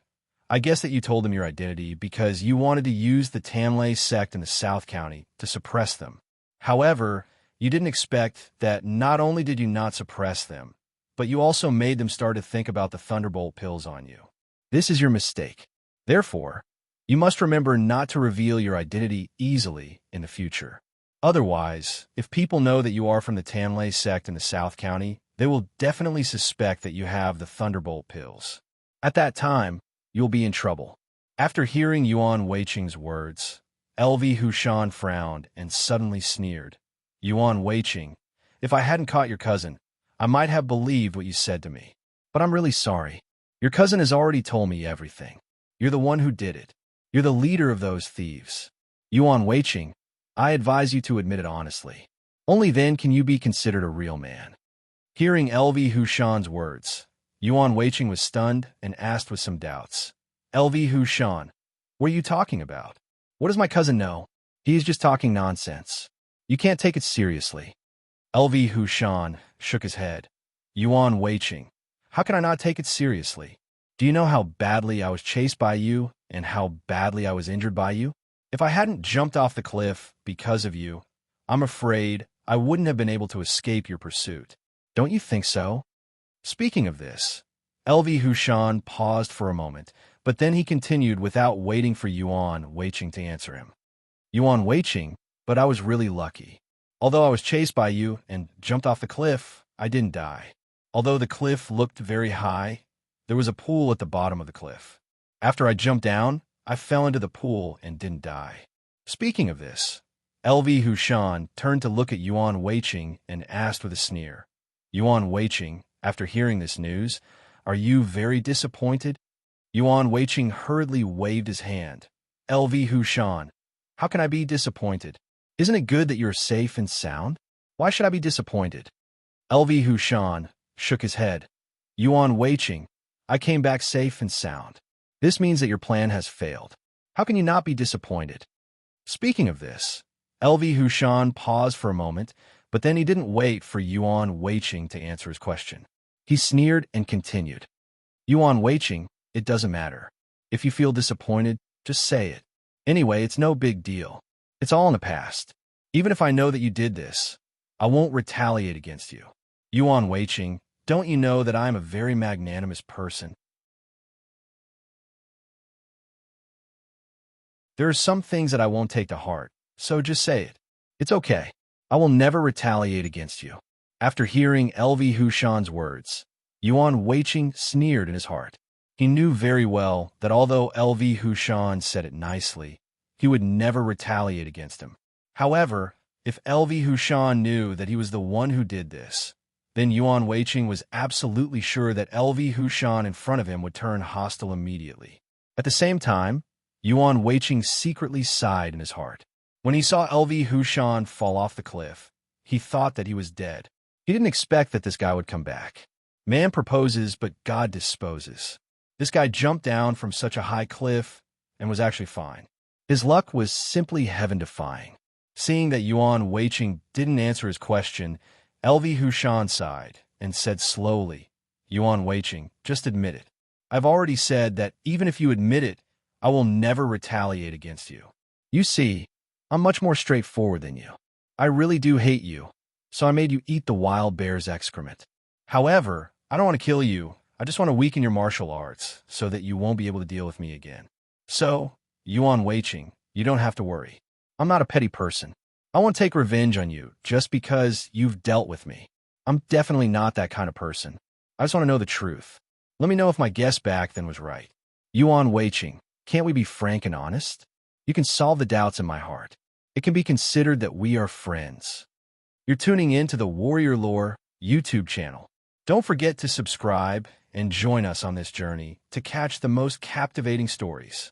I guess that you told them your identity because you wanted to use the Tamlay sect in the South County to suppress them. However, you didn't expect that not only did you not suppress them, but you also made them start to think about the Thunderbolt pills on you. This is your mistake. Therefore, you must remember not to reveal your identity easily in the future. Otherwise, if people know that you are from the Tamlay sect in the South County, they will definitely suspect that you have the Thunderbolt pills. At that time, you'll be in trouble. After hearing Yuan Weiqing's words, LV Hushan frowned and suddenly sneered. Yuan Weiqing, if I hadn't caught your cousin, I might have believed what you said to me. But I'm really sorry. Your cousin has already told me everything. You're the one who did it. You're the leader of those thieves. Yuan Weiqing, I advise you to admit it honestly. Only then can you be considered a real man. Hearing LV Hushan's words, Yuan Weiqing was stunned and asked with some doubts. LV Hushan, what are you talking about? What does my cousin know? He is just talking nonsense. You can't take it seriously. LV Hushan shook his head. Yuan Weiqing, how can I not take it seriously? Do you know how badly I was chased by you and how badly I was injured by you? If I hadn't jumped off the cliff because of you, I'm afraid I wouldn't have been able to escape your pursuit. Don't you think so? Speaking of this, LV Hushan paused for a moment, but then he continued without waiting for Yuan Weiqing to answer him. Yuan Weiqing, but I was really lucky. Although I was chased by you and jumped off the cliff, I didn't die. Although the cliff looked very high, there was a pool at the bottom of the cliff. After I jumped down, I fell into the pool and didn't die. Speaking of this, LV Hushan turned to look at Yuan Weiqing and asked with a sneer. Yuan Weiqing, after hearing this news, are you very disappointed? Yuan Weiqing hurriedly waved his hand. LV Hushan, how can I be disappointed? Isn't it good that you're safe and sound? Why should I be disappointed? LV Hushan shook his head. Yuan Weiqing, I came back safe and sound. This means that your plan has failed. How can you not be disappointed? Speaking of this, LV Hushan paused for a moment, but then he didn't wait for Yuan Weiqing to answer his question. He sneered and continued. Yuan Weiqing, it doesn't matter. If you feel disappointed, just say it. Anyway, it's no big deal. It's all in the past. Even if I know that you did this, I won't retaliate against you. Yuan Weiqing, don't you know that I am a very magnanimous person? There are some things that I won't take to heart, so just say it. It's okay. I will never retaliate against you. After hearing LV Hushan's words, Yuan Weiqing sneered in his heart. He knew very well that although LV Hushan said it nicely, he would never retaliate against him. However, if LV Hushan knew that he was the one who did this, then Yuan Weiqing was absolutely sure that LV Hushan in front of him would turn hostile immediately. At the same time, Yuan Weiqing secretly sighed in his heart. When he saw LV Hushan fall off the cliff, he thought that he was dead. He didn't expect that this guy would come back. Man proposes, but God disposes. This guy jumped down from such a high cliff and was actually fine. His luck was simply heaven-defying. Seeing that Yuan Weiqing didn't answer his question, LV Hushan sighed and said slowly, Yuan Weiqing, just admit it. I've already said that even if you admit it, I will never retaliate against you. You see, I'm much more straightforward than you. I really do hate you, so I made you eat the wild bear's excrement. However, I don't want to kill you. I just want to weaken your martial arts so that you won't be able to deal with me again. So, Yuan Weiqing, you don't have to worry. I'm not a petty person. I won't take revenge on you just because you've dealt with me. I'm definitely not that kind of person. I just want to know the truth. Let me know if my guess back then was right. Yuan Weiqing, can't we be frank and honest? You can solve the doubts in my heart. It can be considered that we are friends. You're tuning in to the Warrior Lore YouTube channel. Don't forget to subscribe and join us on this journey to catch the most captivating stories.